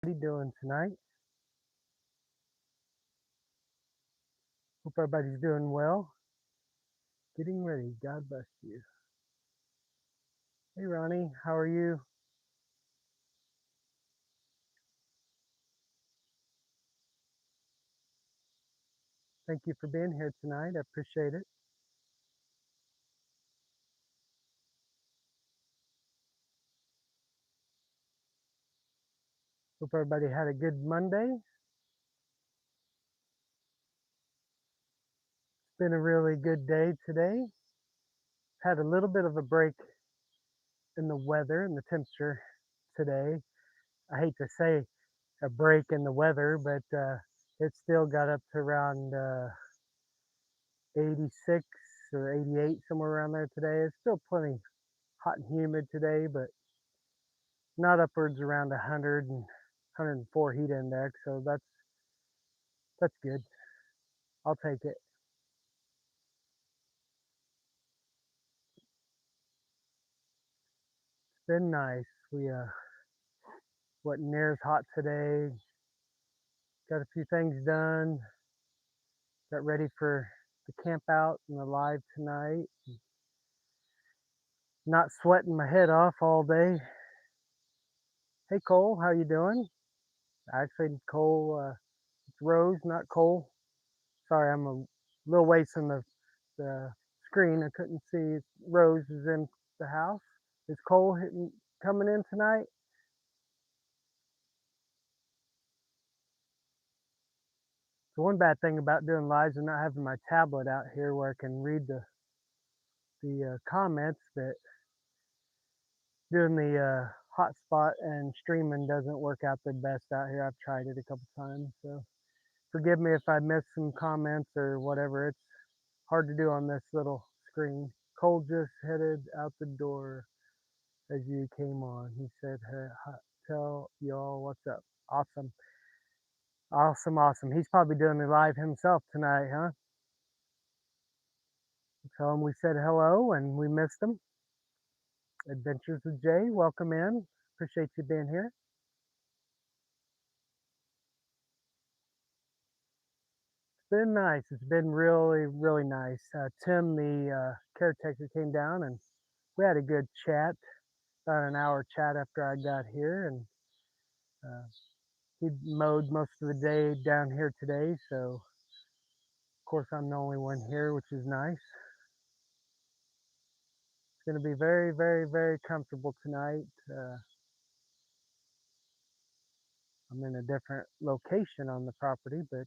How you doing tonight? Hope everybody's doing well. Getting ready. God bless you. Hey Ronnie, how are you? Thank you for being here tonight. I appreciate it. Hope everybody had a good Monday. It's been a really good day today. Had a little bit of a break in the weather and the temperature today. I hate to say a break in the weather, but it still got up to around 86 or 88, somewhere around there today. It's still plenty hot and humid today, but not upwards around 100 and 104 heat index. So that's good. I'll take it. It's been nice. We wasn't near as hot today. Got a few things done. Got ready for the camp out and the live tonight. Not sweating my head off all day. Hey Cole, how you doing? Actually, Cole, it's Rose, not Cole. Sorry, I'm a little ways from the screen. I couldn't see. Rose is in the house. Is Cole coming in tonight? So one bad thing about doing lives and not having my tablet out here where I can read the comments, that doing the hotspot and streaming doesn't work out the best out here. I've tried it a couple times, so forgive me if I miss some comments or whatever. It's hard to do on this little screen. Cole just headed out the door as you came on. He said, hey, tell y'all what's up. Awesome. Awesome, awesome. He's probably doing the live himself tonight, huh? Tell him we said hello and we missed him. Adventures with Jay, welcome in. Appreciate you being here. It's been nice. It's been really, really nice. Tim, the caretaker, came down and we had a good chat, about an hour chat after I got here, and uh, he mowed most of the day down here today. So, of course, I'm the only one here, which is nice. It's going to be very, very, very comfortable tonight. I'm in a different location on the property, but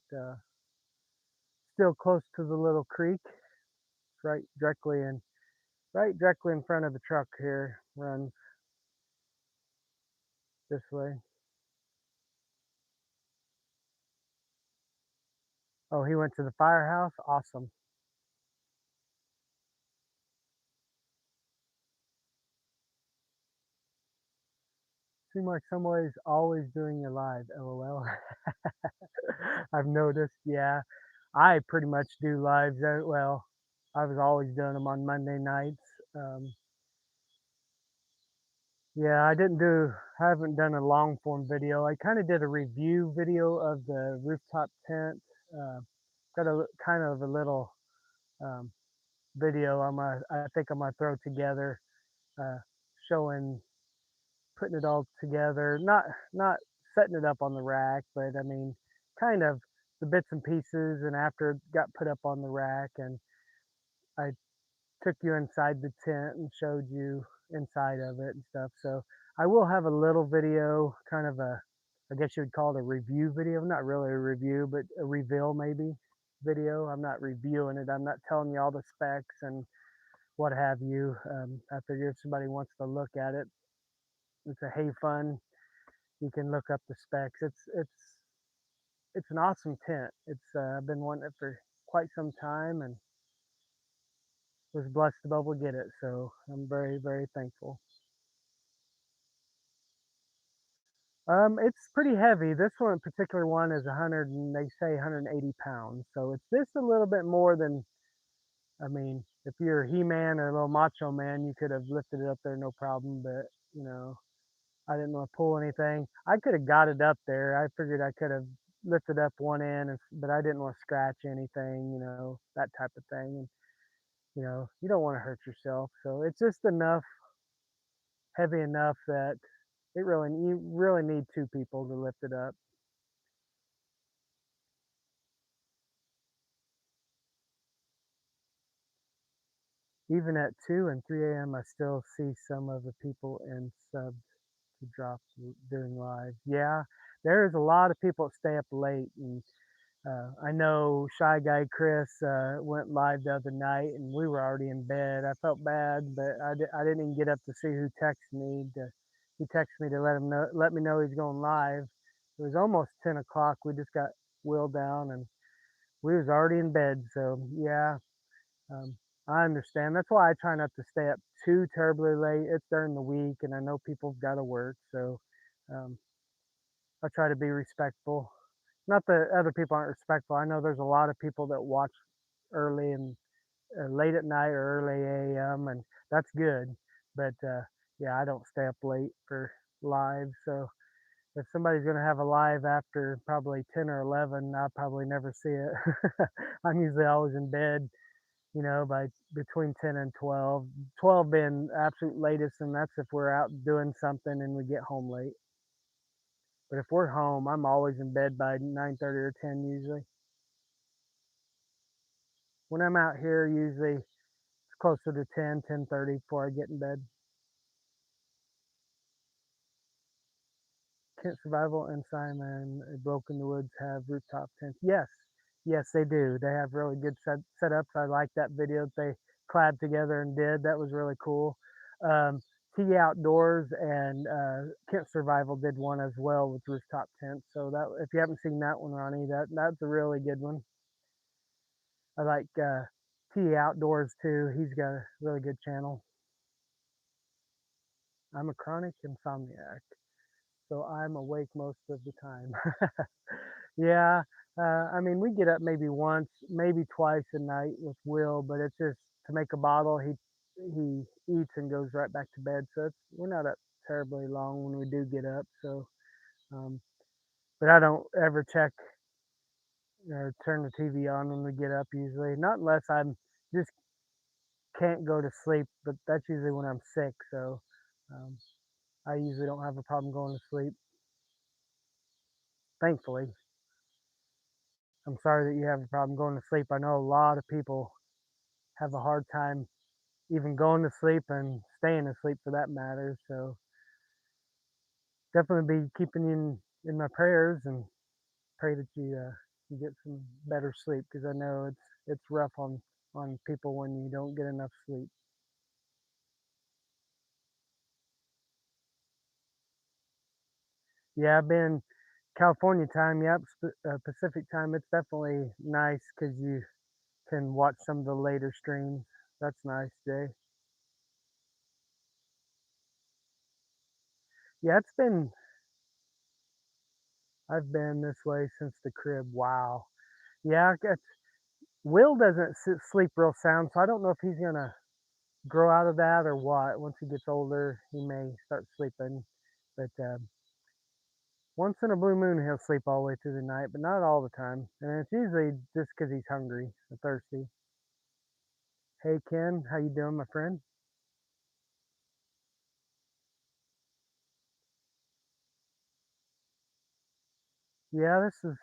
still close to the little creek. It's right directly in front of the truck here. Runs this way. Oh, he went to the firehouse. Awesome. Seem like somebody's always doing a live. LOL. I've noticed. Yeah, I pretty much do lives. Well, I was always doing them on Monday nights. Um, yeah, I haven't done a long form video. I kind of did a review video of the rooftop tent. Uh, got a kind of a little um, video I think I'm gonna throw together, uh, showing, putting it all together, not setting it up on the rack, but I mean, kind of the bits and pieces. And after it got put up on the rack, and I took you inside the tent and showed you inside of it and stuff. So I will have a little video, kind of a, I guess you would call it a review video. Not really a review, but a reveal maybe video. I'm not reviewing it. I'm not telling you all the specs and what have you. I figure if somebody wants to look at it, it's a hey fun. You can look up the specs. It's an awesome tent. I've been wanting it for quite some time and was blessed to be able to get it. So I'm very, very thankful. It's pretty heavy. This one, particular one, is 100, and they say 180 pounds. So it's just a little bit more than. I mean, if you're a He-Man or a little Macho Man, you could have lifted it up there no problem. But you know, I didn't want to pull anything. I could have got it up there. I figured I could have lifted up one end, but I didn't want to scratch anything, that type of thing. And you don't want to hurt yourself. So it's just enough, heavy enough that you really need two people to lift it up. Even at 2 and 3 a.m., I still see some of the people in sub to drop during live. Yeah, there's a lot of people that stay up late, and I know Shy Guy Chris went live the other night, and we were already in bed. I felt bad, but I didn't even get up to see who texted me. He texted me to let me know he's going live. It was almost 10 o'clock. We just got wheeled down, and we was already in bed. So yeah, um, I understand. That's why I try not to stay up too terribly late. It's during the week, and I know people've got to work, so um, I try to be respectful. Not that other people aren't respectful. I know there's a lot of people that watch early and late at night or early a.m. and that's good. But yeah, I don't stay up late for live. So if somebody's gonna have a live after probably 10 or 11, I'll probably never see it. I'm usually always in bed, by between 10 and 12. 12 being absolute latest, and that's if we're out doing something and we get home late. But if we're home, I'm always in bed by 9:30 or 10 usually. When I'm out here, usually it's closer to 10, 10:30 before I get in bed. Tent Survival and Simon Broke in the Woods have rooftop tents. Yes, yes, they do. They have really good setups. I like that video that they collabed together and did. That was really cool. Um, T Outdoors and Kent Survival did one as well with rooftop tents. So that if you haven't seen that one, Ronnie, that's a really good one. I like T Outdoors too. He's got a really good channel. I'm a chronic insomniac, so I'm awake most of the time. Yeah, I mean, we get up maybe once, maybe twice a night with Will, but it's just to make a bottle. He eats and goes right back to bed, so we're not up terribly long when we do get up. So, um, but I don't ever check or turn the TV on when we get up. Usually, not unless I'm just can't go to sleep, but that's usually when I'm sick. So, um, I usually don't have a problem going to sleep. Thankfully, I'm sorry that you have a problem going to sleep. I know a lot of people have a hard time even going to sleep and staying asleep for that matter. So definitely be keeping you in my prayers and pray that you get some better sleep because I know it's rough on people when you don't get enough sleep. Yeah, I've been California time. Yep, Pacific time. It's definitely nice because you can watch some of the later streams. That's nice, Jay. Yeah, I've been this way since the crib. Wow. Yeah, Will doesn't sleep real sound, so I don't know if he's gonna grow out of that or what. Once he gets older, he may start sleeping, but once in a blue moon, he'll sleep all the way through the night, but not all the time. And it's usually just because he's hungry or thirsty. Hey Ken, how you doing, my friend? Yeah, this is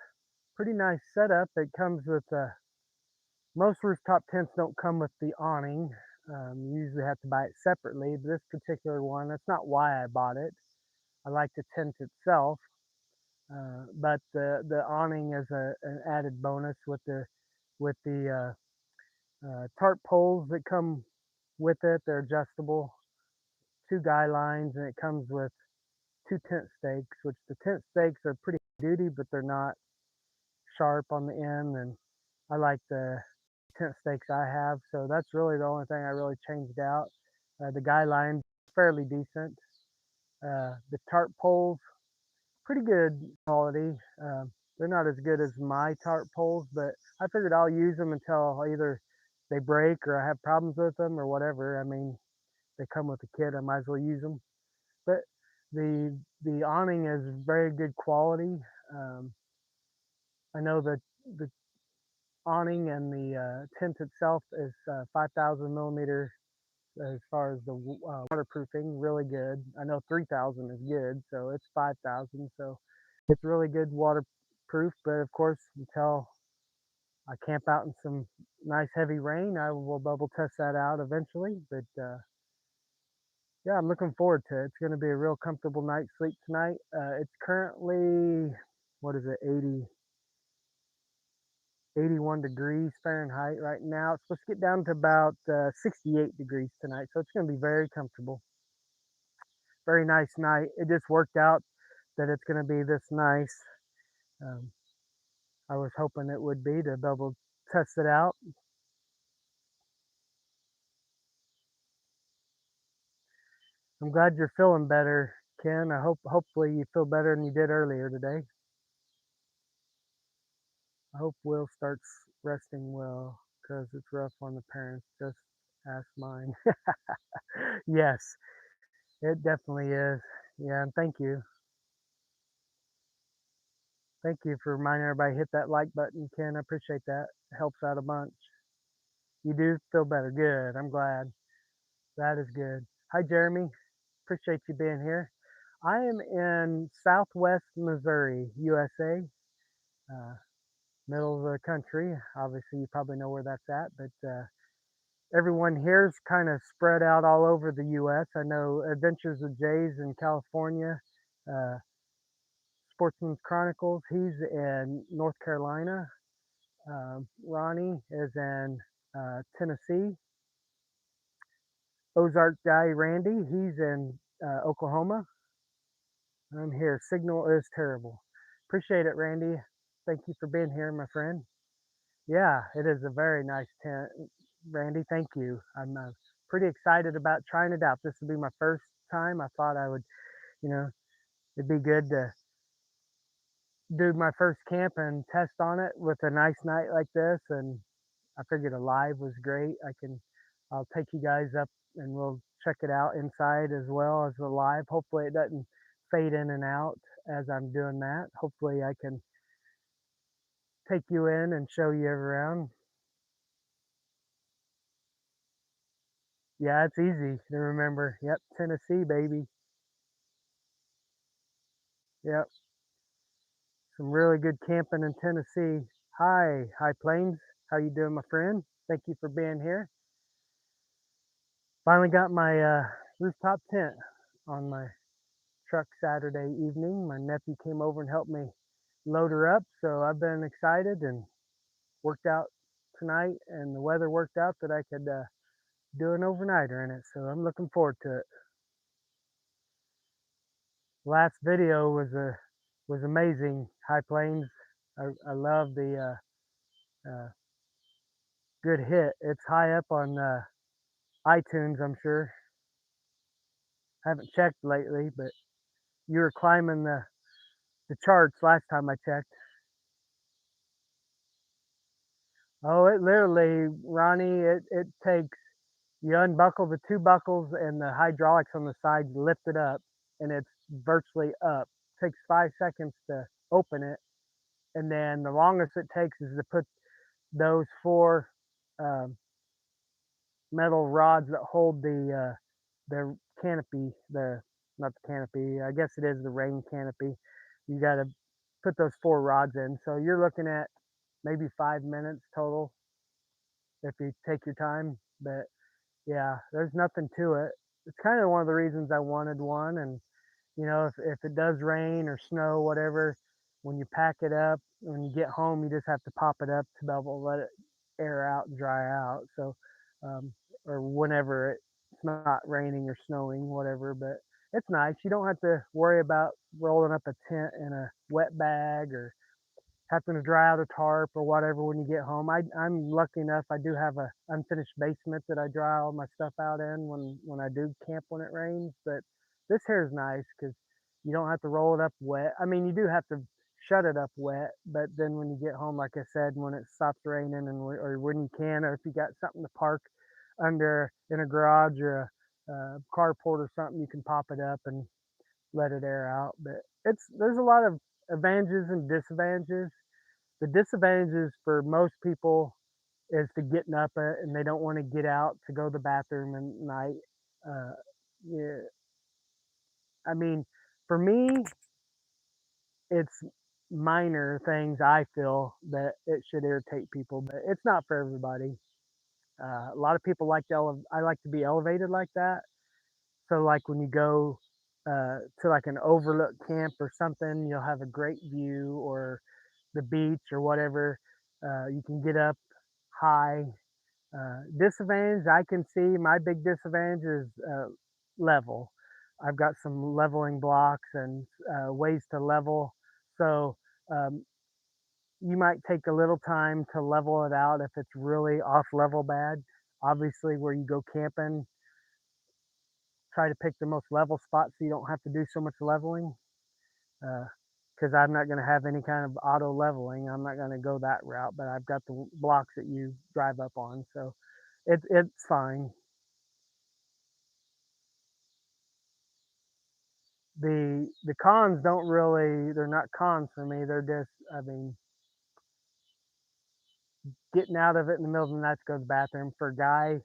pretty nice setup. It comes with most rooftop tents don't come with the awning. You usually have to buy it separately, but this particular one, that's not why I bought it. I like the tent itself. But the awning is an added bonus with the tarp poles that come with it. They're adjustable, two guy lines, and it comes with two tent stakes. Which the tent stakes are pretty duty, but they're not sharp on the end. And I like the tent stakes I have, so that's really the only thing I really changed out. The guy line fairly decent. The tarp poles pretty good quality. They're not as good as my tarp poles, but I figured I'll use them until either they break or I have problems with them or whatever. I mean, they come with the kit. I might as well use them. But The awning is very good quality. Um, I know that the awning and the tent itself is 5,000 millimeter as far as the waterproofing, really good. I know 3,000 is good, so it's 5,000, so it's really good waterproof. But of course, until I camp out in some nice heavy rain, I will bubble test that out eventually. But yeah, I'm looking forward to it. It's going to be a real comfortable night's sleep tonight. It's currently, what is it, 81 degrees Fahrenheit right now. It's supposed to get down to about 68 degrees tonight, so it's going to be very comfortable. Very nice night. It just worked out that it's going to be this nice. Um, I was hoping it would be to double test it out. I'm glad you're feeling better, Ken. Hopefully you feel better than you did earlier today. I hope Will starts resting well because it's rough on the parents. Just ask mine. Yes, it definitely is. Yeah, and thank you. Thank you for reminding everybody to hit that like button, Ken. I appreciate that. It helps out a bunch. You do feel better. Good. I'm glad. That is good. Hi, Jeremy. Appreciate you being here. I am in Southwest Missouri, USA, uh, middle of the country. Obviously, you probably know where that's at, but everyone here is kind of spread out all over the US. I know Adventures with Jays in California, uh, Sportsman's Chronicles, he's in North Carolina. Ronnie is in Tennessee. Ozark guy Randy, he's in Oklahoma. I'm here. Signal is terrible. Appreciate it, Randy. Thank you for being here, my friend. Yeah, it is a very nice tent, Randy. Thank you. I'm pretty excited about trying it out. This will be my first time. I thought I would, you know, it'd be good to do my first camp and test on it with a nice night like this. And I figured a live was great. I'll take you guys up and we'll check it out inside as well as the live. Hopefully it doesn't fade in and out as I'm doing that. Hopefully I can take you in and show you around. Yeah, it's easy to remember. Yep, Tennessee, baby. Yep, some really good camping in Tennessee. Hi, High Plains. How you doing, my friend? Thank you for being here. Finally got my rooftop tent on my truck Saturday evening. My nephew came over and helped me load her up, so I've been excited and worked out tonight, and the weather worked out that I could do an overnighter in it. So I'm looking forward to it. Last video was amazing. High Plains. I love the good hit. It's high up on iTunes, I'm sure. Haven't checked lately, but you were climbing the charts last time I checked. Oh, it literally, Ronnie, it takes, you unbuckle the two buckles and the hydraulics on the side, lift it up, and it's virtually up. It takes 5 seconds to open it, and then the longest it takes is to put those four um, metal rods that hold the canopy, the not the canopy, I guess it is the rain canopy. You got to put those four rods in. So you're looking at maybe 5 minutes total if you take your time. But yeah, there's nothing to it. It's kind of one of the reasons I wanted one. And if it does rain or snow, whatever, when you pack it up, when you get home, you just have to pop it up to be able to let it air out and dry out. So, um, or whenever it's not raining or snowing, whatever. But it's nice. You don't have to worry about rolling up a tent in a wet bag or having to dry out a tarp or whatever when you get home. I'm lucky enough. I do have a unfinished basement that I dry all my stuff out in when I do camp when it rains. But this here is nice because you don't have to roll it up wet. I mean, you do have to shut it up wet, but then when you get home, like I said, when it stops raining or when you can, or if you got something to park under in a garage or a carport or something, you can pop it up and let it air out. But there's a lot of advantages and disadvantages. The disadvantages for most people is to getting up and they don't want to get out to go to the bathroom at night. Uh, yeah, I mean, for me, it's minor things I feel that it should irritate people, but it's not for everybody. A lot of people like I like to be elevated like that. So like when you go to like an overlook camp or something, you'll have a great view or the beach or whatever. You can get up high. Disadvantage I can see. My big disadvantage is level. I've got some leveling blocks and ways to level. So um, you might take a little time to level it out if it's really off level bad. Obviously, where you go camping, try to pick the most level spot so you don't have to do so much leveling. Because I'm not going to have any kind of auto leveling. I'm not going to go that route, but I've got the blocks that you drive up on, so it's fine. The cons don't really, they're not cons for me. They're just, I mean, getting out of it in the middle of the night to go to the bathroom for a guy.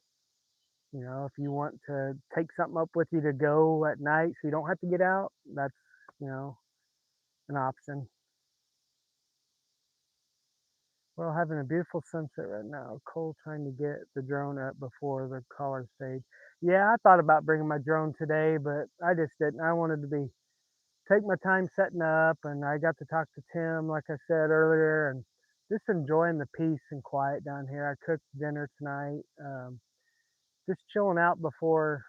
If you want to take something up with you to go at night so you don't have to get out, that's, you know, an option. Well, having a beautiful sunset right now. Cole trying to get the drone up before the colors fade. Yeah, I thought about bringing my drone today, but I just didn't. I wanted to take my time setting up, and I got to talk to Tim, like I said earlier, and just enjoying the peace and quiet down here. I cooked dinner tonight, just chilling out before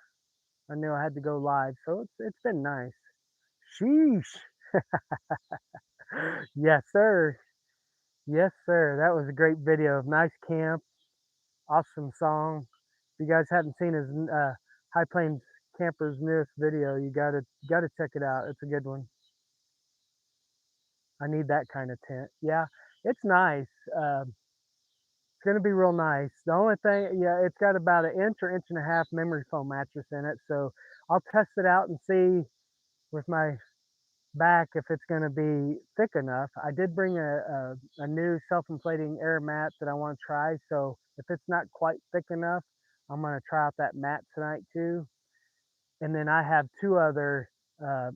I knew I had to go live, so it's been nice. Sheesh. Yes, sir. Yes, sir. That was a great video. Nice camp. Awesome song. If you guys haven't seen his High Plains Camper's newest video, you gotta check it out. It's a good one. I need that kind of tent. Yeah, it's nice. It's gonna be real nice. The only thing, yeah, it's got about an inch or inch and a half memory foam mattress in it, so I'll test it out and see with my back if it's going to be thick enough. I did bring a new self-inflating air mat that I want to try. So if it's not quite thick enough, I'm going to try out that mat tonight too. And then I have two other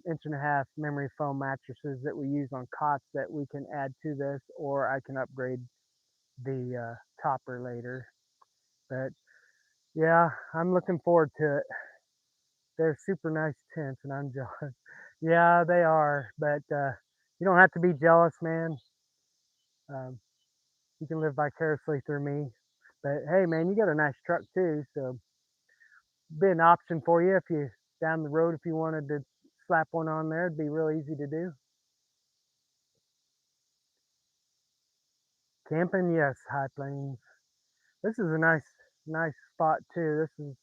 inch and a half memory foam mattresses that we use on cots that we can add to this, or I can upgrade the topper later. But yeah, I'm looking forward to it. They're super nice tents, and I'm jealous. Yeah, they are, but you don't have to be jealous, man. Um, you can live vicariously through me. But hey, man, you got a nice truck too, so be an option for you if you down the road if you wanted to slap one on there. It'd be real easy to do. Camping, yes, high plains. This is a nice spot too. This is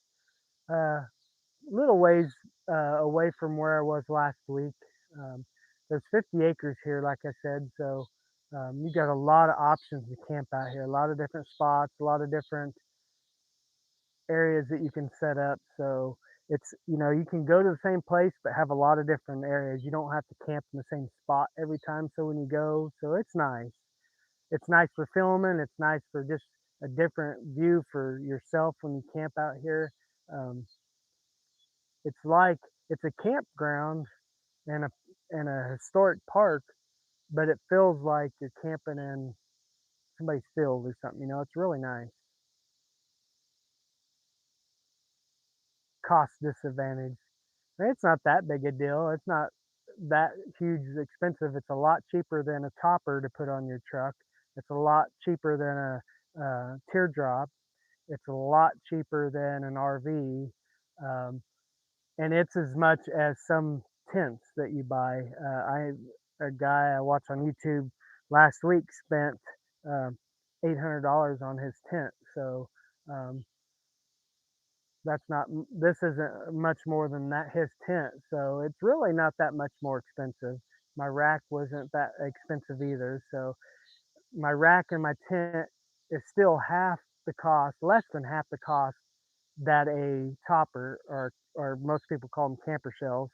little ways away from where I was last week. Um, there's 50 acres here, like I said, so you got a lot of options to camp out here. A lot of different spots, a lot of different areas that you can set up. So you can go to the same place but have a lot of different areas. You don't have to camp in the same spot every time. So when you go, so it's nice. It's nice for filming. It's nice for just a different view for yourself when you camp out here. Um, it's like it's a campground and a historic park, but it feels like you're camping in somebody's field or something. It's really nice. Cost disadvantage. It's not that big a deal. It's not that huge expensive. It's a lot cheaper than a topper to put on your truck. It's a lot cheaper than a teardrop. It's a lot cheaper than an RV. Um, and it's as much as some tents that you buy. A guy I watched on YouTube last week spent um, $800 on his tent. So um, that's not this isn't much more than that his tent. So it's really not that much more expensive. My rack wasn't that expensive either. So my rack and my tent is still half the cost, less than half the cost that a topper or most people call them camper shells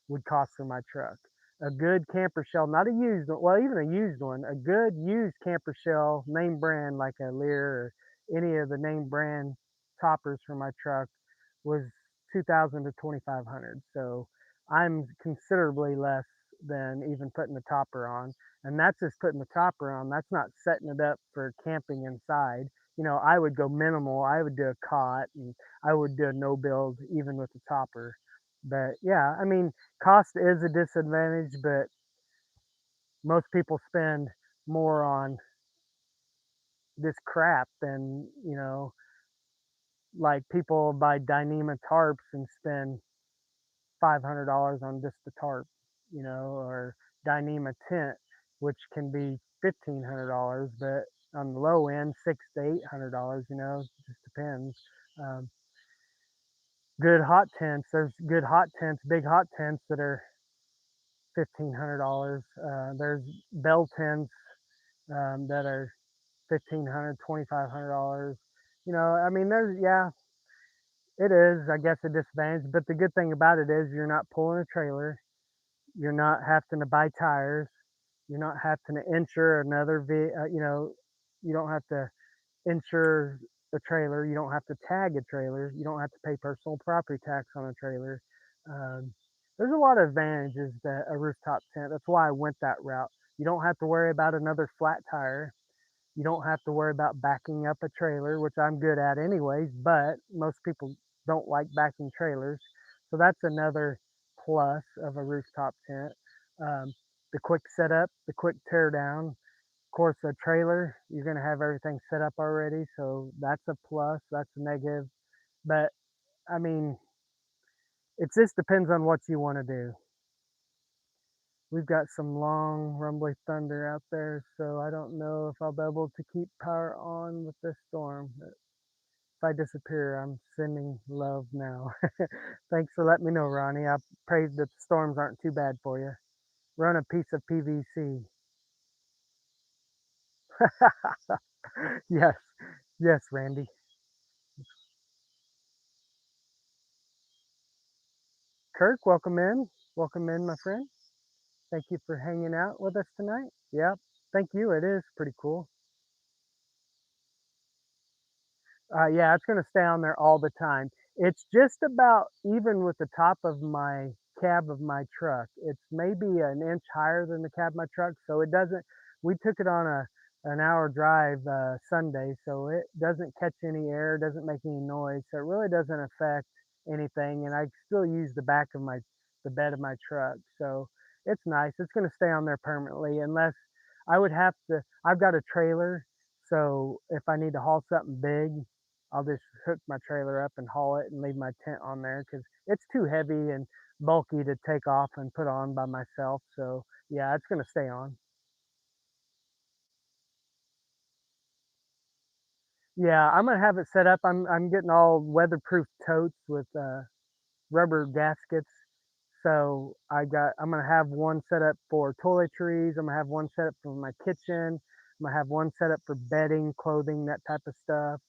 would cost for my truck. A good camper shell, not a used one, well, even a used one, a good used camper shell, name brand like a Lear or any of the name brand toppers for my truck was 2,000 to 2,500. So I'm considerably less than even putting the topper on. And that's just putting the topper on. That's not setting it up for camping inside. You know, I would go minimal. I would do a cot and I would do a no build even with the topper. But yeah, I mean, cost is a disadvantage, but most people spend more on this crap than, you know, like people buy Dyneema tarps and spend $500 on just the tarp, you know, or Dyneema tent, which can be $1,500, but on the low end, $600 to $800, you know, it just depends. Um, Good hot tents, there's good hot tents, big hot tents that are $1,500. There's bell tents that are $1,500, $2,500. You know, I mean, there's yeah, it is, I guess, a disadvantage. But the good thing about it is you're not pulling a trailer, you're not having to buy tires, you're not having to insure another you know, you don't have to insure a trailer, you don't have to tag a trailer, you don't have to pay personal property tax on a trailer. Um, there's a lot of advantages that a rooftop tent. That's why I went that route. You don't have to worry about another flat tire. You don't have to worry about backing up a trailer, which I'm good at anyways, but most people don't like backing trailers. So that's another plus of a rooftop tent. Um, the quick setup, the quick tear down. Of course, a trailer, you're going to have everything set up already. So that's a plus, that's a negative. But I mean, it just depends on what you want to do. We've got some long rumbly thunder out there, so I don't know if I'll be able to keep power on with this storm. If I disappear, I'm sending love now. Thanks for letting me know, Ronnie. I pray that the storms aren't too bad for you. Run a piece of PVC. Yes, yes, Randy. Kirk, welcome in. Welcome in, my friend. Thank you for hanging out with us tonight. Yep. Thank you. It is pretty cool. Yeah, it's going to stay on there all the time. It's just about even with the top of my cab of my truck. It's maybe an inch higher than the cab of my truck, so it doesn't. We took it on an hour drive Sunday, so it doesn't catch any air, doesn't make any noise, so it really doesn't affect anything. And I still use the back of the bed of my truck, so it's nice. It's going to stay on there permanently, unless I would have to. I've got a trailer, so if I need to haul something big, I'll just hook my trailer up and haul it and leave my tent on there because it's too heavy and bulky to take off and put on by myself. So yeah, it's gonna stay on. Yeah, I'm gonna have it set up. I'm getting all weatherproof totes with rubber gaskets. So I'm gonna have one set up for toiletries. I'm gonna have one set up for my kitchen. I'm gonna have one set up for bedding, clothing, that type of stuff.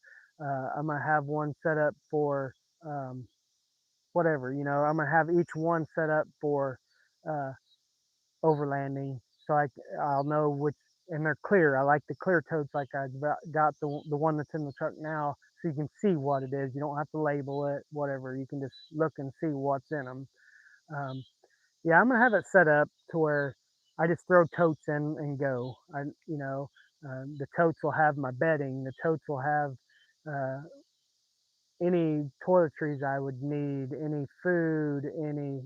I'm gonna have one set up for um, whatever, you know, I'm gonna have each one set up for uh, overlanding, so I'll know which, and they're clear. I like the clear totes, like I got the one that's in the truck now, so you can see what it is. You don't have to label it, whatever. You can just look and see what's in them. Um, yeah, I'm gonna have it set up to where I just throw totes in and go. You know, the totes will have my bedding. The totes will have uh, any toiletries I would need, any food,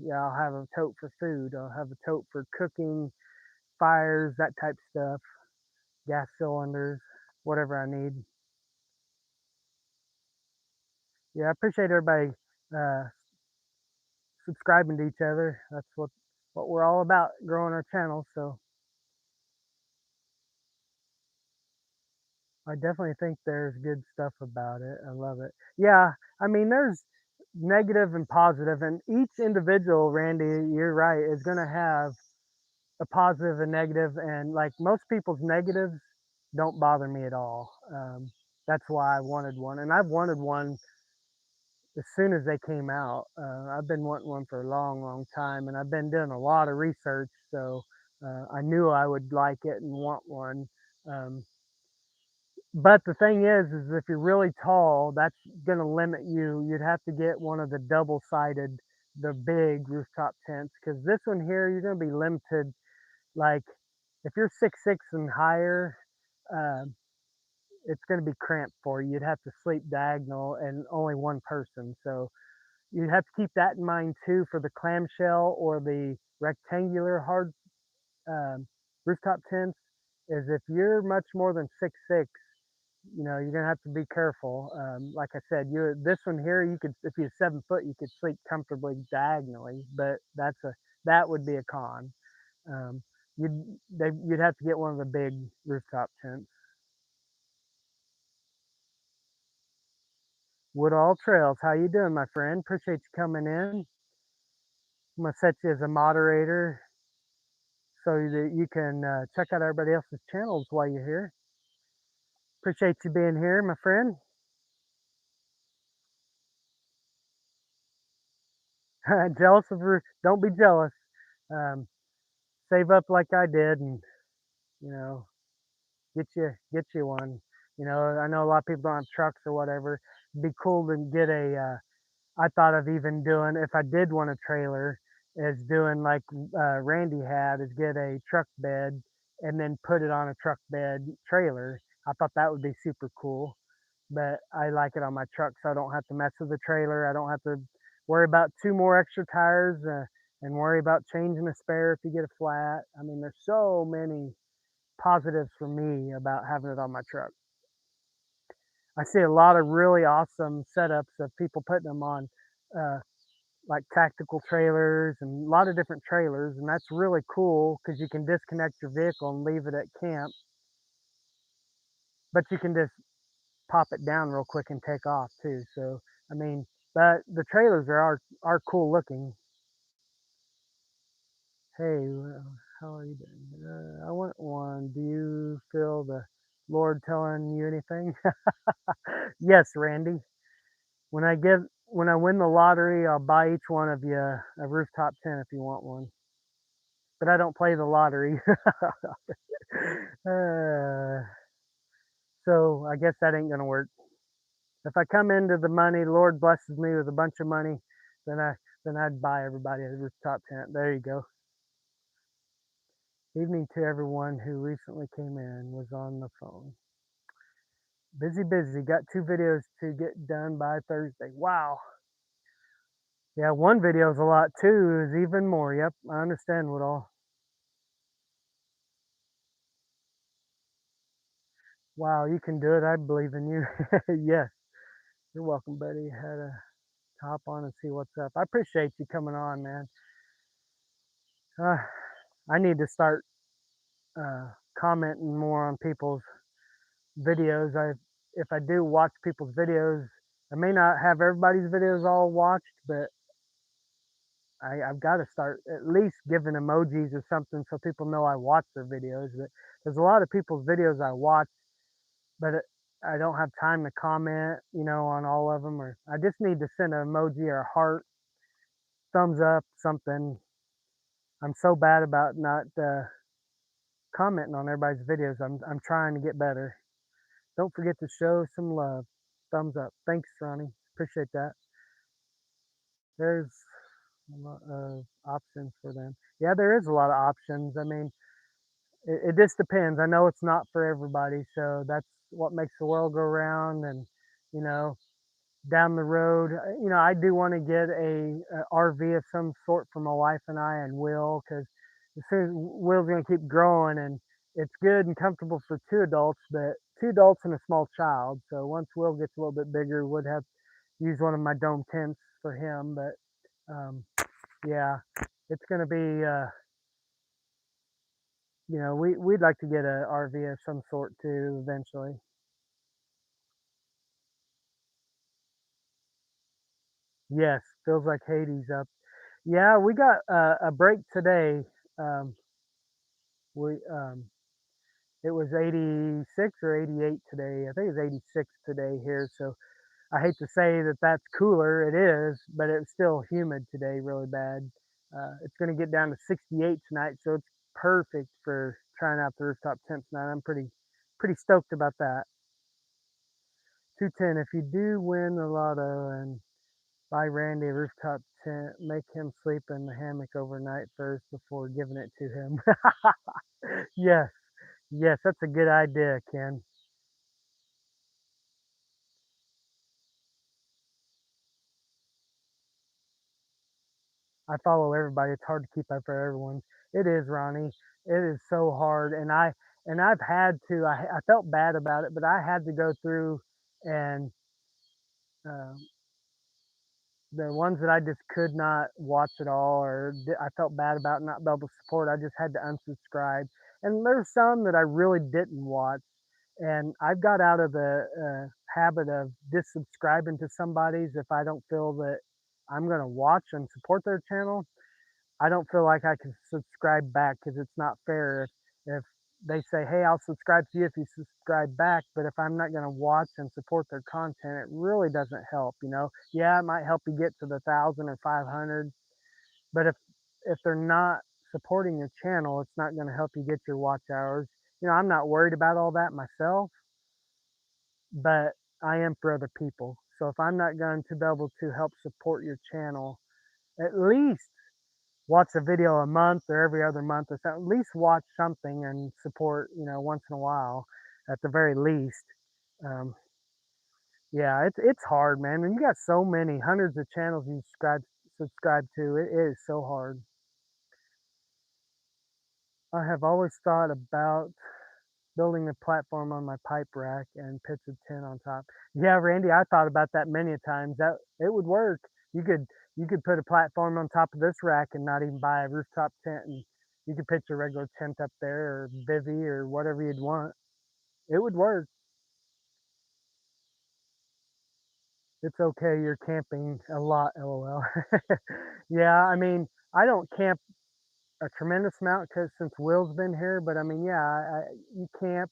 yeah, I'll have a tote for food. I'll have a tote for cooking, fires, that type stuff, gas cylinders, whatever I need. Yeah, I appreciate everybody uh, subscribing to each other. That's what we're all about, growing our channel. So I definitely think there's good stuff about it. I love it. Yeah, I mean, there's negative and positive, and each individual, Randy, you're right, is going to have a positive and negative, and like most people's negatives don't bother me at all. That's why I wanted one, and I've wanted one as soon as they came out. I've been wanting one for a long, long time, and I've been doing a lot of research, so I knew I would like it and want one. Um, but the thing is if you're really tall, that's going to limit you. You'd have to get one of the double-sided, the big rooftop tents, because this one here, you're going to be limited. Like if you're 6'6" and higher, uh, it's going to be cramped for you. You'd have to sleep diagonal and only one person. So you have to keep that in mind too for the clamshell or the rectangular hard um, rooftop tents. Is if you're much more than 6'6", you're gonna have to be careful. Like I said, you this one here, you could if you're 7 foot, you could sleep comfortably diagonally, but that would be a con. Um, you'd have to get one of the big rooftop tents. Woodall Trails, how you doing, my friend? Appreciate you coming in. I'm gonna set you as a moderator so that you can check out everybody else's channels while you're here. Appreciate you being here, my friend. Jealous of her? Don't be jealous. Um, save up like I did, and you know, get you one. I know a lot of people don't have trucks or whatever. It'd be cool to get a. I thought of even doing if I did want a trailer, is doing like Randy had, is get a truck bed and then put it on a truck bed trailer. I thought that would be super cool, but I like it on my truck, so I don't have to mess with the trailer. I don't have to worry about two more extra tires and worry about changing a spare if you get a flat. I mean, there's so many positives for me about having it on my truck. I see a lot of really awesome setups of people putting them on uh, like tactical trailers and a lot of different trailers, and that's really cool because you can disconnect your vehicle and leave it at camp, but you can just pop it down real quick and take off too. So I mean, but the trailers are cool looking. Hey, how are you doing? I want one. Do you feel the Lord telling you anything? Yes, Randy. When I win the lottery, I'll buy each one of you a rooftop tent if you want one. But I don't play the lottery. uh, so I guess that ain't gonna work. If I come into the money, the Lord blesses me with a bunch of money, then I'd buy everybody a rooftop tent. There you go. Evening to everyone who recently came in, was on the phone. Busy, busy. Got 2 videos to get done by Thursday. Wow. Yeah, one video is a lot. Two is even more. Yep, I understand what all. Wow, you can do it. I believe in you. Yes, you're welcome, buddy. Had to hop on and see what's up. I appreciate you coming on, man. Uh, I need to start uh, commenting more on people's videos. If I do watch people's videos, I may not have everybody's videos all watched, but I've got to start at least giving emojis or something so people know I watch their videos. But there's a lot of people's videos I watch, but I don't have time to comment, on all of them. Or I just need to send an emoji or a heart, thumbs up, something. I'm so bad about not commenting on everybody's videos. I'm trying to get better. Don't forget to show some love. Thumbs up. Thanks, Ronnie. Appreciate that. There's a lot of options for them. Yeah, there is a lot of options. I mean, it just depends. I know it's not for everybody, so that's what makes the world go round. And you know, down the road, I do want to get a RV of some sort for my wife and I and Will, because as soon as Will's going to keep growing, and it's good and comfortable for 2 adults, but 2 adults and a small child. So once Will gets a little bit bigger, would have used one of my dome tents for him. But yeah, it's going to be, we'd like to get a RV of some sort too eventually. Yes, feels like Hades up. Yeah, we got a break today. Um, we It was 86 or 88 today. I think it was 86 today here. So I hate to say that that's cooler. It is, but it's still humid today, really bad. It's going to get down to 68 tonight, so it's perfect for trying out the rooftop tent tonight. I'm pretty stoked about that. 210. If you do win the lotto and buy Randy a rooftop tent, make him sleep in the hammock overnight first before giving it to him. Yes, yes, that's a good idea, Ken. I follow everybody. It's hard to keep up for everyone. It is, Ronnie. It is so hard, and I've had to. I felt bad about it, but I had to go through and uh, the ones that I just could not watch at all, or I felt bad about not being able to support. I just had to unsubscribe, and there's some that I really didn't watch, and I've got out of the habit of subscribing to somebody's if I don't feel that I'm going to watch and support their channel. I don't feel like I can subscribe back because it's not fair if they say, "Hey, I'll subscribe to you if you subscribe back," but if I'm not going to watch and support their content, it really doesn't help, you know? Yeah, it might help you get to the 1,000 or 500, but if they're not supporting your channel, it's not going to help you get your watch hours. You know, I'm not worried about all that myself, but I am for other people. So if I'm not going to be able to help support your channel, at least watch a video a month or every other month or something. At least watch something and support, you know, once in a while, at the very least. Um, yeah, it's hard, man. When you got so many hundreds of channels you subscribe to, it is so hard. I have always thought about building a platform on my pipe rack and pitch a tent on top. Yeah, Randy, I thought about that many a times. That it would work. You could put a platform on top of this rack and not even buy a rooftop tent, and you could pitch a regular tent up there or bivy or whatever you'd want. It would work. It's okay. You're camping a lot, lol. Yeah, I mean, I don't camp a tremendous amount because since Will's been here, but I mean, yeah, you camp.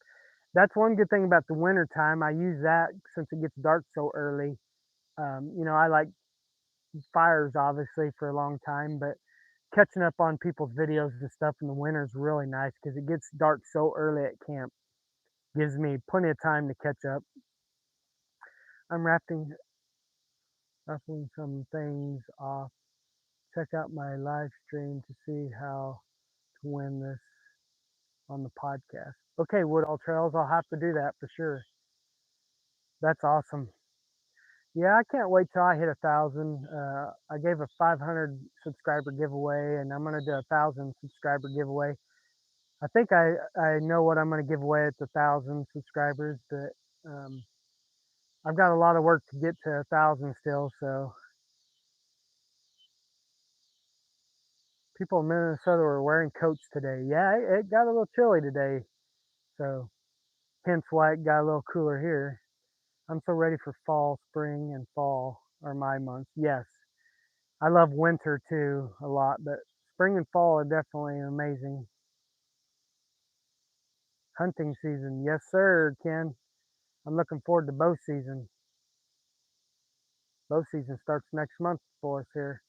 That's one good thing about the winter time. I use that since it gets dark so early. You know, I like fires obviously for a long time, but catching up on people's videos and stuff in the winter is really nice because it gets dark so early at camp. Gives me plenty of time to catch up. I'm raffling some things off. Check out my live stream to see how to win this on the podcast. Okay, Woodall Trails, I'll have to do that for sure. That's awesome. Yeah, I can't wait till I hit 1,000. I gave a 500 subscriber giveaway, and I'm gonna do 1,000 subscriber giveaway. I think I know what I'm gonna give away at the 1,000 subscribers, but I've got a lot of work to get to 1,000 still. So people in Minnesota were wearing coats today. Yeah, it got a little chilly today, so hence why it got a little cooler here. I'm so ready for fall, spring, and fall are my months. Yes, I love winter too a lot, but spring and fall are definitely amazing. Hunting season, yes sir, Ken. I'm looking forward to bow season. Bow season starts next month for us here.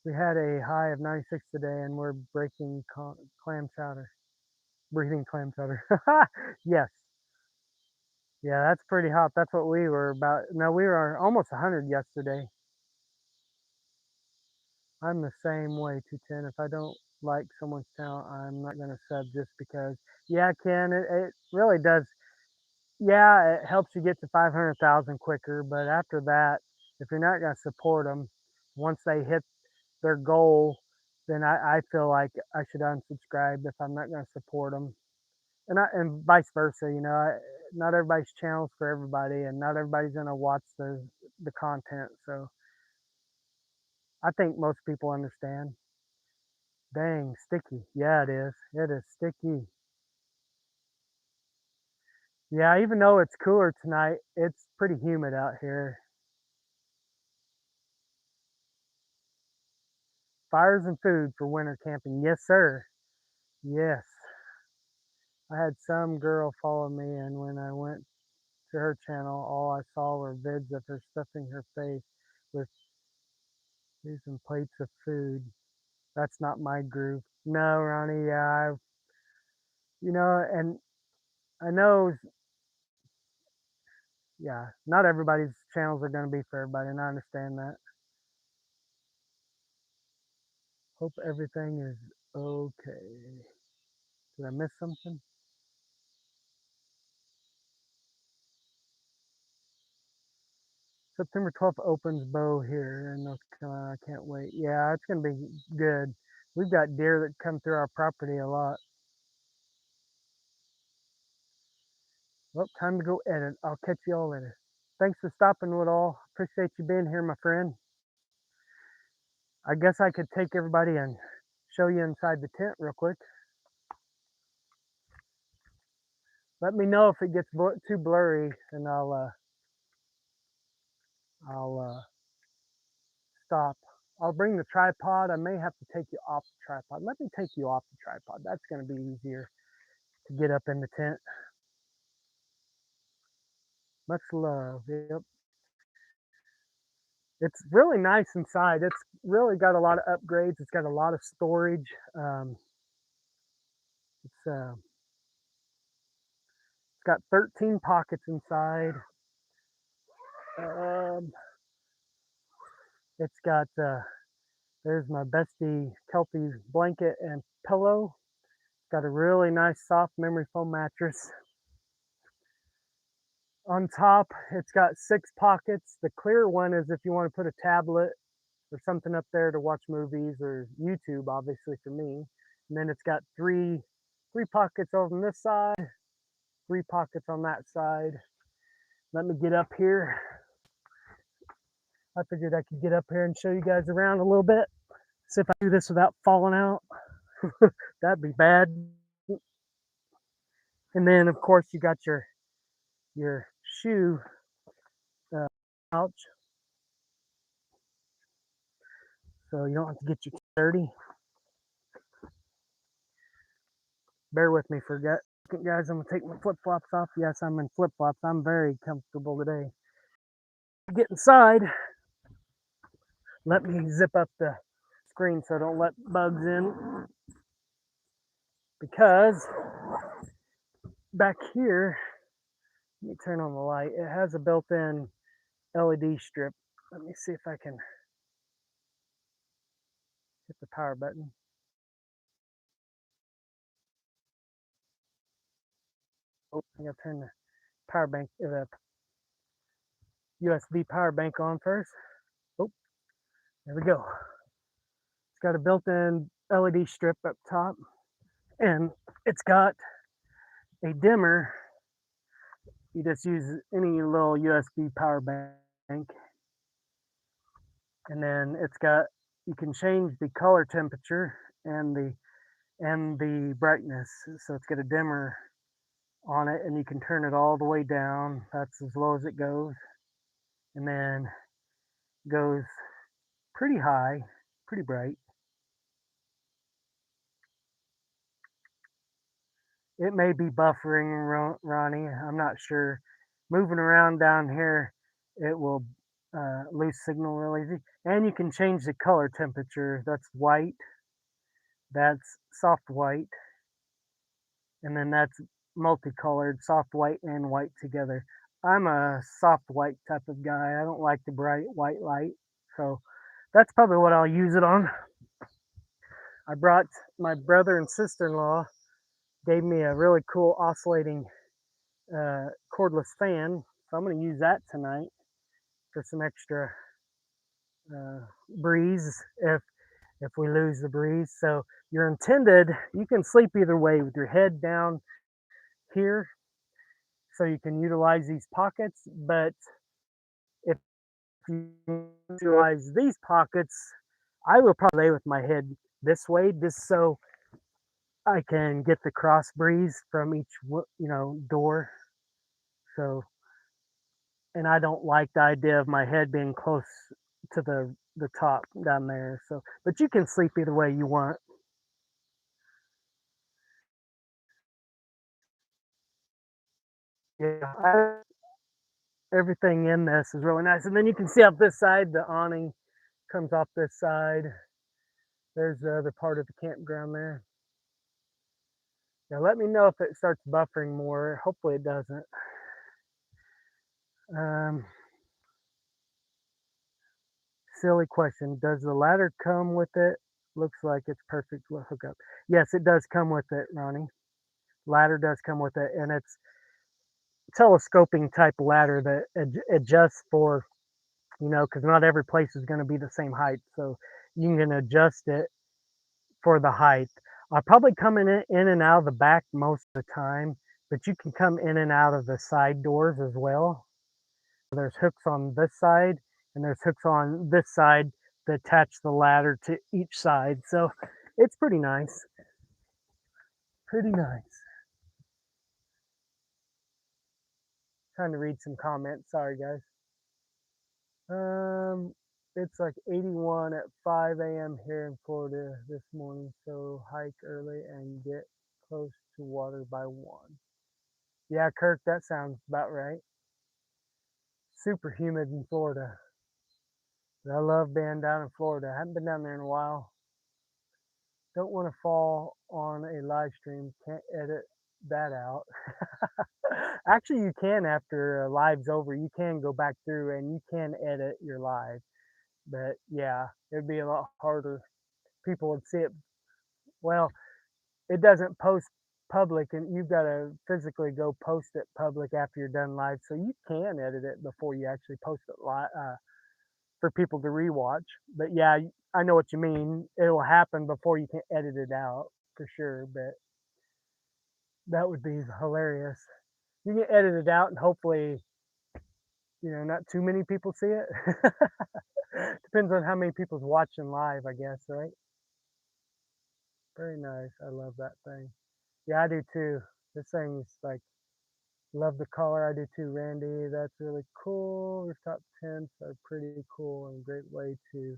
We had a high of 96 today, and we're breaking clam chowder, breathing clam chowder. Yes, yeah, that's pretty hot. That's what we were about. No, we were almost 100 yesterday. I'm the same way, 210. If I don't like someone's talent, I'm not going to sub just because. Yeah, Ken, it really does. Yeah, it helps you get to 500,000 quicker, but after that, if you're not going to support them, once they hit their goal, then I feel like I should unsubscribe if I'm not going to support them, and vice versa. You know, not everybody's channels for everybody, and not everybody's going to watch the content. So I think most people understand. Dang, sticky. Yeah, it is. It is sticky. Yeah, even though it's cooler tonight, it's pretty humid out here. Fires and food for winter camping. Yes, sir. Yes. I had some girl follow me, and when I went to her channel, all I saw were vids of her stuffing her face with using plates of food. That's not my groove. No, Ronnie, yeah, and I know, yeah, not everybody's channels are going to be for everybody, and I understand that. Hope everything is okay. Did I miss something? September 12th opens bow here in North Carolina. I can't wait. Yeah, it's going to be good. We've got deer that come through our property a lot. Well, time to go edit. I'll catch you all later. Thanks for stopping, Woodall. Appreciate you being here, my friend. I guess I could take everybody and show you inside the tent real quick. Let me know if it gets too blurry, and I'll stop. I'll bring the tripod. I may have to take you off the tripod. Let me take you off the tripod. That's going to be easier to get up in the tent. Much love. Yep. It's really nice inside. It's really got a lot of upgrades. It's got a lot of storage. It's got 13 pockets inside. Um, it's got there's my bestie Kelpie blanket and pillow. Got a really nice soft memory foam mattress. On top, it's got 6 pockets. The clear one is if you want to put a tablet or something up there to watch movies or YouTube, obviously for me. And then it's got three pockets over on this side, 3 pockets on that side. Let me get up here. I figured I could get up here and show you guys around a little bit. See if I do this without falling out. That'd be bad. And then of course you got your shoe pouch, so you don't have to get your dirty. Bear with me for a second, guys. I'm gonna take my flip flops off. Yes, I'm in flip flops. I'm very comfortable today. Get inside. Let me zip up the screen so I don't let bugs in, because back here, let me turn on the light. It has a built-in LED strip. Let me see if I can hit the power button. Oh, I gotta turn the power bank, the USB power bank on first. Oh, there we go. It's got a built-in LED strip up top, and it's got a dimmer. You just use any little USB power bank, and then it's got, you can change the color temperature and the brightness. So it's got a dimmer on it, and you can turn it all the way down. That's as low as it goes, and then goes pretty high, pretty bright. It may be buffering, Ronnie. I'm not sure. Moving around down here, it will lose signal real easy. And you can change the color temperature. That's white. That's soft white. And then that's multicolored, soft white and white together. I'm a soft white type of guy. I don't like the bright white light. So that's probably what I'll use it on. I brought my brother and sister-in-law, gave me a really cool oscillating cordless fan. So I'm going to use that tonight for some extra breeze if we lose the breeze. So you're intended, you can sleep either way with your head down here, so you can utilize these pockets. But if you utilize these pockets, I will probably lay with my head this way, just so I can get the cross breeze from each door. So, and I don't like the idea of my head being close to the top down there. So, but you can sleep either way you want. Yeah, everything in this is really nice. And then you can see off this side, the awning comes off this side. There's the other part of the campground there. Now let me know if it starts buffering more. Hopefully it doesn't. Um, Silly question. Does the ladder come with it? Looks like it's perfect to hook up. Yes, it does come with it, Ronnie. Ladder does come with it, and it's telescoping type ladder that adjusts for, because not every place is going to be the same height. So you can adjust it for the height. I'll probably come in and out of the back most of the time, but you can come in and out of the side doors as well. There's hooks on this side and there's hooks on this side that attach the ladder to each side. So it's pretty nice. Pretty nice. Trying to read some comments. Sorry, guys. It's like 81 at 5 a.m. here in Florida this morning. So hike early and get close to water by 1. Yeah, Kirk, that sounds about right. Super humid in Florida. But I love being down in Florida. I haven't been down there in a while. Don't want to fall on a live stream. Can't edit that out. Actually, you can after live's over. You can go back through and you can edit your live. But yeah, it'd be a lot harder. People would see it. Well, it doesn't post public, and you've got to physically go post it public after you're done live. So you can edit it before you actually post it live for people to rewatch. But yeah, I know what you mean. It'll happen before you can edit it out for sure. But that would be hilarious. You can edit it out, and hopefully, not too many people see it. Depends on how many people's watching live, I guess, right? Very nice. I love that thing. Yeah, I do too. This thing's like, love the color. I do too, Randy. That's really cool. Rooftop tents are pretty cool and great way to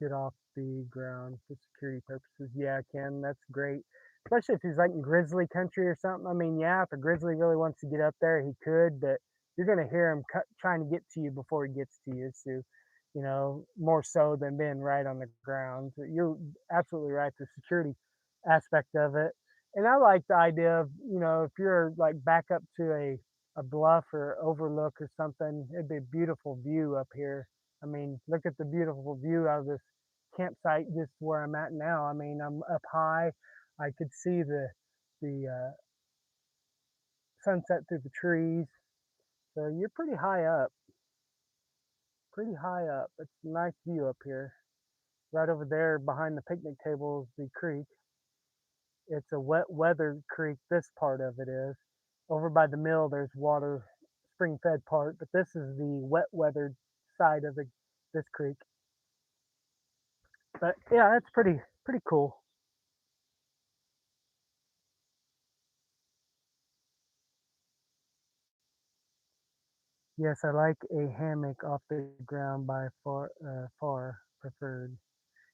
get off the ground for security purposes. Yeah, Ken, that's great. Especially if he's like in grizzly country or something. I mean, yeah, if a grizzly really wants to get up there, he could, but you're going to hear him trying to get to you before he gets to you. So, more so than being right on the ground. So you're absolutely right. The security aspect of it. And I like the idea of, if you're like back up to a bluff or overlook or something, it'd be a beautiful view up here. I mean, look at the beautiful view out of this campsite just where I'm at now. I mean, I'm up high. I could see the sunset through the trees. So you're pretty high up, pretty high up. It's a nice view up here. Right over there behind the picnic table is the creek. It's a wet weather creek. This part of it is. Over by the mill, there's water, spring fed part, but this is the wet weathered side of this creek. But yeah, it's pretty cool. Yes, I like a hammock off the ground by far preferred.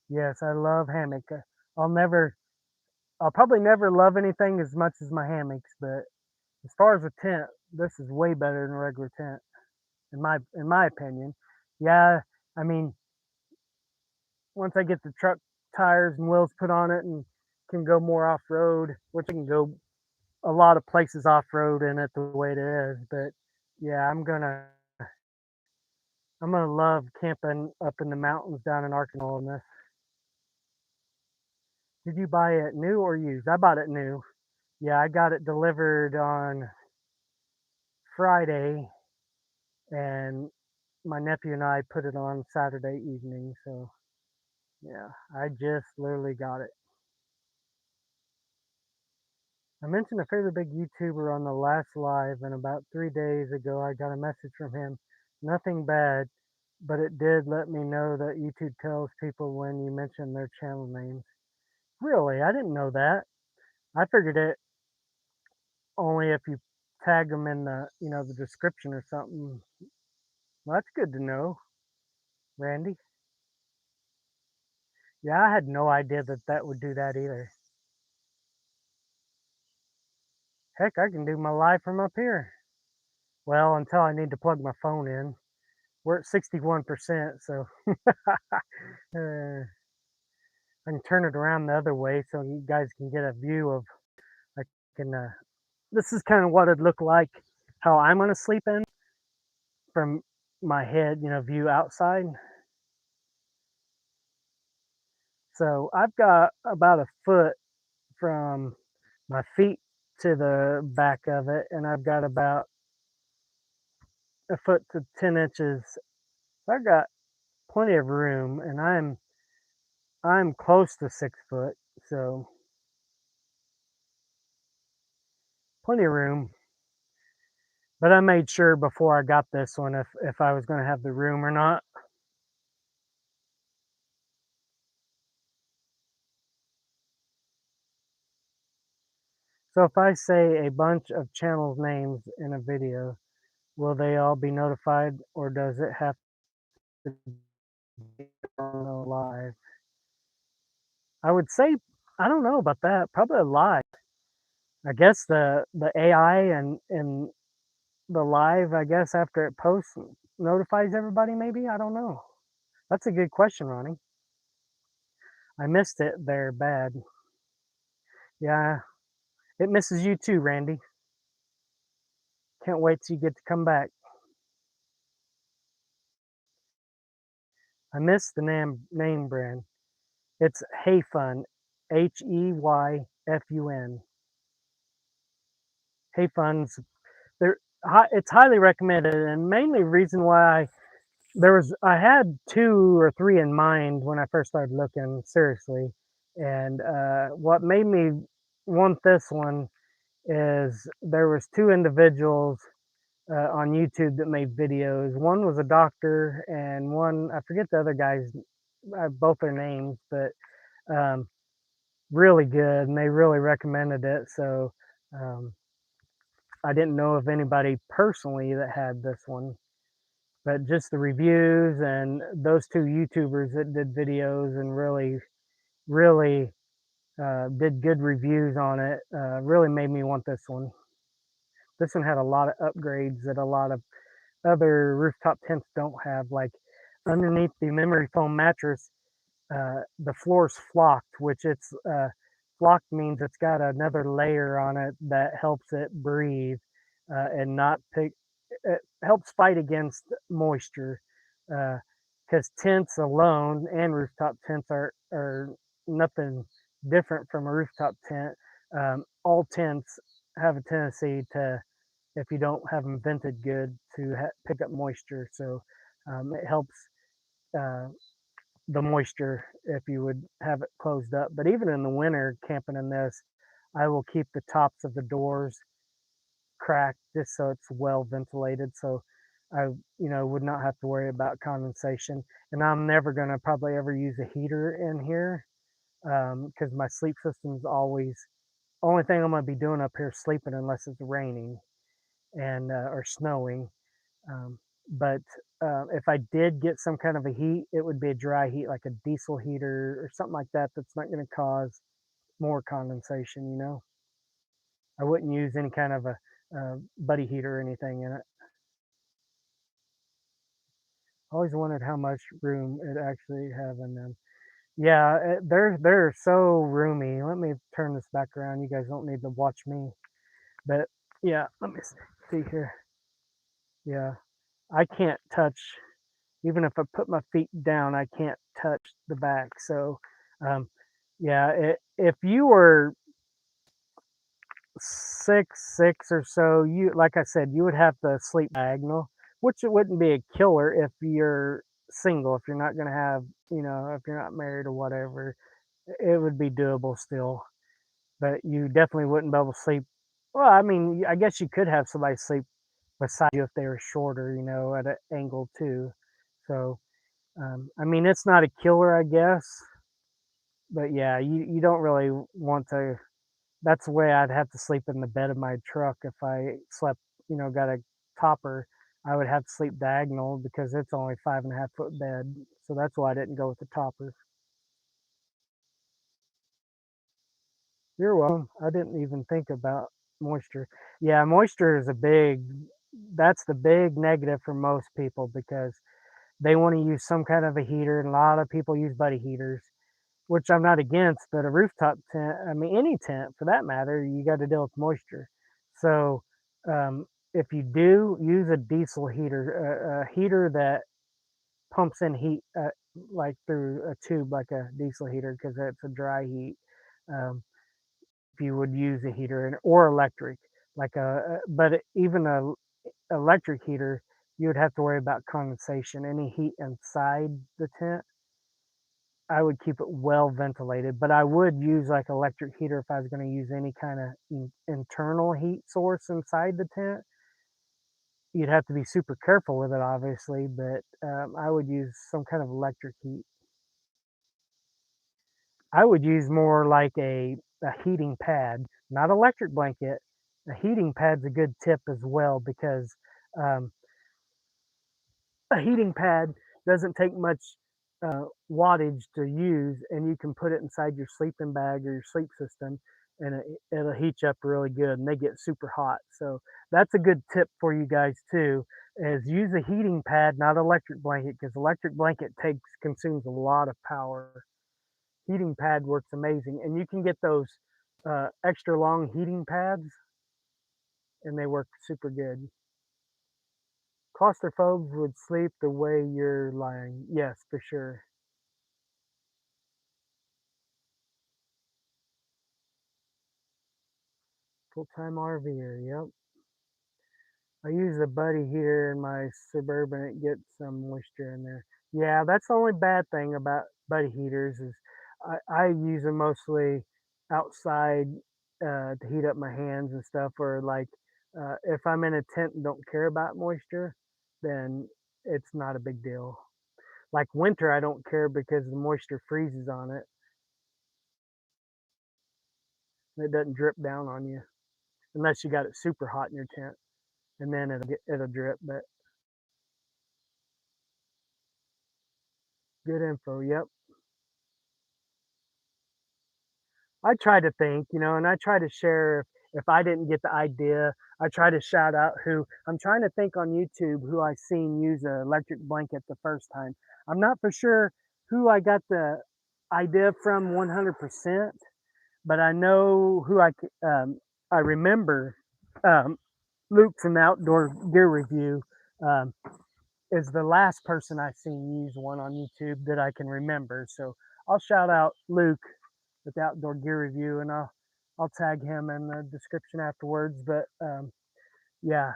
Yes, I love hammock. I'll never, I'll probably never love anything as much as my hammocks, but as far as a tent, this is way better than a regular tent, in my opinion. Yeah, I mean, once I get the truck tires and wheels put on it and can go more off road, which I can go a lot of places off road in it the way it is. But yeah, I'm gonna love camping up in the mountains down in Arkansas in this. Did you buy it new or used? I bought it new. Yeah, I got it delivered on Friday, and my nephew and I put it on Saturday evening. So yeah, I just literally got it. I mentioned a fairly big YouTuber on the last live, and about 3 days ago, I got a message from him. Nothing bad, but it did let me know that YouTube tells people when you mention their channel names. Really? I didn't know that. I figured it only if you tag them in the description or something. Well, that's good to know, Randy. Yeah, I had no idea that that would do that either. Heck, I can do my live from up here. Well, until I need to plug my phone in. We're at 61%, so I can turn it around the other way so you guys can get a view of. I can. This is kind of what it'd look like how I'm gonna sleep in from my head, view outside. So I've got about a foot from my feet to the back of it, and I've got about a foot to 10 inches. I've got plenty of room, and I'm close to 6 foot, so plenty of room. But I made sure before I got this one if I was going to have the room or not. So if I say a bunch of channels names in a video, will they all be notified, or does it have to be on the live? I would say I don't know about that. Probably a live. I guess the AI and the live, I guess after it posts notifies everybody. Maybe I don't know. That's a good question, Ronnie. I missed it there bad. Yeah, it misses you too, Randy. Can't wait till you get to come back. I miss the name brand. It's Hayfun, Heyfun. Hayfun's they're it's highly recommended, and mainly reason why I had 2 or 3 in mind when I first started looking seriously, and what made me want this one is there was 2 individuals on YouTube that made videos. One was a doctor, and one I forget the other guy's both their names, but um, really good, and they really recommended it. So um, I didn't know of anybody personally that had this one, but just the reviews and those 2 YouTubers that did videos and really did good reviews on it really made me want this one. This one had a lot of upgrades that a lot of other rooftop tents don't have, like underneath the memory foam mattress, the floor's flocked, which flocked means it's got another layer on it that helps it breathe and not pick. It helps fight against moisture because tents alone and rooftop tents are nothing different from a rooftop tent. All tents have a tendency to, if you don't have them vented good, to pick up moisture. So it helps uh, the moisture if you would have it closed up. But even in the winter, camping in this, I will keep the tops of the doors cracked just so it's well ventilated. So I, would not have to worry about condensation. And I'm never going to probably ever use a heater in here because my sleep system's always, only thing I'm going to be doing up here is sleeping unless it's raining and or snowing. Um, but if I did get some kind of a heat, it would be a dry heat, like a diesel heater or something like that. That's not going to cause more condensation. I wouldn't use any kind of a buddy heater or anything in it. Always wondered how much room it actually have in them. Yeah, they're so roomy. Let me turn this back around. You guys don't need to watch me, but yeah, let me see here. Yeah, I can't touch. Even if I put my feet down, I can't touch the back. So, um, yeah, if you were 6'6" or so, like I said, you would have to sleep diagonal, which it wouldn't be a killer if you're single. If you're not going to have, if you're not married or whatever, it would be doable still. But you definitely wouldn't be able to sleep. Well, I mean, I guess you could have somebody sleep beside you if they were shorter, at an angle too. So, I mean, it's not a killer, I guess, but yeah, you don't really want to. That's the way I'd have to sleep in the bed of my truck if I slept, got a topper. I would have to sleep diagonal because it's only 5.5 foot bed. So that's why I didn't go with the topper. You're welcome. I didn't even think about moisture. Yeah, moisture is a big. That's the big negative for most people because they want to use some kind of a heater, and a lot of people use buddy heaters, which I'm not against, but a rooftop tent, I mean, any tent for that matter, you got to deal with moisture. So, if you do use a diesel heater, a heater that pumps in heat like through a tube, like a diesel heater, because it's a dry heat. Um, if you would use a heater or electric, like but even a electric heater, you would have to worry about condensation. Any heat inside the tent, I would keep it well ventilated, but I would use like electric heater if I was going to use any kind of internal heat source inside the tent. You'd have to be super careful with it, obviously, but I would use some kind of electric heat. I would use more like a heating pad, not electric blanket. A heating pad's a good tip as well because um, a heating pad doesn't take much wattage to use, and you can put it inside your sleeping bag or your sleep system, and it'll heat you up really good. And they get super hot, so that's a good tip for you guys too. Is use a heating pad, not electric blanket, because electric blanket takes consumes a lot of power. Heating pad works amazing, and you can get those extra long heating pads, and they work super good. Claustrophobes would sleep the way you're lying. Yes, for sure. Full-time RVer, yep. I use a buddy heater in my Suburban. It gets some moisture in there. Yeah, that's the only bad thing about buddy heaters is I use them mostly outside to heat up my hands and stuff. Or like if I'm in a tent and don't care about moisture, then it's not a big deal. Like winter, I don't care because the moisture freezes on it and it doesn't drip down on you unless you got it super hot in your tent, and then it'll drip. But good info. Yep. I try to think, and I try to share if I didn't get the idea, I try to shout out who I'm trying to think on YouTube who I seen use an electric blanket the first time. I'm not for sure who I got the idea from 100%, but I know I remember um, Luke from the Outdoor Gear Review um, is the last person I seen use one on YouTube that I can remember. So I'll shout out Luke with the Outdoor Gear Review, and I'll tag him in the description afterwards. But yeah,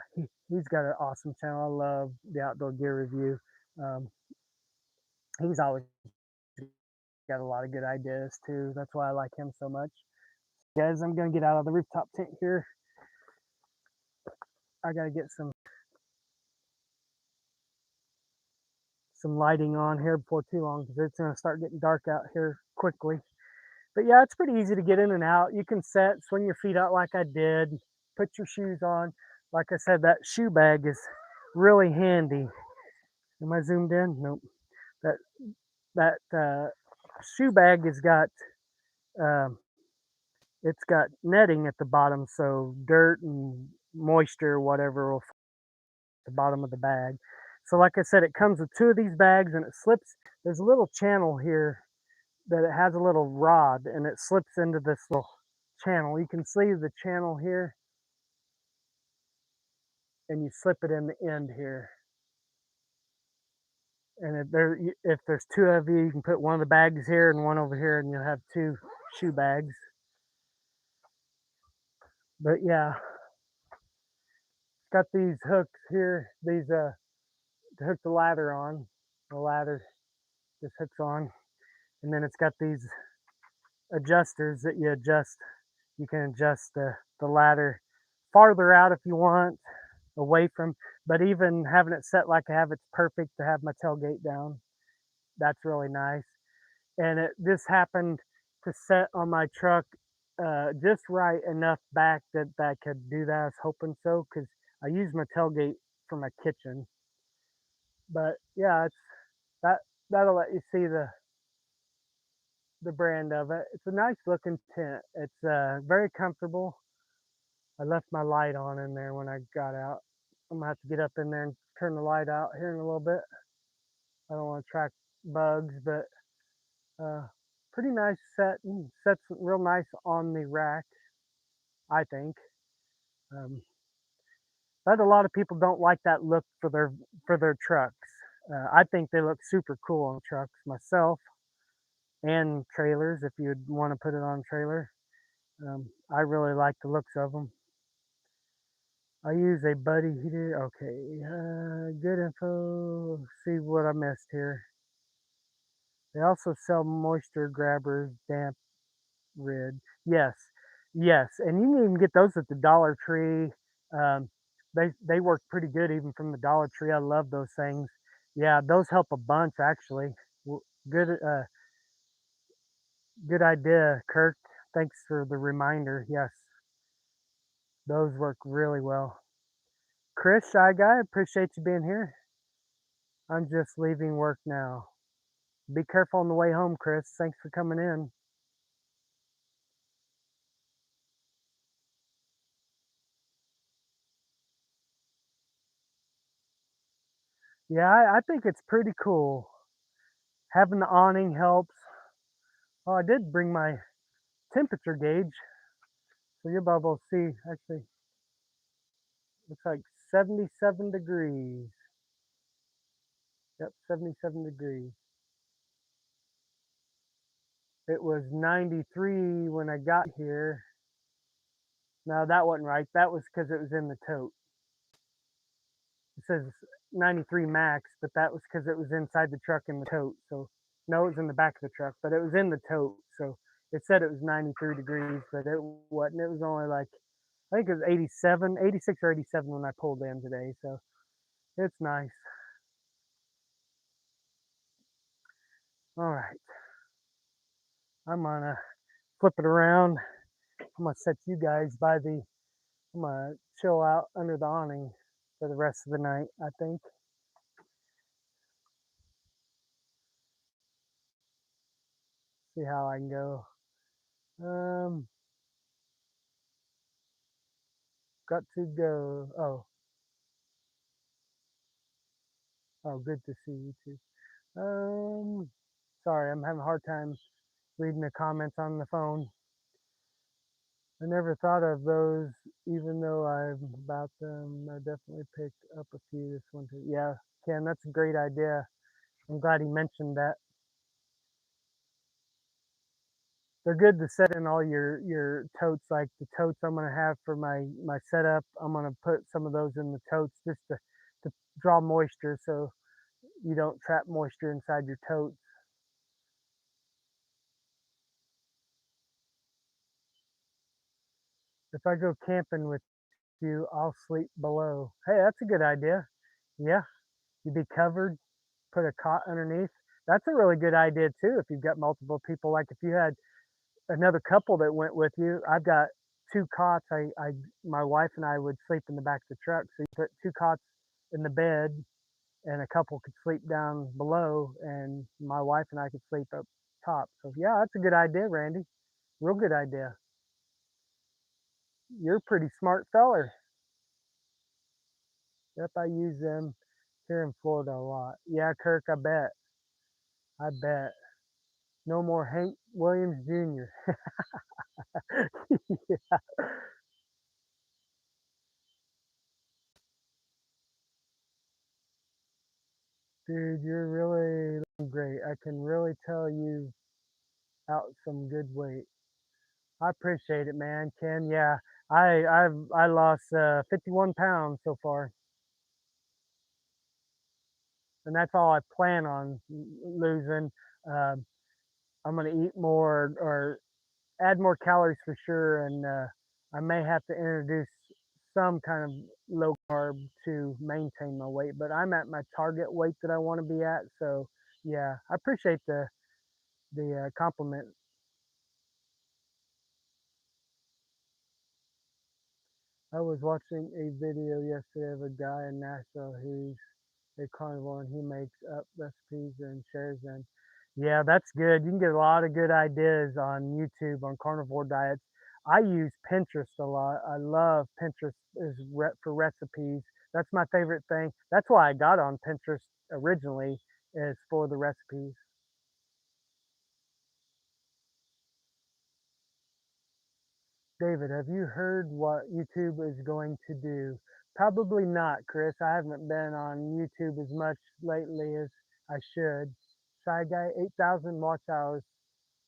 he's got an awesome channel. I love the Outdoor Gear Review. Um, he's always got a lot of good ideas too. That's why I like him so much. Guys, I'm gonna get out of the rooftop tent here. I gotta get some lighting on here before too long because it's gonna start getting dark out here quickly. But yeah, it's pretty easy to get in and out. You can swing your feet out like I did, put your shoes on. Like I said, that shoe bag is really handy. Am I zoomed in? Nope. That that shoe bag has got um, it's got netting at the bottom, so dirt and moisture, whatever, will the bottom of the bag. So like I said, it comes with two of these bags, and it slips. There's a little channel here that it has a little rod, and it slips into this little channel. You can see the channel here, and you slip it in the end here. And if there's two of you, you can put one of the bags here and one over here, and you'll have two shoe bags. But yeah, got these hooks here. These to hook the ladder on. The ladder just hooks on, and then it's got these adjusters that you adjust. You can adjust the ladder farther out if you want, away from. But even having it set like I have, it's perfect to have my tailgate down. That's really nice. And it just happened to set on my truck just right enough back that I could do that. I was hoping so because I use my tailgate for my kitchen. But yeah, that that'll let you see the brand of it. It's a nice looking tent. It's very comfortable. I left my light on in there when I got out. I'm gonna have to get up in there and turn the light out here in a little bit. I don't want to attract bugs, but pretty nice set. Sets real nice on the rack, I think. Um, but a lot of people don't like that look for their trucks. I think they look super cool on trucks myself and trailers. If you'd want to put it on a trailer, I really like the looks of them. I use a buddy heater. Okay, good info. See what I missed here. They also sell moisture grabbers, damp rid. Yes, yes, and you can even get those at the Dollar Tree. Um, they work pretty good even from the Dollar Tree. I love those things. Yeah, those help a bunch actually. Good, good idea, Kirk. Thanks for the reminder. Yes, those work really well. Chris, Shy Guy, appreciate you being here. I'm just leaving work now. Be careful on the way home, Chris. Thanks for coming in. Yeah, I think it's pretty cool. Having the awning helps. Oh, I did bring my temperature gauge, so you'll be able to see. Actually, looks like 77 degrees. Yep, 77 degrees. It was 93 when I got here. No, that wasn't right. That was because it was in the tote. It says 93 max, but that was because it was inside the truck in the tote. So, no, it was in the back of the truck, but it was in the tote. So, it said it was 93 degrees, but it wasn't. It was only like, I think it was 87, 86 or 87 when I pulled in today. So, it's nice. All right. I'm gonna flip it around. I'm gonna set you guys by the, I'm gonna chill out under the awning for the rest of the night, I think. See how I can go. Um, got to go. Oh, good to see you too. Sorry, I'm having a hard time reading the comments on the phone. I never thought of those, even though I've about them. I definitely picked up a few this winter. Yeah, Ken, that's a great idea. I'm glad he mentioned that. They're good to set in all your totes, like the totes I'm gonna have for my setup. I'm gonna put some of those in the totes just to draw moisture, so you don't trap moisture inside your totes. If I go camping with you, I'll sleep below. Hey, that's a good idea. Yeah, you'd be covered, put a cot underneath. That's a really good idea too. If you've got multiple people, like if you had another couple that went with you, I've got two cots. My wife and I would sleep in the back of the truck. So you put two cots in the bed, and a couple could sleep down below, and my wife and I could sleep up top. So yeah, that's a good idea, Randy. Real good idea. You're a pretty smart feller. Yep, I use them here in Florida a lot. Yeah, Kirk, I bet. I bet. No more Hank Williams Jr. Yeah. Dude, you're really looking great. I can really tell you out some good weight. I appreciate it, man. Ken, yeah. I lost 51 pounds so far, and that's all I plan on losing. Um, I'm gonna eat more or add more calories for sure, and I may have to introduce some kind of low carb to maintain my weight. But I'm at my target weight that I want to be at. So yeah, I appreciate the compliment. I was watching a video yesterday of a guy in Nashville who's a carnivore and he makes up recipes and shares them. Yeah, that's good. You can get a lot of good ideas on YouTube on carnivore diets. I use Pinterest a lot. I love Pinterest for recipes. That's my favorite thing. That's why I got on Pinterest originally, is for the recipes. David, have you heard what YouTube is going to do? Probably not, Chris. I haven't been on YouTube as much lately as I should. Shy Guy, 8,000 watch hours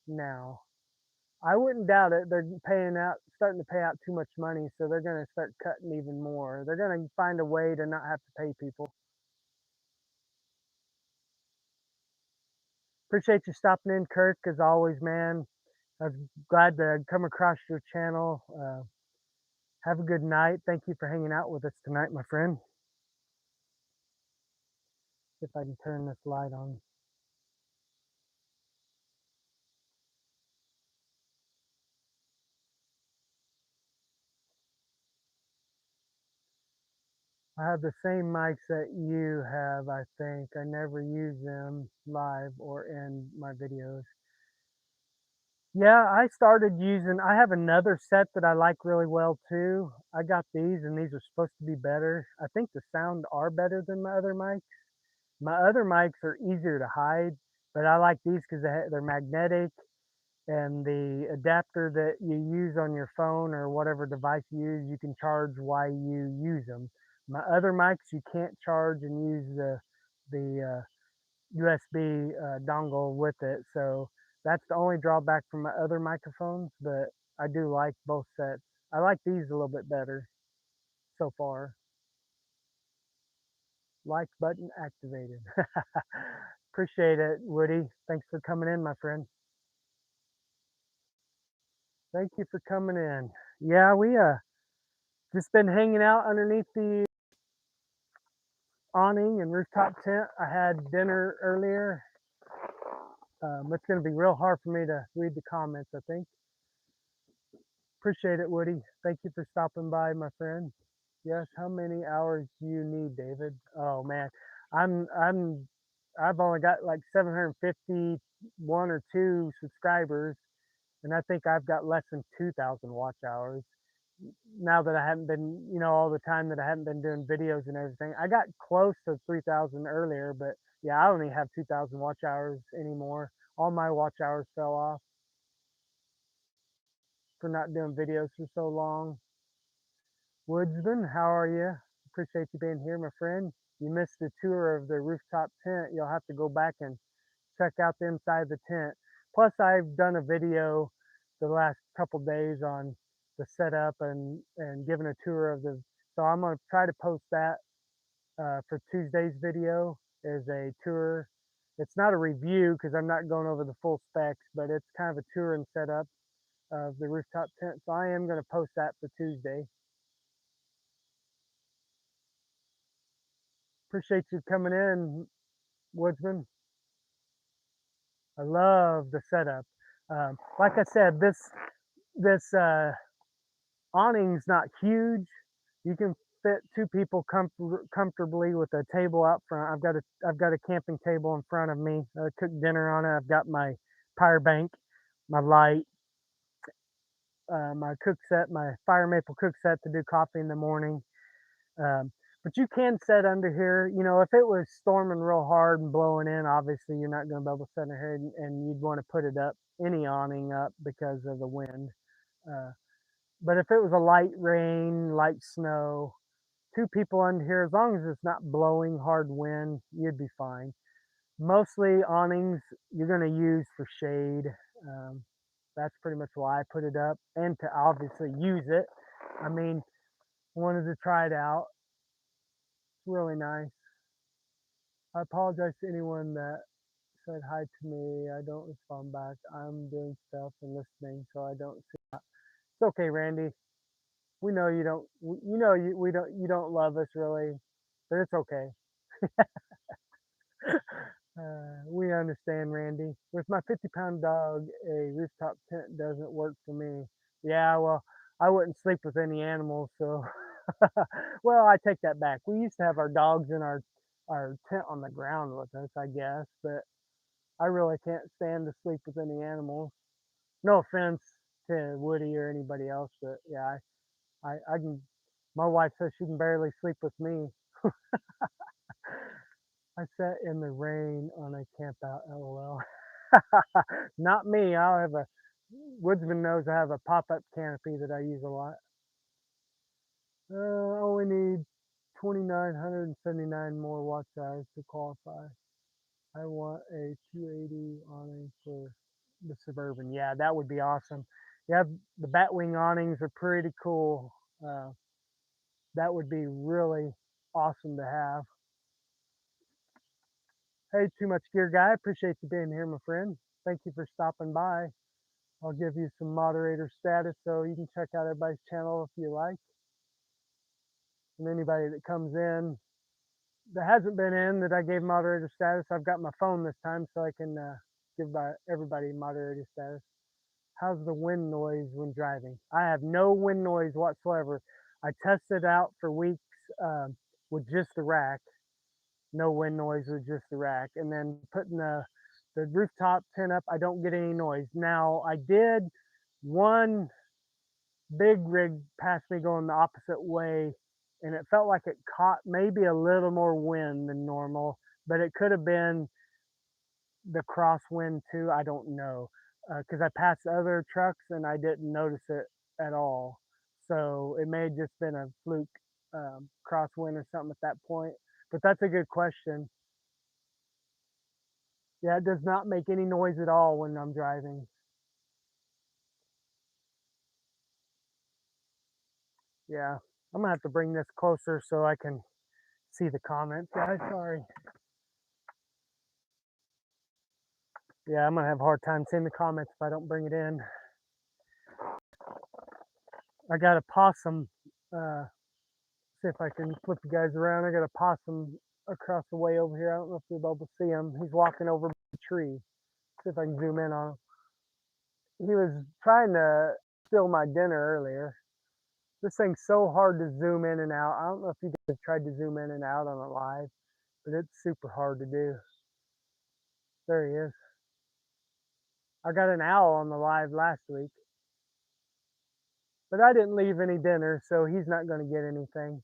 now. I wouldn't doubt it. They're starting to pay out too much money, so they're going to start cutting even more. They're going to find a way to not have to pay people. Appreciate you stopping in, Kirk, as always, man. I was glad to come across your channel. Have a good night. Thank you for hanging out with us tonight, my friend. See if I can turn this light on. I have the same mics that you have, I think. I never use them live or in my videos. Yeah, I started using, I have another set that I like really well too. I got these and these are supposed to be better. I think the sound are better than my other mics. My other mics are easier to hide, but I like these because they're magnetic, and the adapter that you use on your phone or whatever device you use, you can charge while you use them. My other mics, you can't charge and use the USB dongle with it. So that's the only drawback from my other microphones, but I do like both sets. I like these a little bit better so far. Like button activated. Appreciate it, Woody. Thanks for coming in, my friend. Thank you for coming in. Yeah, we just been hanging out underneath the awning and rooftop tent. I had dinner earlier. It's going to be real hard for me to read the comments, I think. Appreciate it, Woody. Thank you for stopping by, my friend. Yes, how many hours do you need, David? Oh man, I'm I've only got like 751 or 2 subscribers, and I think I've got less than 2,000 watch hours. Now that I haven't been, all the time that I haven't been doing videos and everything. I got close to 3,000 earlier, but yeah, I only have 2,000 watch hours anymore. All my watch hours fell off for not doing videos for so long. Woodsman, how are you? Appreciate you being here, my friend. You missed the tour of the rooftop tent. You'll have to go back and check out the inside of the tent. Plus, I've done a video the last couple days on the setup and given a tour of the. So I'm gonna try to post that for Tuesday's video as a tour. It's not a review because I'm not going over the full specs, but it's kind of a tour and setup of the rooftop tent. So I am going to post that for Tuesday. Appreciate you coming in, Woodsman. I love the setup. Like I said, this awning's not huge. You can fit 2 people comfortably with a table out front. I've got a camping table in front of me. I cook dinner on it. I've got my power bank, my light, my cook set, my fire maple cook set to do coffee in the morning. Um, but you can set under here. If it was storming real hard and blowing in, obviously you're not going to be able to set under here, and you'd want to put it up, any awning up, because of the wind. Uh, but if it was a light rain, light snow, 2 people under here, as long as it's not blowing hard wind, you'd be fine. Mostly awnings you're going to use for shade. Um, that's pretty much why I put it up, and to obviously use it. I mean, wanted to try it out. It's really nice. I apologize to anyone that said hi to me. I don't respond back. I'm doing stuff and listening, so I don't see that. It's okay, Randy. We know you don't. You know you we don't. You don't love us really, but it's okay. We understand, Randy. With my 50-pound dog, a rooftop tent doesn't work for me. Yeah, well, I wouldn't sleep with any animals, so. Well, I take that back. We used to have our dogs in our tent on the ground with us, I guess, but I really can't stand to sleep with any animals. No offense to Woody or anybody else, but yeah, I can. My wife says she can barely sleep with me. I sat in the rain on a camp out, lol. Not me. I'll have a woodsman knows I have a pop-up canopy that I use a lot. I only need 2,979 more watch hours to qualify. I want a 280 awning for the Suburban. Yeah, that would be awesome. Yeah, the Batwing awnings are pretty cool. Uh, that would be really awesome to have. Hey, Too Much Gear Guy, appreciate you being here, my friend. Thank you for stopping by. I'll give you some moderator status so you can check out everybody's channel if you like. And anybody that comes in that hasn't been in that I gave moderator status, I've got my phone this time so I can give everybody moderator status. How's the wind noise when driving? I have no wind noise whatsoever. I tested out for weeks with just the rack. No wind noise with just the rack. And then putting the rooftop tent up, I don't get any noise. Now, I did one big rig pass me going the opposite way, and it felt like it caught maybe a little more wind than normal, but it could have been the crosswind too. I don't know because I passed other trucks and I didn't notice it at all. So it may have just been a fluke crosswind or something at that point. But that's a good question. Yeah, it does not make any noise at all when I'm driving. Yeah, I'm gonna have to bring this closer so I can see the comments, guys. Sorry. Yeah, I'm gonna have a hard time seeing the comments if I don't bring it in. I got a possum. See if I can flip you guys around. I got a possum across the way over here. I don't know if you'll be able to see him. He's walking over the tree. See if I can zoom in on him. He was trying to steal my dinner earlier. This thing's so hard to zoom in and out. I don't know if you guys tried to zoom in and out on a live, but it's super hard to do. There he is. I got an owl on the live last week, but I didn't leave any dinner, so he's not going to get anything.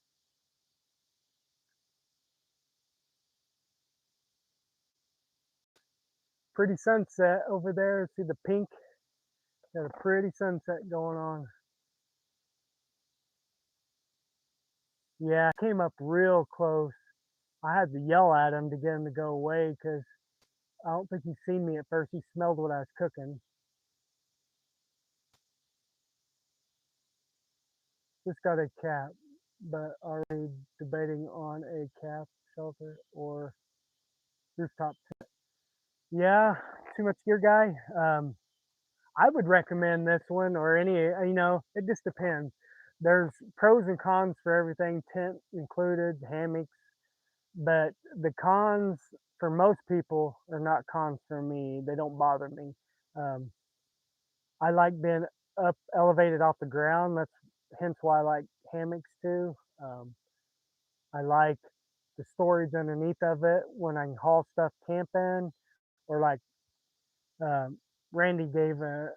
Pretty sunset over there. See the pink? Got a pretty sunset going on. Yeah, I came up real close. I had to yell at him to get him to go away because I don't think he seen me at first. He smelled what I was cooking. Just got a cap, but already debating on a cap shelter or rooftop. Yeah, Too Much Gear Guy. I would recommend this one or any, it just depends. There's pros and cons for everything, tent included, hammocks, but the cons for most people are not cons for me. They don't bother me. Um, I like being up elevated off the ground. That's hence why I like hammocks too. I like the storage underneath of it when I can haul stuff camping, or like um, Randy gave a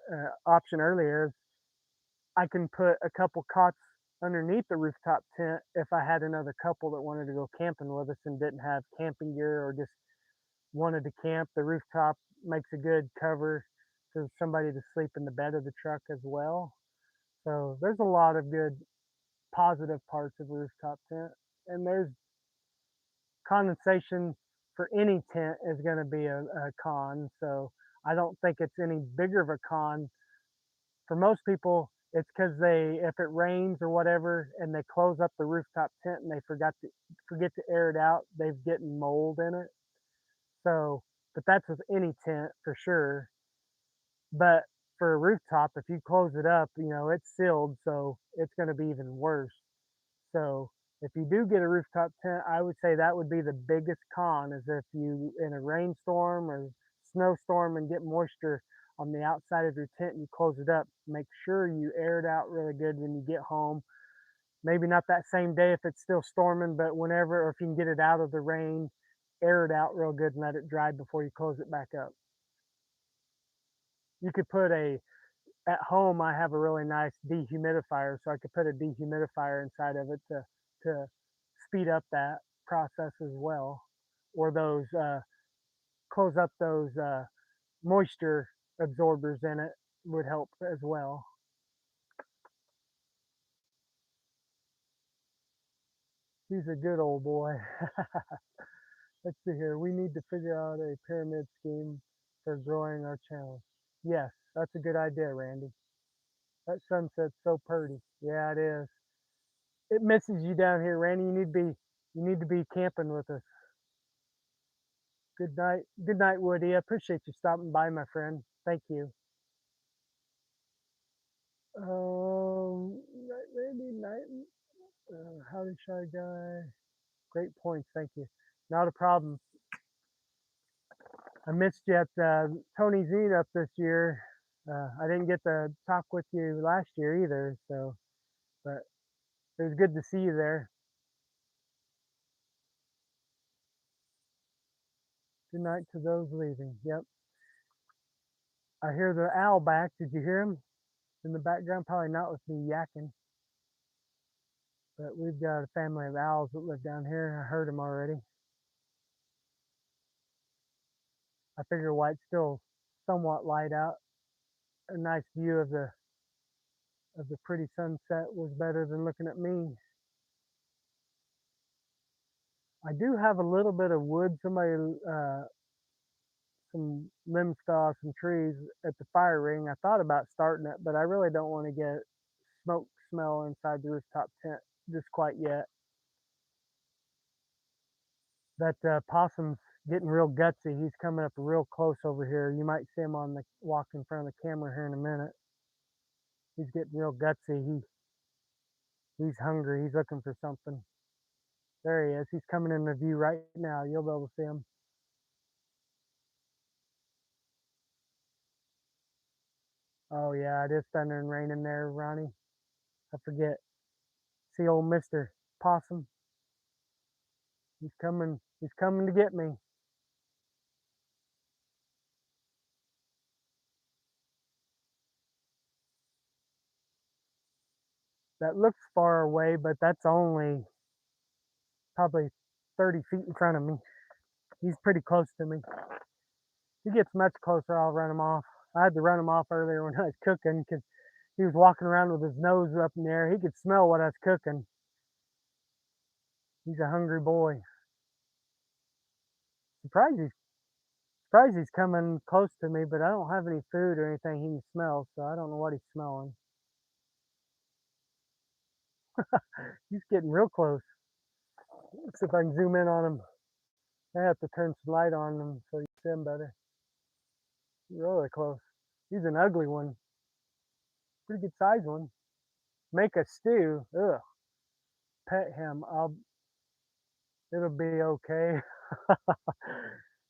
option earlier. I can put a couple cots underneath the rooftop tent if I had another couple that wanted to go camping with us and didn't have camping gear or just wanted to camp. The rooftop makes a good cover for somebody to sleep in the bed of the truck as well. So there's a lot of good positive parts of a rooftop tent. And there's condensation for any tent is going to be a con. So I don't think it's any bigger of a con. For most people, it's because if it rains or whatever and they close up the rooftop tent and they forget to air it out, they've getting mold in it. So, but that's with any tent for sure. But for a rooftop, if you close it up, it's sealed, so it's going to be even worse. So if you do get a rooftop tent, I would say that would be the biggest con is if you in a rainstorm or snowstorm and get moisture on the outside of your tent and you close it up, make sure you air it out really good when you get home. Maybe not that same day if it's still storming, but whenever, or if you can get it out of the rain, air it out real good and let it dry before you close it back up. You could put at home I have a really nice dehumidifier, so I could put a dehumidifier inside of it to speed up that process as well, or those close up those moisture absorbers in it would help as well. He's a good old boy. Let's see here. We need to figure out a pyramid scheme for growing our channel. Yes, that's a good idea, Randy. That sunset's so pretty. Yeah, it is. It misses you down here, Randy. You need to be camping with us. Good night. Good night, Woody. I appreciate you stopping by, my friend. Thank you. Night, Randy, night. Howdy, shy guy. Great points. Thank you. Not a problem. I missed you at Tony's Eat Up this year. I didn't get to talk with you last year either, so but it was good to see you there. Good night to those leaving. Yep. I hear the owl back. Did you hear him in the background? Probably not with me yakking, but we've got a family of owls that live down here. I heard them already. I figure while it's still somewhat light out, a nice view of the pretty sunset was better than looking at me. I do have a little bit of wood. Somebody, some limbs fell off some trees at the fire ring. I thought about starting it, but I really don't want to get smoke smell inside the rooftop tent just quite yet. That possum's getting real gutsy. He's coming up real close over here. You might see him on the walk in front of the camera here in a minute. He's getting real gutsy. He's hungry. He's looking for something. There he is. He's coming in the view right now. You'll be able to see him. Oh yeah, it is thunder and raining there, Ronnie. I forget. See old Mr. Possum. He's coming. He's coming to get me. That looks far away, but that's only probably 30 feet in front of me. He's pretty close to me. If he gets much closer, I'll run him off. I had to run him off earlier when I was cooking because he was walking around with his nose up in the air. He could smell what I was cooking. He's a hungry boy. Surprised he's Surprised he's coming close to me, but I don't have any food or anything he can smell, so I don't know what he's smelling. He's getting real close. Let's see if I can zoom in on him. I have to turn some light on him so you see him better. Really close. He's an ugly one. Pretty good sized one. Make a stew. Ugh. Pet him. It'll be okay.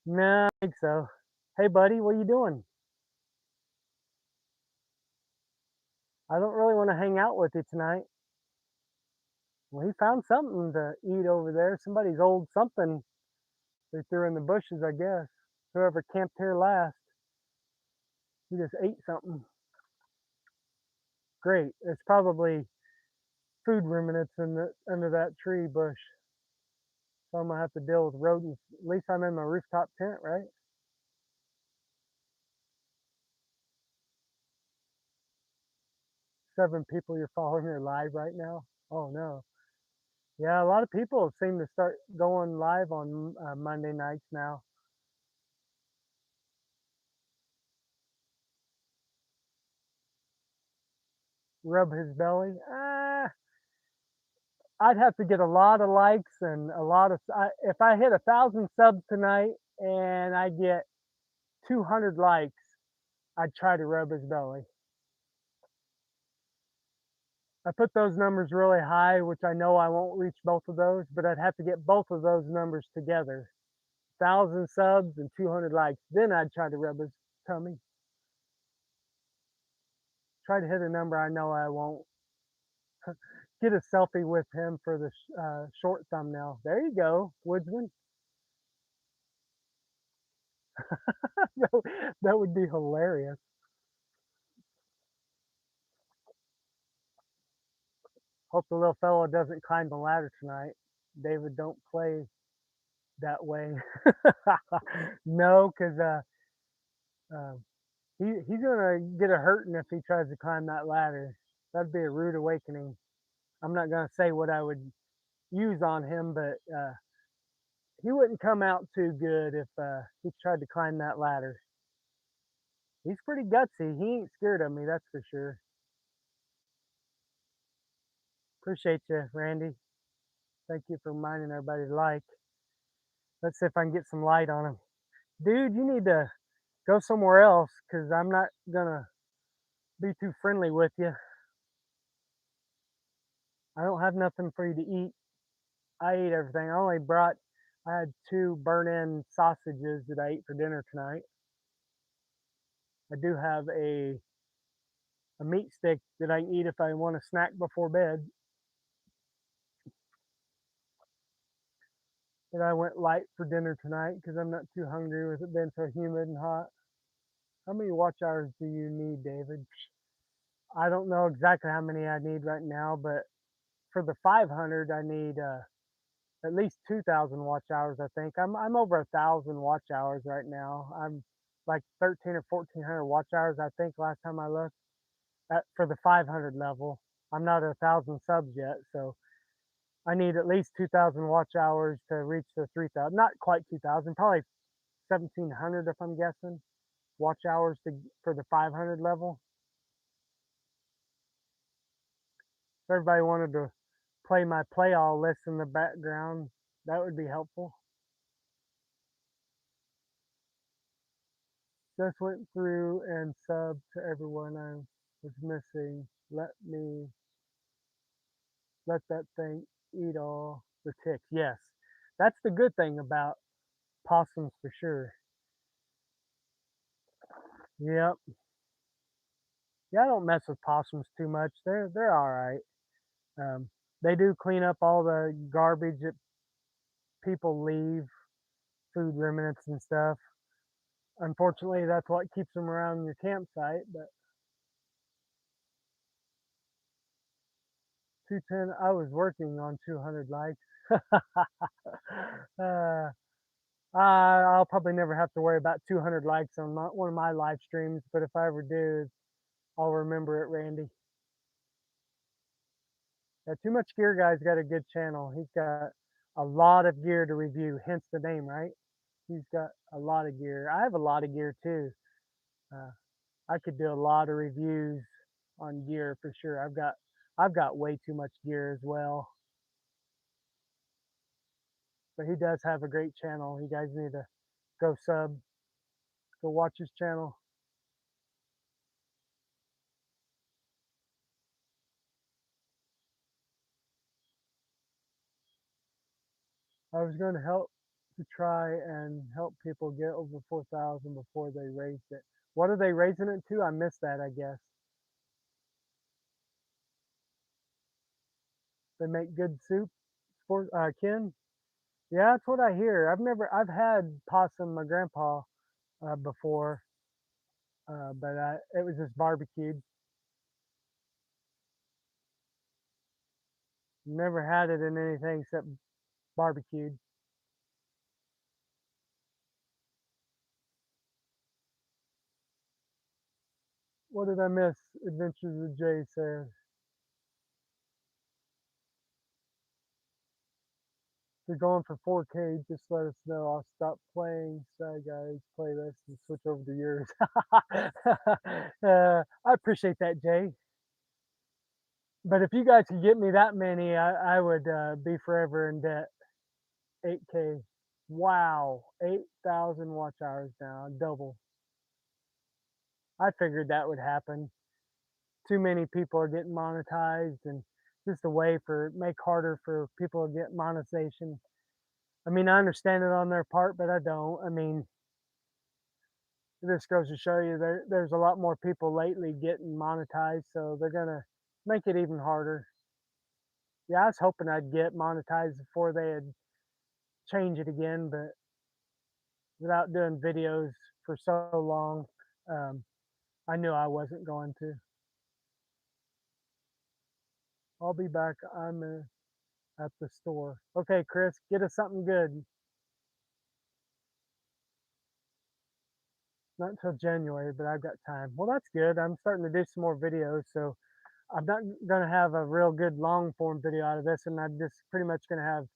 Nah, I think so. Hey buddy, what are you doing? I don't really want to hang out with you tonight. Well, he found something to eat over there. Somebody's old something they threw in the bushes, I guess. Whoever camped here last, he just ate something. Great. It's probably food ruminants in under that tree bush. So I'm gonna have to deal with rodents. At least I'm in my rooftop tent, right? 7 people you're following are live right now. Oh no. Yeah, a lot of people seem to start going live on Monday nights now. Rub his belly. I'd have to get a lot of likes and a lot of. If I hit 1,000 subs tonight and I get 200 likes, I'd try to rub his belly. I put those numbers really high, which I know I won't reach both of those, but I'd have to get both of those numbers together. 1,000 subs and 200 likes. Then I'd try to rub his tummy. Try to hit a number I know I won't. Get a selfie with him for the short thumbnail. There you go, Woodsman. That would be hilarious. Hope the little fellow doesn't climb the ladder tonight. David, don't play that way. No, because uh, he's gonna get a hurting if he tries to climb that ladder. That'd be a rude awakening. I'm not gonna say what I would use on him, but he wouldn't come out too good if he tried to climb that ladder. He's pretty gutsy. He ain't scared of me, that's for sure. Appreciate you, Randy. Thank you for reminding everybody to like. Let's see if I can get some light on him. Dude, you need to go somewhere else because I'm not gonna be too friendly with you. I don't have nothing for you to eat. I ate everything. I had two burnt-in sausages that I ate for dinner tonight. I do have a meat stick that I can eat if I want a snack before bed. But I went light for dinner tonight because I'm not too hungry with it being so humid and hot. How many watch hours do you need, David? I don't know exactly how many I need right now, but for the 500, I need at least 2,000 watch hours. I think I'm over 1,000 watch hours right now. I'm like 13 or 1,400 watch hours. I think last time I looked for the 500 level. I'm not at 1,000 subs yet, so I need at least 2,000 watch hours to reach the 3,000. Not quite 2,000, probably 1,700 if I'm guessing watch hours for the 500 level. If everybody wanted to play my play all list in the background, that would be helpful. Just went through and subbed to everyone I was missing. Let that thing eat all the ticks. Yes, that's the good thing about possums for sure. Yep. Yeah, I don't mess with possums too much. They're all right. They do clean up all the garbage that people leave, food remnants and stuff. Unfortunately, that's what keeps them around your campsite. But 210, I was working on 200 likes. uh, I'll probably never have to worry about 200 likes on one of my live streams, but if I ever do, I'll remember it, Randy. Yeah, Too Much Gear Guy's got a good channel. He's got a lot of gear to review, hence the name, right? He's got a lot of gear. I have a lot of gear too. Uh, I could do a lot of reviews on gear for sure. I've got way too much gear as well. But he does have a great channel. You guys need to go sub, go watch his channel. I was going to help to try and help people get over 4,000 before they raised it. What are they raising it to? I missed that, I guess. They make good soup for Ken. Yeah, that's what I hear. I've had possum, my grandpa, before, but it was just barbecued. Never had it in anything except barbecued. What did I miss? Adventures with Jay said. If you're going for 4K, just let us know. I'll stop playing Shy Guys playlist and switch over to yours. I appreciate that, Jay. But if you guys could get me that many, I would be forever in debt. 8K. Wow. 8,000 watch hours now. Double. I figured that would happen. Too many people are getting monetized and just a way for make harder for people to get monetization. I mean, I understand it on their part, but I don't. I mean, this goes to show you there's a lot more people lately getting monetized, so they're gonna make it even harder. Yeah, I was hoping I'd get monetized before they had change it again, but without doing videos for so long, um, I knew I wasn't going to. I'll be back. I'm at the store. Okay, Chris, get us something good. Not until January, but I've got time. Well, that's good. I'm starting to do some more videos, so I'm not gonna have a real good long form video out of this, and I'm just pretty much gonna have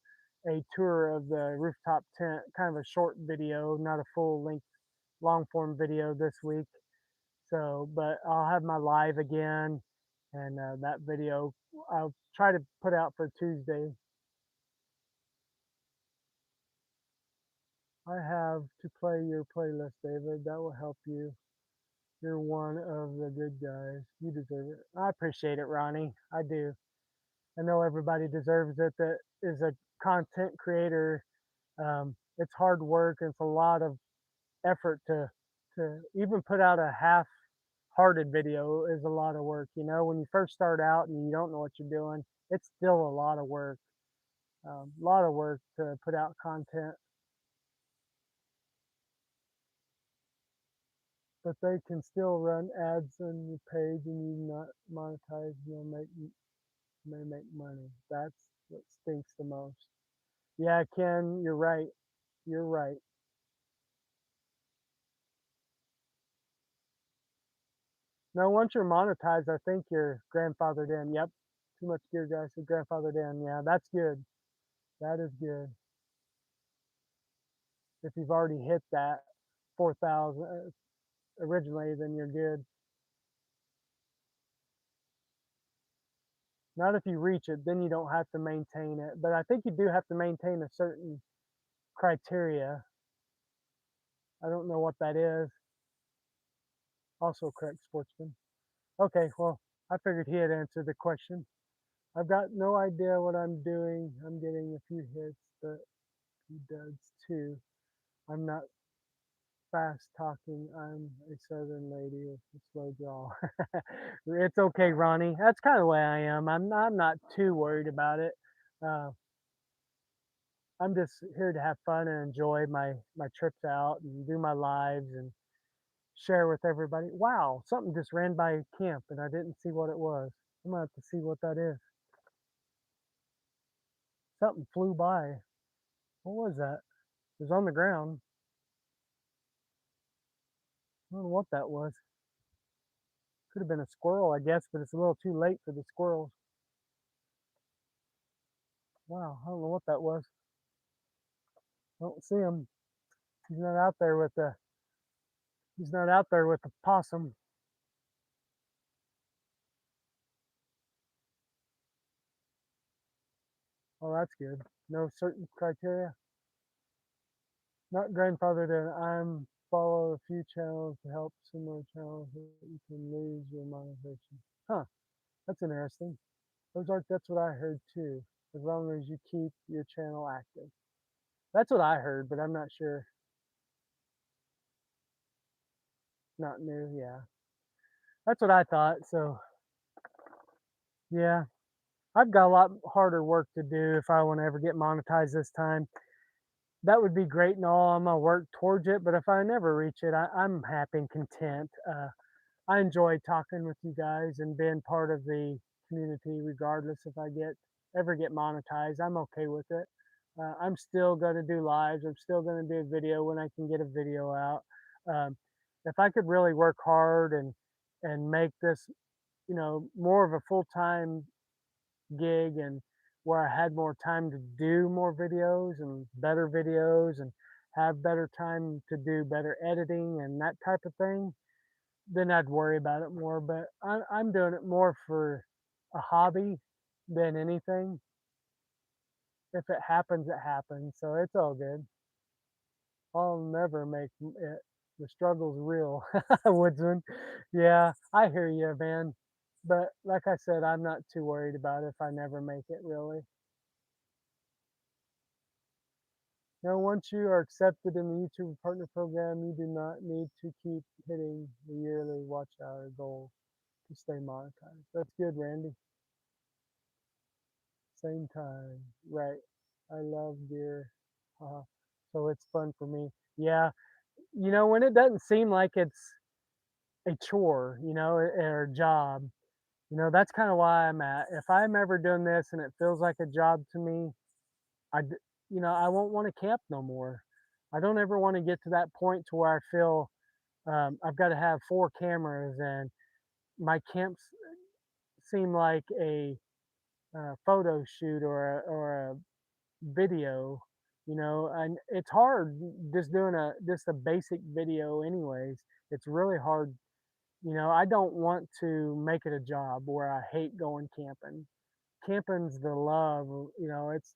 a tour of the rooftop tent, kind of a short video, not a full length long form video this week. So, but I'll have my live again, and that video I'll try to put out for Tuesday. I have to play your playlist, David. That will help you. You're one of the good guys. You deserve it. I appreciate it, Ronnie. I do. I know everybody deserves it that is a content creator. It's hard work. It's a lot of effort to even put out a half-hearted video is a lot of work. You know, when you first start out and you don't know what you're doing, it's still a lot of work. A lot of work to put out content, but they can still run ads on your page and you not monetize. You'll may make money. That's what stinks the most. Yeah, Ken, you're right. You're right. No, once you're monetized, I think you're grandfathered in. Yep. Too much gear, guys. So grandfathered in. Yeah, that's good. That is good. If you've already hit that 4,000 originally, then you're good. Not if you reach it, then you don't have to maintain it. But I think you do have to maintain a certain criteria. I don't know what that is. Also, correct, sportsman. Okay, well, I figured he had answered the question. I've got no idea what I'm doing. I'm getting a few hits, but he does too. I'm not fast talking. I'm a southern lady with a slow drawl. It's okay, Ronnie. That's kind of the way I am. I'm not too worried about it. Uh, I'm just here to have fun and enjoy my trips out and do my lives and share with everybody. Wow, something just ran by camp and I didn't see what it was. I'm gonna have to see what that is. Something flew by. What was that? It was on the ground. I don't know what that was. Could have been a squirrel, I guess, but it's a little too late for the squirrels. Wow, I don't know what that was. I don't see him. He's not out there with the. He's not out there with the possum. Oh, that's good. No certain criteria. Not grandfathered in. I'm follow a few channels to help similar channels that you can lose your monetization. Huh? That's interesting. That's what I heard too. As long as you keep your channel active. That's what I heard, but I'm not sure. Not new, yeah. That's what I thought. So yeah, I've got a lot harder work to do if I want to ever get monetized this time. That would be great and all. I'm gonna work towards it, but if I never reach it, I'm happy and content. I enjoy talking with you guys and being part of the community, regardless if I ever get monetized. I'm okay with it. I'm still gonna do lives. I'm still gonna do a video when I can get a video out. Um, if I could really work hard and make this, more of a full time gig and where I had more time to do more videos and have better time to do better editing and that type of thing, then I'd worry about it more. But I'm doing it more for a hobby than anything. If it happens, it happens. So it's all good. I'll never make it. The struggle's real, Woodsman. Yeah, I hear you, man. But like I said, I'm not too worried about it if I never make it, really. Now, once you are accepted in the YouTube Partner Program, you do not need to keep hitting the yearly watch hour goal to stay monetized. That's good, Randy. Same time. Right. I love deer. So it's fun for me. Yeah. When it doesn't seem like it's a chore, or a job, That's kind of why I'm at. If I'm ever doing this and it feels like a job to me, I, d- I won't want to camp no more. I don't ever want to get to that point to where I feel I've got to have four cameras and my camps seem like a photo shoot or a video. And it's hard just doing a basic video anyways. It's really hard. I don't want to make it a job where I hate going camping. Camping's the love. It's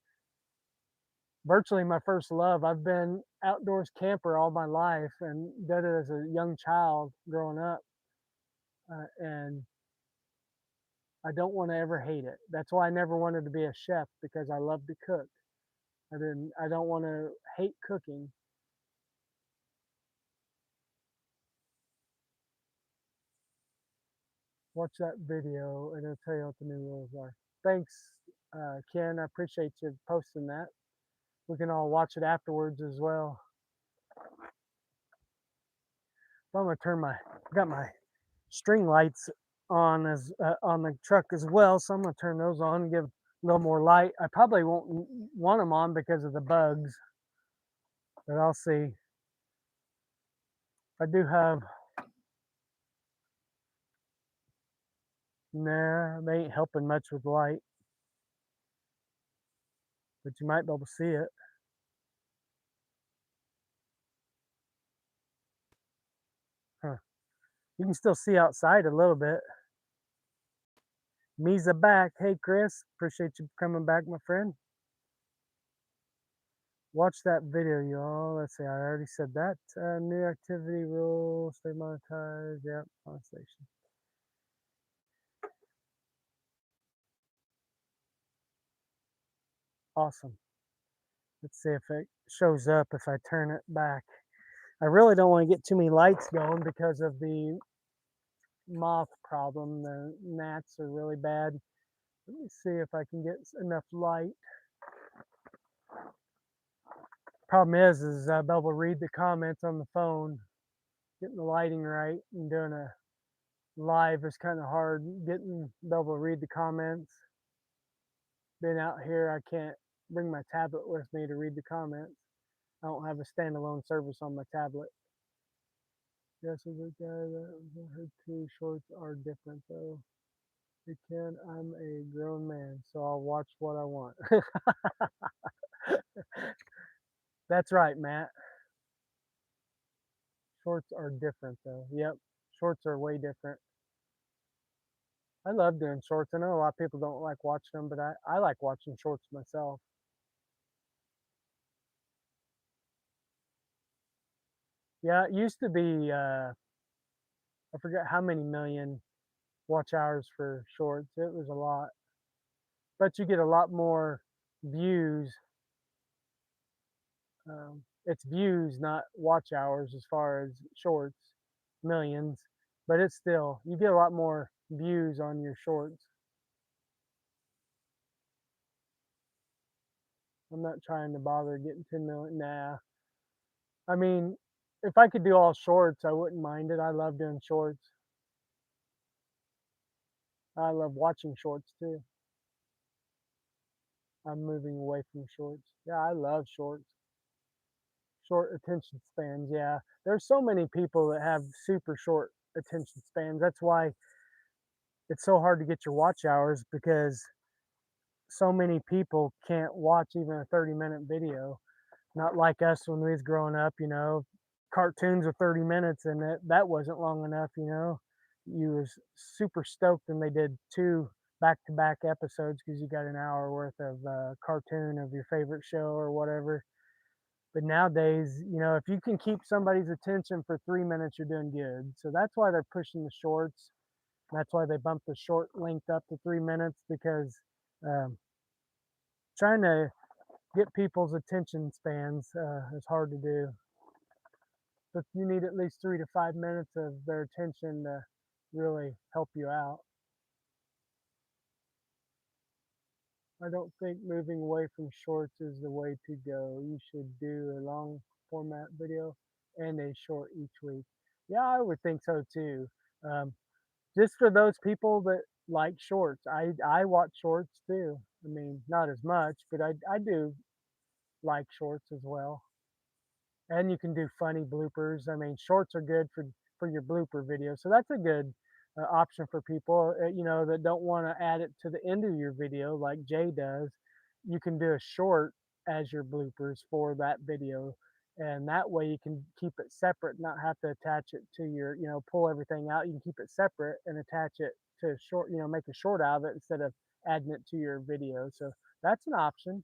virtually my first love. I've been outdoors camper all my life and did it as a young child growing up, and I don't want to ever hate it. That's why I never wanted to be a chef because I love to cook. I don't want to hate cooking. Watch that video and it'll tell you what the new rules are. Thanks, Ken. I appreciate you posting that. We can all watch it afterwards as well. I'm gonna got my string lights on as on the truck as well, so I'm gonna turn those on and give a little more light. I probably won't want them on because of the bugs, but I'll see. I do have, nah, they ain't helping much with light, but you might be able to see it. Huh. You can still see outside a little bit. Misa back. Hey, Chris. Appreciate you coming back, my friend. Watch that video, y'all. Let's see. I already said that. New activity rules. Stay monetized. Yep. Monetization. Awesome. Let's see if it shows up if I turn it back. I really don't want to get too many lights going because of the moth problem. The gnats are really bad. Let me see if I can get enough light. Problem is I'll be able to read the comments on the phone. Getting the lighting right and doing a live is kind of hard. Getting be able to read the comments. Being out here, I can't bring my tablet with me to read the comments. I don't have a standalone service on my tablet. Yes, as a guy that her two shorts are different though. You can. I'm a grown man, so I'll watch what I want. That's right, Matt. Shorts are different though. Yep, shorts are way different. I love doing shorts. I know a lot of people don't like watching them, but I like watching shorts myself. Yeah, it used to be, I forget how many million watch hours for shorts. It was a lot, but you get a lot more views. It's views, not watch hours, as far as shorts, millions. But it's still, you get a lot more views on your shorts. I'm not trying to bother getting 10 million. Nah. I mean, if I could do all shorts, I wouldn't mind it. I love doing shorts. I love watching shorts too. I'm moving away from shorts. Yeah, I love shorts. Short attention spans. Yeah, there's so many people that have super short attention spans. That's why it's so hard to get your watch hours because so many people can't watch even a 30-minute video. Not like us when we was growing up, cartoons are 30 minutes and that wasn't long enough, You was super stoked when they did two back-to-back episodes because you got an hour worth of cartoon of your favorite show or whatever. But nowadays, if you can keep somebody's attention for 3 minutes, you're doing good. So that's why they're pushing the shorts. That's why they bumped the short length up to 3 minutes because um, trying to get people's attention spans is hard to do. But you need at least 3 to 5 minutes of their attention to really help you out. I don't think moving away from shorts is the way to go. You should do a long format video and a short each week. Yeah, I would think so too. Um, just for those people that like shorts. I watch shorts too. I mean, not as much, but I do like shorts as well. And you can do funny bloopers. I mean, shorts are good for your blooper video, so that's a good option for people, you know, that don't want to add it to the end of your video like Jay does. You can do a short as your bloopers for that video, and that way you can keep it separate, not have to attach it to your, you know, pull everything out. You can keep it separate and attach it to a short, you know, make a short out of it instead of adding it to your video. So that's an option.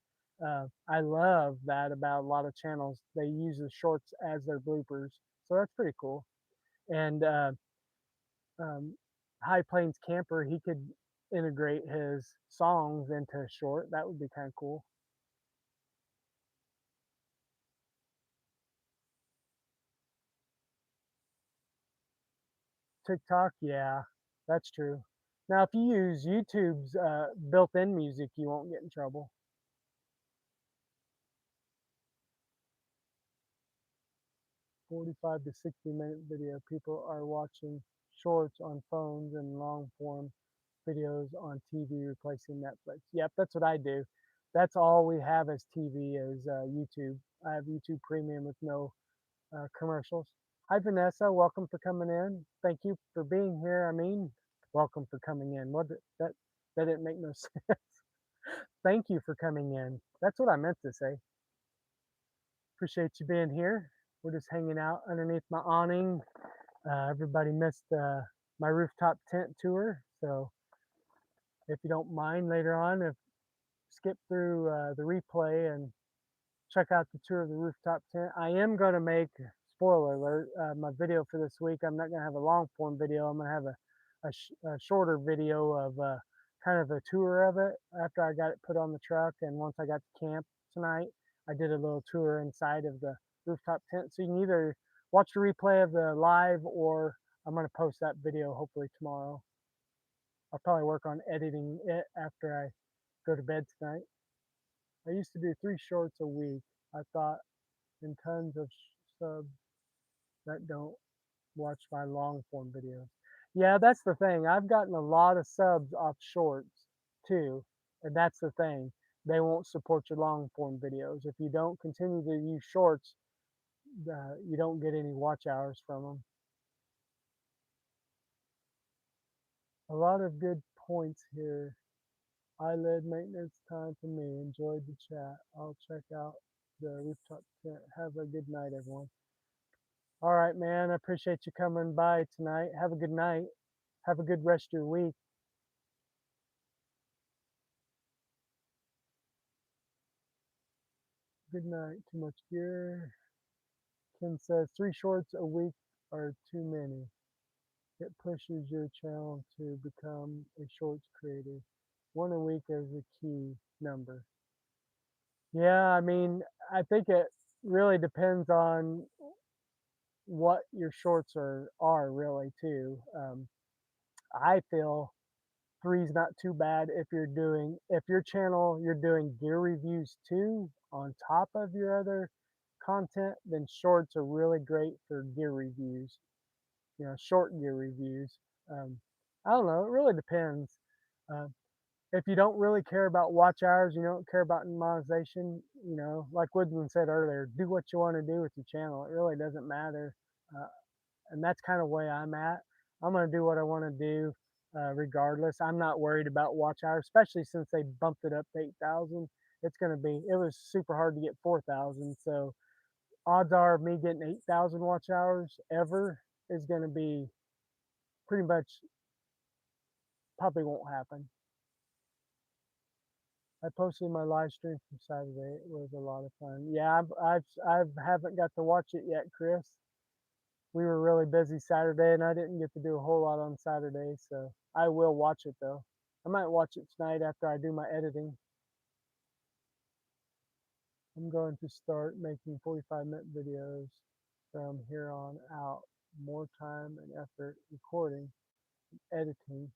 I love that about a lot of channels. They use the shorts as their bloopers, so that's pretty cool. And um, High Plains Camper, he could integrate his songs into a short. That would be kind of cool. TikTok, yeah, that's true. Now, if you use YouTube's built-in music, you won't get in trouble. 45 to 60-minute video. People are watching shorts on phones and long form videos on TV replacing Netflix. Yep, that's what I do. That's all we have as TV is YouTube. I have YouTube Premium with no commercials. Hi, Vanessa. Welcome for coming in. Thank you for being here. I mean, welcome for coming in. That didn't make no sense. Thank you for coming in. That's what I meant to say. Appreciate you being here. We're just hanging out underneath my awning. Everybody missed my rooftop tent tour, so if you don't mind later on, if skip through the replay and check out the tour of the rooftop tent. I am going to make, spoiler alert, my video for this week. I'm not going to have a long form video. I'm going to have a shorter video of kind of a tour of it after I got it put on the truck. And once I got to camp tonight, I did a little tour inside of the rooftop tent. So you can either watch the replay of the live, or I'm going to post that video hopefully tomorrow. I'll probably work on editing it after I go to bed tonight. I used to do 3 shorts a week. I thought in tons of subs that don't watch my long form videos. Yeah, that's the thing. I've gotten a lot of subs off shorts too, and that's the thing. They won't support your long form videos. If you don't continue to use shorts, you don't get any watch hours from them. A lot of good points here. Eyelid maintenance time for me. Enjoyed the chat. I'll check out the rooftop tent. Have a good night, everyone. All right, man. I appreciate you coming by tonight. Have a good night. Have a good rest of your week. Good night. Too much gear. Ken says 3 shorts a week are too many. It pushes your channel to become a shorts creator. One a week is a key number. Yeah, I mean, I think it really depends on what your shorts are really too. I feel three's not too bad if if your channel you're doing gear reviews too on top of your other content, then shorts are really great for gear reviews, you know, short gear reviews. um, I don't know, it really depends. uh, if you don't really care about watch hours, you don't care about monetization, you know, like Woodman said earlier, do what you want to do with your channel. It really doesn't matter. uh, and that's kind of where I'm at. I'm going to do what I want to do regardless. I'm not worried about watch hours, especially since they bumped it up to 8,000. It's going to be, it was super hard to get 4,000. So odds are me getting 8,000 watch hours ever is going to be pretty much, probably won't happen. I posted my live stream from Saturday. It was a lot of fun. Yeah, I haven't got to watch it yet, Chris. We were really busy Saturday, and I didn't get to do a whole lot on Saturday, so I will watch it though. I might watch it tonight after I do my editing. I'm going to start making 45-minute videos from here on out. More time and effort recording, editing,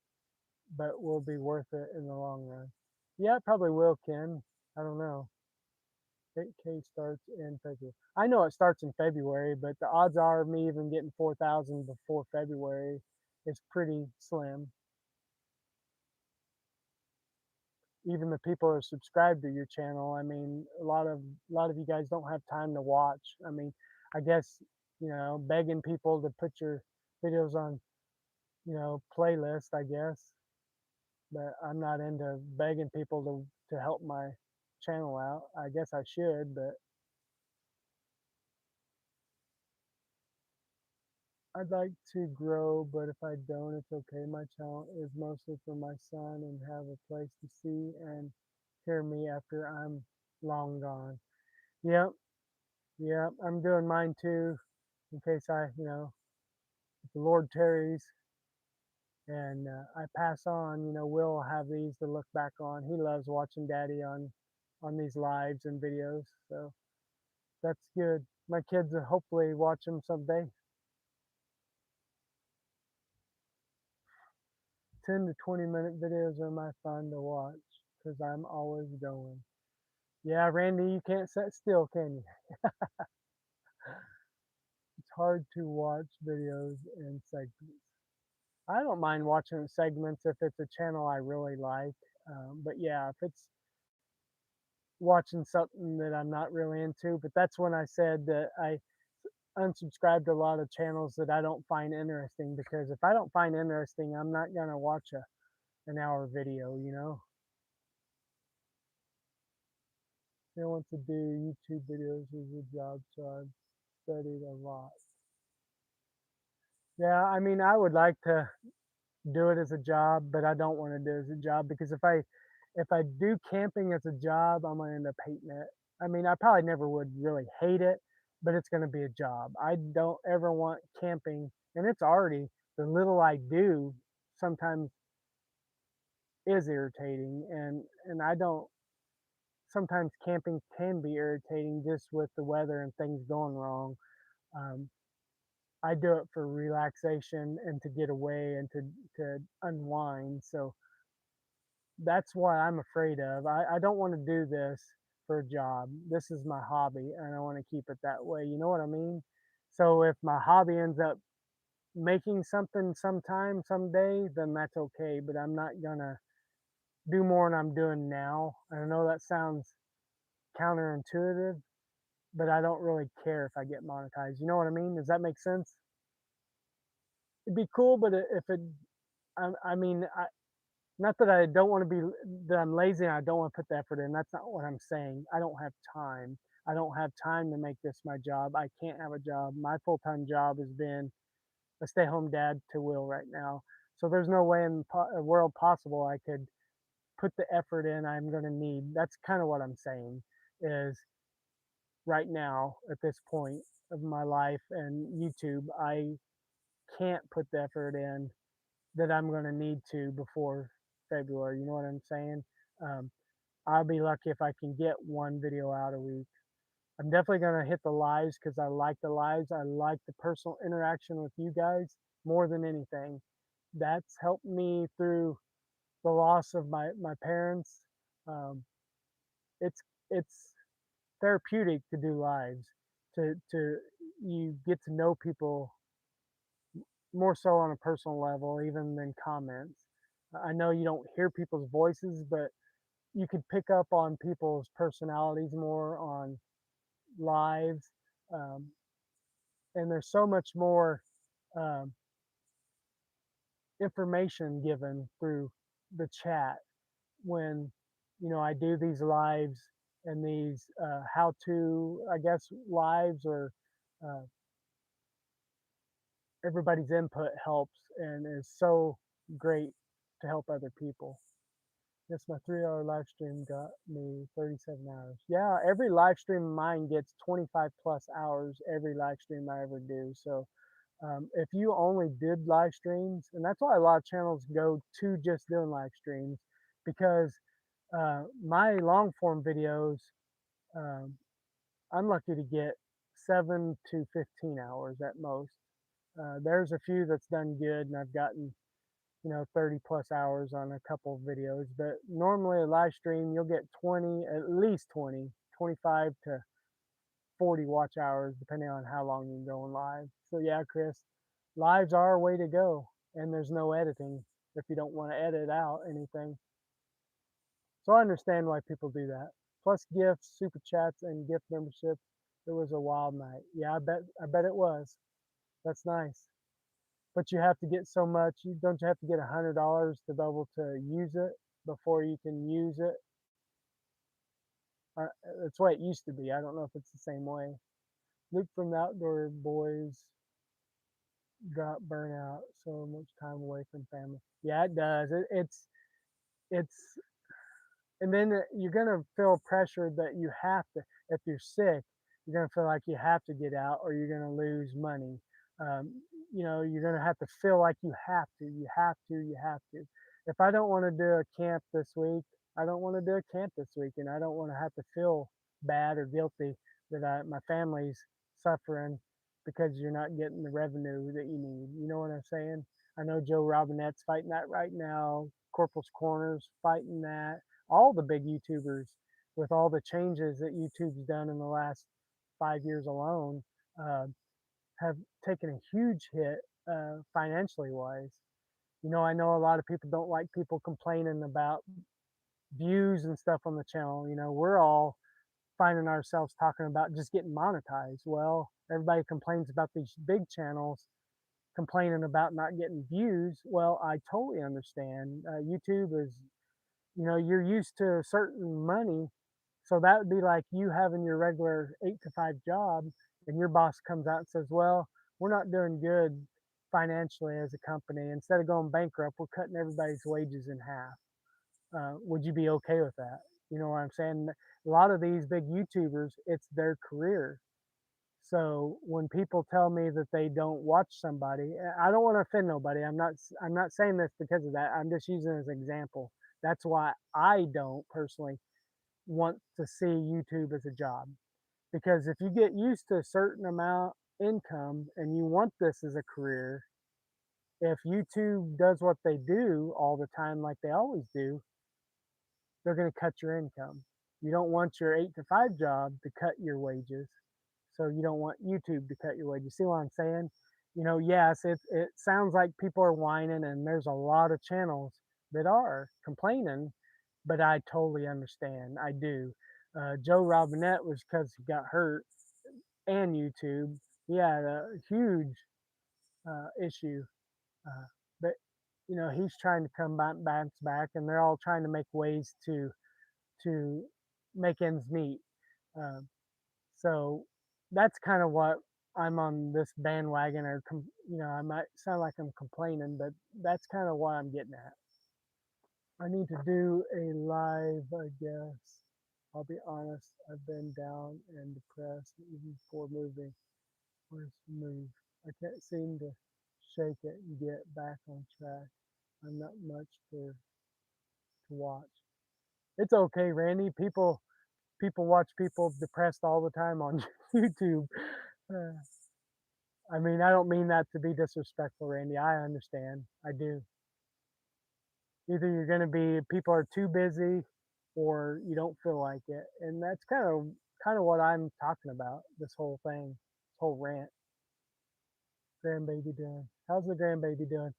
but will be worth it in the long run. Yeah, it probably will, Ken. I don't know. 8K starts in February. I know it starts in February, but the odds are of me even getting 4,000 before February is pretty slim. even the people who are subscribed to your channel. I mean, a lot of you guys don't have time to watch. I mean, I guess, begging people to put your videos on, playlist, I guess. But I'm not into begging people to help my channel out. I guess I should, but I'd like to grow, but if I don't, it's okay. My channel is mostly for my son and have a place to see and hear me after I'm long gone. Yep, yep. I'm doing mine too, in case if the Lord tarries and I pass on. We'll have these to look back on. He loves watching Daddy on these lives and videos, so that's good. My kids will hopefully watch them someday. 10 to 20-minute videos are my fun to watch because I'm always going. Yeah, Randy, you can't sit still, can you? It's hard to watch videos in segments. I don't mind watching segments if it's a channel I really like. But yeah, if it's watching something that I'm not really into, but that's when I said that I unsubscribed to a lot of channels that I don't find interesting, because if I don't find interesting, I'm not going to watch an hour video. They want to do YouTube videos as a job, so I've studied a lot. Yeah, I mean, I would like to do it as a job, but I don't want to do it as a job, because if I do camping as a job, I'm gonna end up hating it. I mean, I probably never would really hate it, but it's gonna be a job. I don't ever want camping, and it's already the little I do sometimes is irritating, and I don't. Sometimes camping can be irritating just with the weather and things going wrong. Um, I do it for relaxation and to get away and to unwind. So that's what I'm afraid of. I don't want to do this for a job. This is my hobby and I want to keep it that way. You know what I mean? So if my hobby ends up making something sometime, someday, then that's okay. But I'm not gonna do more than I'm doing now. And I know that sounds counterintuitive, but I don't really care if I get monetized. You know what I mean? Does that make sense? It'd be cool, but if it, I mean, not that I don't want to be, that I'm lazy and I don't want to put the effort in. That's not what I'm saying. I don't have time. I don't have time to make this my job. I can't have a job. My full-time job has been a stay-home dad to Will right now. So there's no way in a world possible I could put the effort in I'm going to need. That's kind of what I'm saying is right now at this point of my life and YouTube, I can't put the effort in that I'm going to need to before February. You know what I'm saying? Um, I'll be lucky if I can get one video out a week. I'm definitely going to hit the lives because I like the lives. I like the personal interaction with you guys more than anything. That's helped me through the loss of my parents. Um, it's it's therapeutic to do lives. To you get to know people more so on a personal level, even than comments. I know you don't hear people's voices, but you could pick up on people's personalities more on lives. Um, and there's so much more um, information given through the chat when I do these lives and these how to, I guess, lives, or uh, everybody's input helps and is so great to help other people. Yes, my 3 hour live stream got me 37 hours. Yeah, every live stream of mine gets 25 plus hours every live stream I ever do. So if you only did live streams, and that's why a lot of channels go to just doing live streams, because my long form videos, um, I'm lucky to get 7 to 15 hours at most. There's a few that's done good, and I've gotten 30 plus hours on a couple of videos. But normally a live stream, you'll get 20, at least 20, 25 to 40 watch hours, depending on how long you're going live. So yeah, Chris, lives are a way to go, and there's no editing if you don't want to edit out anything. So I understand why people do that. Plus gifts, super chats, and gift membership. It was a wild night. Yeah, I bet it was. That's nice. But you have to get so much. You don't you have to get $100 to be able to use it before you can use it? Uh, that's the way it used to be. I don't know if it's the same way. Luke from the Outdoor Boys got burnt out. So much time away from family. Yeah, it does. It's and then you're gonna feel pressured that you have to. If you're sick, you're gonna feel like you have to get out, or you're gonna lose money. You're gonna have to feel like you have to. You have to. You have to. If I don't want to do a camp this week, I don't want to do a camp this week, and I don't want to have to feel bad or guilty that my family's suffering because you're not getting the revenue that you need. You know what I'm saying? I know Joe Robinette's fighting that right now. Corporal's Corner's fighting that. All the big YouTubers, with all the changes that YouTube's done in the last 5 years alone, uh, have taken a huge hit financially wise. I know a lot of people don't like people complaining about views and stuff on the channel. We're all finding ourselves talking about just getting monetized. Well, everybody complains about these big channels complaining about not getting views. Well, I totally understand. YouTube is, you're used to a certain money. So that would be like you having your regular 8 to 5 job, and your boss comes out and says, well, we're not doing good financially as a company. Instead of going bankrupt, we're cutting everybody's wages in half. Would you be okay with that? You know what I'm saying? A lot of these big YouTubers, it's their career. So when people tell me that they don't watch somebody, I don't want to offend nobody. I'm not saying this because of that. I'm just using it as an example. That's why I don't personally want to see YouTube as a job. Because if you get used to a certain amount income and you want this as a career, if YouTube does what they do all the time like they always do, they're going to cut your income. You don't want your 8 to 5 job to cut your wages. So you don't want YouTube to cut your wages. See what I'm saying? Yes, it sounds like people are whining, and there's a lot of channels that are complaining, but I totally understand. I do. Joe Robinette was because he got hurt, and YouTube. He had a huge issue, but he's trying to come back, bounce back, and they're all trying to make ways to make ends meet. Um, so that's kind of what I'm on this bandwagon, or I might sound like I'm complaining, but that's kind of what I'm getting at. I need to do a live, I guess. I'll be honest, I've been down and depressed even before moving. Where's the move? I can't seem to shake it and get back on track. I'm not much to watch. It's okay, Randy. People watch people depressed all the time on YouTube. Uh, I mean, I don't mean that to be disrespectful, Randy. I understand. I do. Either you're going to be people are too busy, or you don't feel like it, and that's kind of what I'm talking about. This whole thing, this whole rant. Grandbaby doing? How's the grandbaby doing?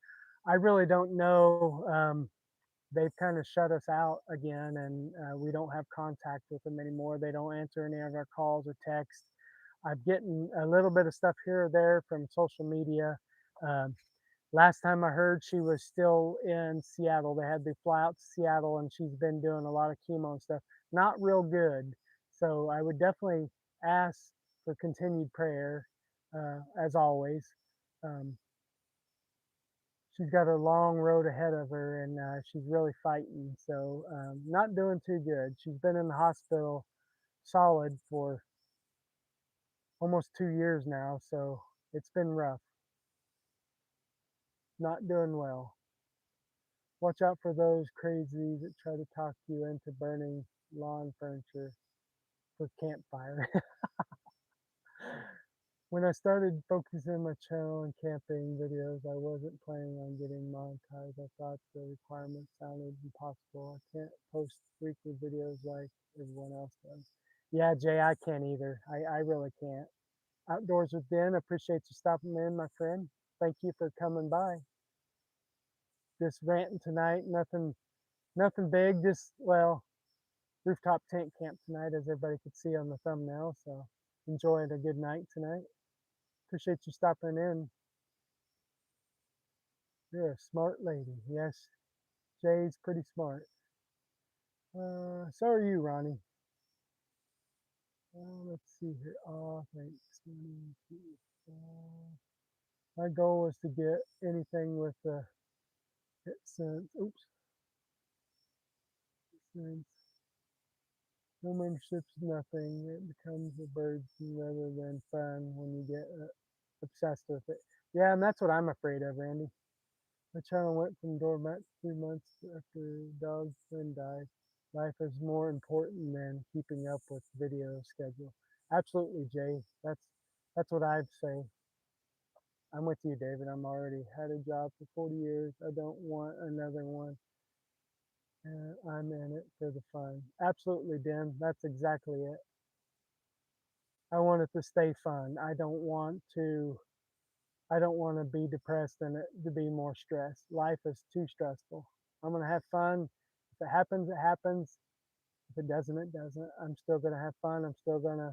I really don't know. They've kind of shut us out again, and we don't have contact with them anymore. They don't answer any of our calls or texts. I'm getting a little bit of stuff here or there from social media. Um, Last time I heard, she was still in Seattle. They had to fly out to Seattle, and she's been doing a lot of chemo and stuff. Not real good. So I would definitely ask for continued prayer, as always. Um, she's got a long road ahead of her, and she's really fighting. So not doing too good. She's been in the hospital solid for almost 2 years now. So it's been rough. Not doing well. Watch out for those crazies that try to talk you into burning lawn furniture for campfire. When I started focusing my channel on camping videos, I wasn't planning on getting monetized. I thought the requirements sounded impossible. I can't post weekly videos like everyone else does. Yeah, Jay, I can't either. I really can't. Outdoors with Ben, appreciate you stopping in, my friend. Thank you for coming by. Just ranting tonight, nothing big, just, well, rooftop tent camp tonight, as everybody could see on the thumbnail. So enjoying a good night tonight. Appreciate you stopping in. You're a smart lady. Yes, Jay's pretty smart. So are you, Ronnie. Let's see here. Oh, thanks. My goal was to get anything with the hit sense. Oops. Sense. No memberships, nothing. It becomes a burden rather than fun when you get obsessed with it. Yeah, and that's what I'm afraid of, Randy. My channel went from doormat 3 months after dog's friend died. Life is more important than keeping up with video schedule. Absolutely, Jay. That's what I'd say. I'm with you, David. I'm already had a job for 40 years. I don't want another one. I'm in it for the fun. Absolutely, Dan. That's exactly it. I want it to stay fun. I don't want to be depressed and it to be more stressed. Life is too stressful. I'm going to have fun. If it happens, it happens. If it doesn't, it doesn't. I'm still going to have fun. I'm still going to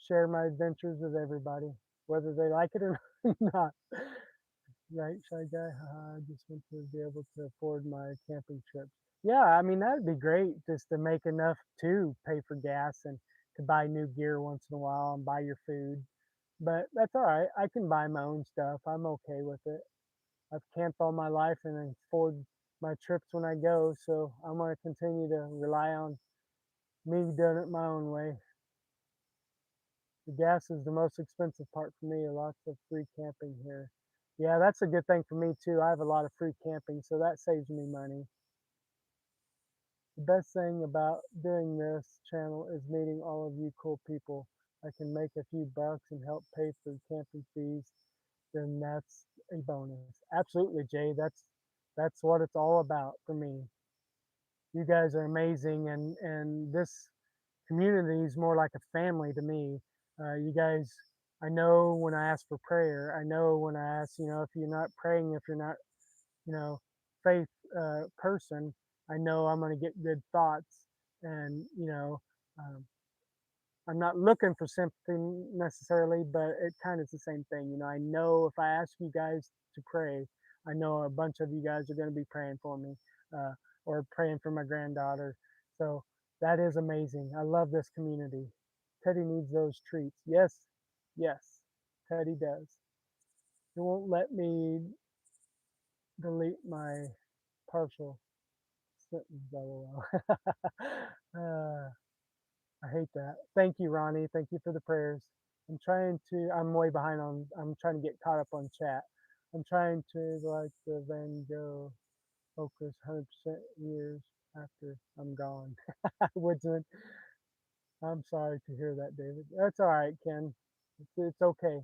share my adventures with everybody, whether they like it or not. Right, shy guy? I just want to be able to afford my camping trips. Yeah, I mean, that'd be great just to make enough to pay for gas and to buy new gear once in a while and buy your food. But that's all right. I can buy my own stuff. I'm okay with it. I've camped all my life and afford my trips when I go. So I'm going to continue to rely on me doing it my own way. The gas is the most expensive part for me. Lots of free camping here. Yeah, that's a good thing for me too. I have a lot of free camping, so that saves me money. The best thing about doing this channel is meeting all of you cool people. I can make a few bucks and help pay for camping fees, then that's a bonus. Absolutely, Jay. That's what it's all about for me. You guys are amazing, and this community is more like a family to me. You guys, I know when I ask for prayer. I know when I ask, if you're not praying, if you're not, you know, faith person, I know I'm going to get good thoughts, and um, I'm not looking for something necessarily, but it kind of is the same thing. I know if I ask you guys to pray, I know a bunch of you guys are going to be praying for me uh, or praying for my granddaughter. So that is amazing. I love this community. Teddy needs those treats. Yes, yes, Teddy does. It won't let me delete my partial sentence, blah, blah, blah. I hate that. Thank you, Ronnie. Thank you for the prayers. I'm way behind I'm trying to get caught up on chat. I'm trying to like the Van Gogh focus 100% years after I'm gone. Woodsman, I'm sorry to hear that, David. That's all right, Ken. It's okay.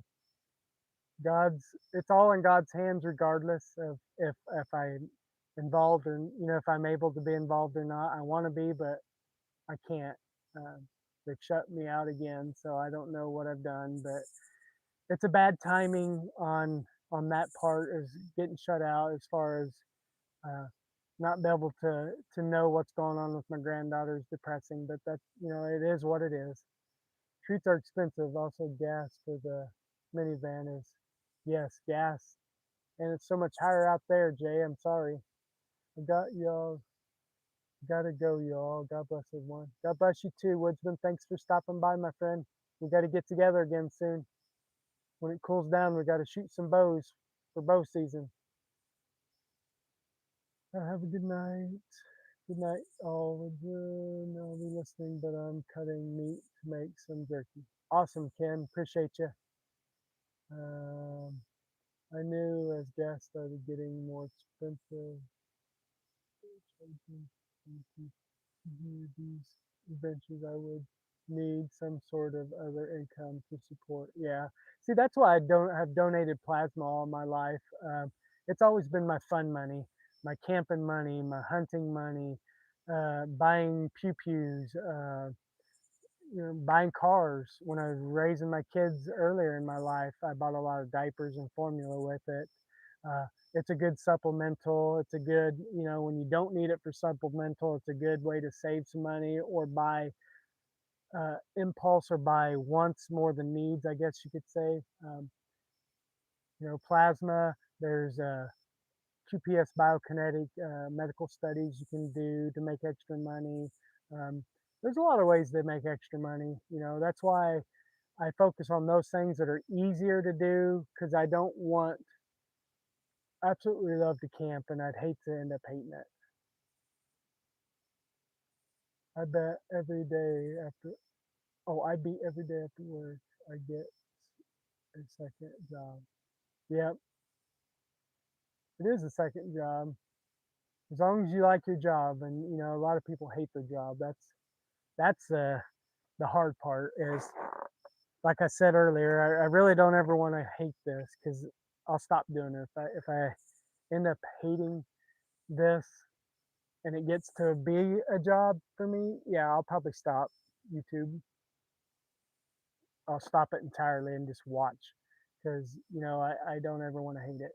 It's all in God's hands, regardless of if I'm involved or, if I'm able to be involved or not. I want to be, but I can't. Um, they've shut me out again, so I don't know what I've done. But it's a bad timing on that part, is getting shut out as far as uh, not be able to know what's going on with my granddaughter is depressing. But that's it is what it is. Treats are expensive. Also, gas for the minivan is yes, gas, and it's so much higher out there. Jay, I'm sorry. I got y'all. Gotta go, y'all. God bless everyone. God bless you too, Woodsman. Thanks for stopping by, my friend. We got to get together again soon. When it cools down, we got to shoot some bows for bow season. Have a good night. Good night, all. I'll be listening, but I'm cutting meat to make some jerky. Awesome, Ken. Appreciate you. Um, I knew as gas started getting more expensive, these adventures, I would need some sort of other income to support. Yeah. See, that's why I don't have donated plasma all my life. It's always been my fun money, my camping money, my hunting money, buying pew pews, buying cars. When I was raising my kids earlier in my life, I bought a lot of diapers and formula with it. It's a good supplemental. It's a good, when you don't need it for supplemental, it's a good way to save some money or buy impulse or buy wants more than needs, I guess you could say. Plasma, there's QPS biokinetic medical studies you can do to make extra money. Um, there's a lot of ways to make extra money. That's why I focus on those things that are easier to do because I don't want, absolutely love to camp and I'd hate to end up hating it. I bet every day after, oh, I beat every day after work, I get a second job. Yep, it is a second job. As long as you like your job, and a lot of people hate their job. That's the hard part. Is like I said earlier, I really don't ever want to hate this because I'll stop doing it if I end up hating this and it gets to be a job for me. Yeah, I'll probably stop YouTube. I'll stop it entirely and just watch because I don't ever want to hate it.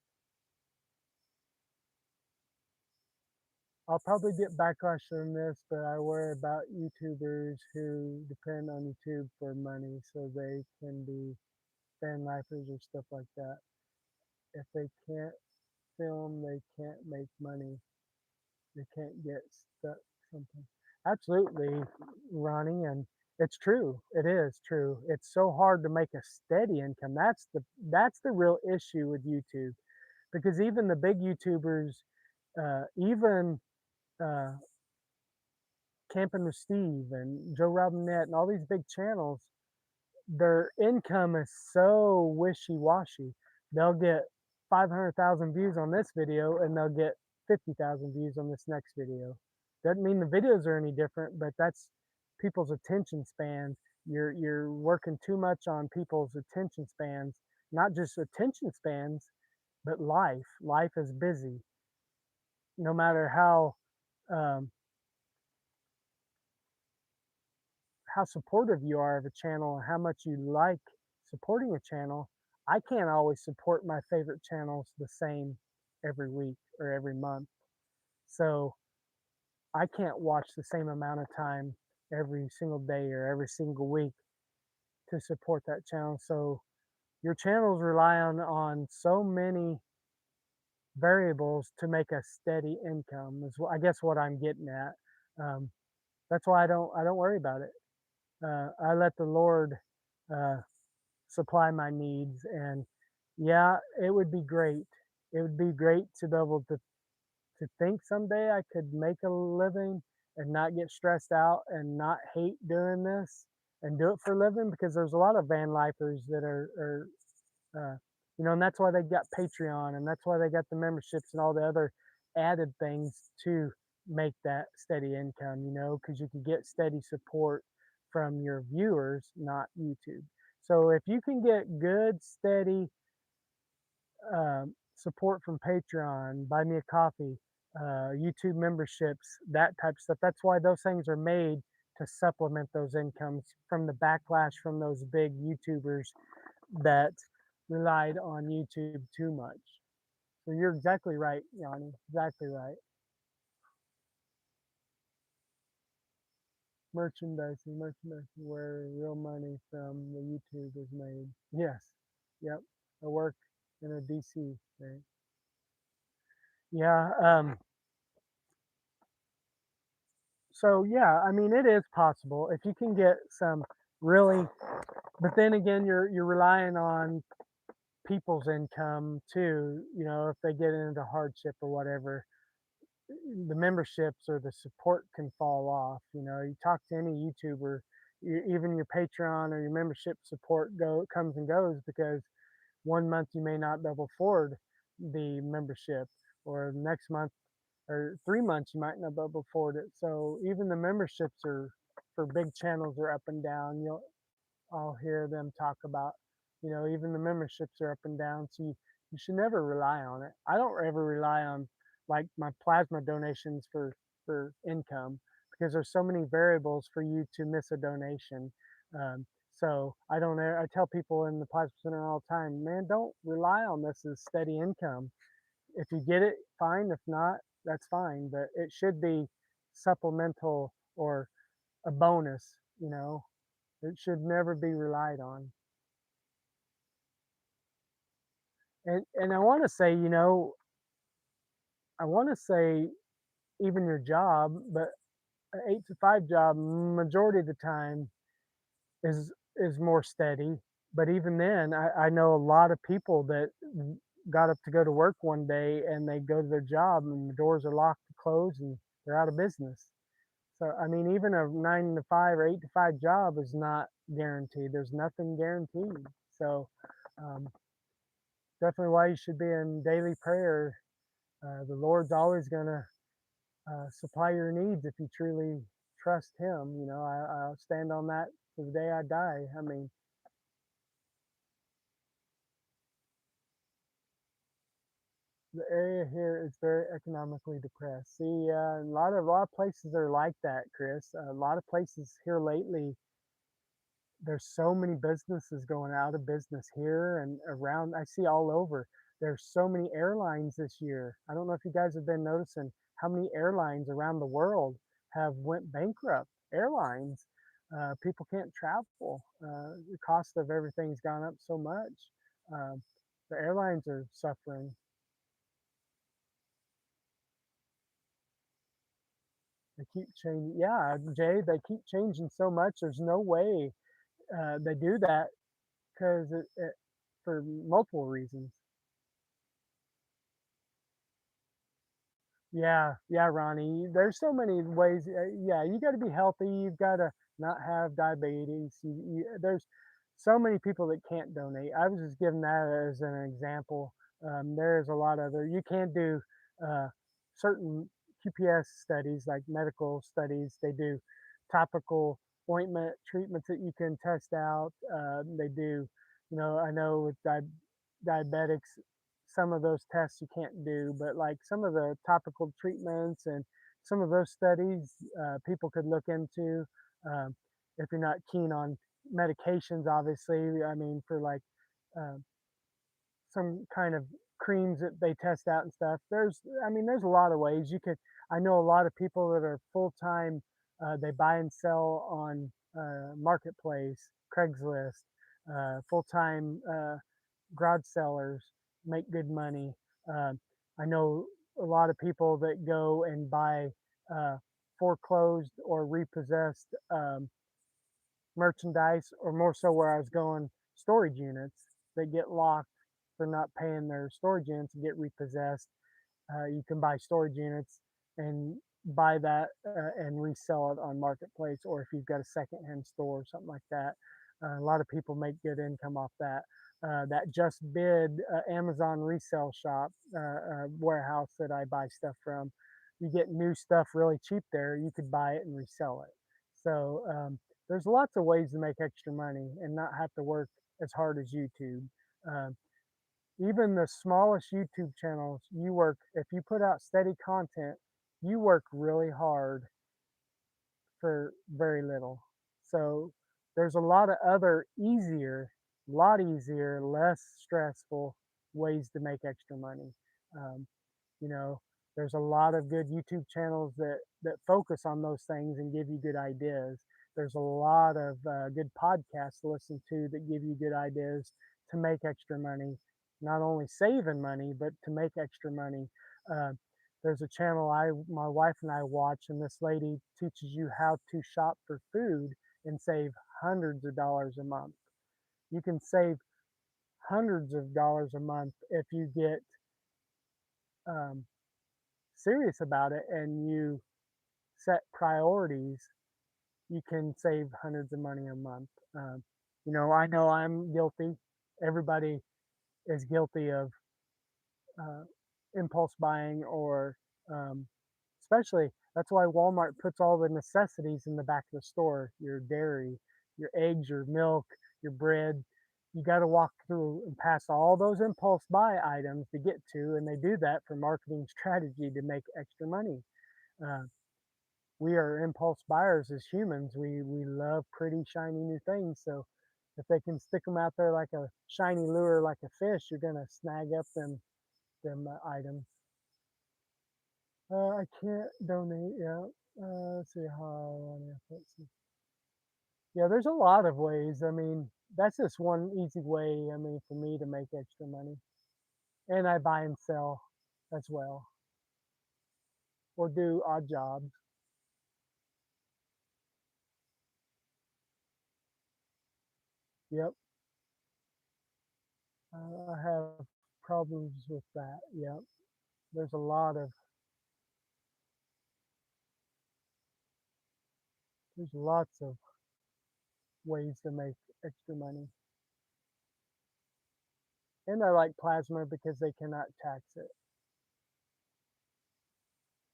I'll probably get backlash from this, but I worry about YouTubers who depend on YouTube for money so they can be fan lifers or stuff like that. If they can't film, they can't make money. They can't get stuck something. Absolutely, Ronnie, and it's true. It is true. It's so hard to make a steady income. That's the real issue with YouTube because even the big YouTubers, even uh, Camping with Steve and Joe Robinette and all these big channels, their income is so wishy-washy. They'll get 500,000 views on this video and they'll get 50,000 views on this next video. Doesn't mean the videos are any different, but that's people's attention spans. You're working too much on people's attention spans, not just attention spans, but life. Life is busy. No matter um, how supportive you are of a channel and how much you like supporting a channel, I can't always support my favorite channels the same every week or every month. So I can't watch the same amount of time every single day or every single week to support that channel. So your channels rely on so many variables to make a steady income is I guess what I'm getting at. Um, that's why I don't worry about it. I let the Lord uh, supply my needs. And yeah, it would be great. It would be great to be able to think someday I could make a living and not get stressed out and not hate doing this and do it for a living because there's a lot of van lifers that are and that's why they got Patreon and that's why they got the memberships and all the other added things to make that steady income, because you can get steady support from your viewers, not YouTube. So if you can get good, steady support from Patreon, buy me a coffee, YouTube memberships, that type of stuff, that's why those things are made to supplement those incomes from the backlash from those big YouTubers that relied on YouTube too much. So you're exactly right, Yanni. Exactly right. Merchandising, where real money from the YouTube is made. Yes. Yep. I work in a DC. Right? Yeah. So yeah, I mean, it is possible if you can get some really, but then again, you're relying on people's income too. If they get into hardship or whatever, the memberships or the support can fall off. You talk to any YouTuber, even your Patreon or your membership support comes and goes because one month you may not be able to afford the membership, or next month or 3 months you might not be able to afford it. So even the memberships are for big channels are up and down. I'll hear them talk about, even the memberships are up and down. So you should never rely on it. I don't ever rely on like my plasma donations for income because there's so many variables for you to miss a donation. So I don't. I tell people in the plasma center all the time, man, don't rely on this as steady income. If you get it, fine. If not, that's fine. But it should be supplemental or a bonus. It should never be relied on. And I want to say, I want to say even your job, but an 8 to 5 job majority of the time is more steady. But even then, I know a lot of people that got up to go to work one day and they go to their job and the doors are locked and closed and they're out of business. So I mean, even a 9 to 5 or 8 to 5 job is not guaranteed. There's nothing guaranteed. So um, definitely why you should be in daily prayer. The Lord's always gonna supply your needs if you truly trust Him. I'll stand on that to the day I die. I mean, the area here is very economically depressed. See, a lot of places are like that, Chris. A lot of places here lately, there's so many businesses going out of business here and around. I see all over. There's so many airlines this year. I don't know if you guys have been noticing how many airlines around the world have went bankrupt. Airlines, people can't travel. The cost of everything's gone up so much. Um, the airlines are suffering. They keep changing. Yeah, Jay, they keep changing so much. There's no way they do that because for multiple reasons. Yeah, yeah, Ronnie. There's so many ways. Yeah, you got to be healthy. You've got to not have diabetes. There's so many people that can't donate. I was just giving that as an example. There's a lot of other. You can do uh, certain QPS studies, like medical studies. They do topical ointment treatments that you can test out. They do, I know with diabetics, some of those tests you can't do, but like some of the topical treatments and some of those studies people could look into um, if you're not keen on medications, obviously. I mean, for like uh, some kind of creams that they test out and stuff. There's a lot of ways you could. I know a lot of people that are full time. They buy and sell on marketplace, Craigslist, full time garage sellers make good money. Um, I know a lot of people that go and buy uh, foreclosed or repossessed merchandise, or more so where I was going, storage units that get locked for not paying their storage units and get repossessed. You can buy storage units and buy that and resell it on marketplace, or if you've got a secondhand store or something like that. A lot of people make good income off that. That just bid Amazon resale shop warehouse that I buy stuff from. You get new stuff really cheap there. You could buy it and resell it. So there's lots of ways to make extra money and not have to work as hard as YouTube. Um, Even the smallest YouTube channels, if you put out steady content, you work really hard for very little. So there's a lot of other lot easier, less stressful ways to make extra money. Um, you know, there's a lot of good YouTube channels that focus on those things and give you good ideas. There's a lot of good podcasts to listen to that give you good ideas to make extra money, not only saving money but to make extra money. Uh, there's a channel my wife and I watch, and this lady teaches you how to shop for food and save hundreds of dollars a month. You can save hundreds of dollars a month if you get um, serious about it and you set priorities. You can save hundreds of money a month. I know I'm guilty. Everybody is guilty of uh, impulse buying, or um, especially that's why Walmart puts all the necessities in the back of the store: your dairy, your eggs, your milk, your bread. You got to walk through and pass all those impulse buy items to get to, and they do that for marketing strategy to make extra money. Uh, we are impulse buyers as humans. We love pretty shiny new things. So if they can stick them out there like a shiny lure, like a fish, you're gonna snag up them them items. I can't donate. Yeah. Let's see how I want to. Let's see. Yeah, there's a lot of ways. I mean, that's just one easy way. I mean, for me to make extra money, and I buy and sell as well, or do odd jobs. Yep. I have problems with that. Yep. There's a lot of there's lots of ways to make extra money. And I like plasma because they cannot tax it.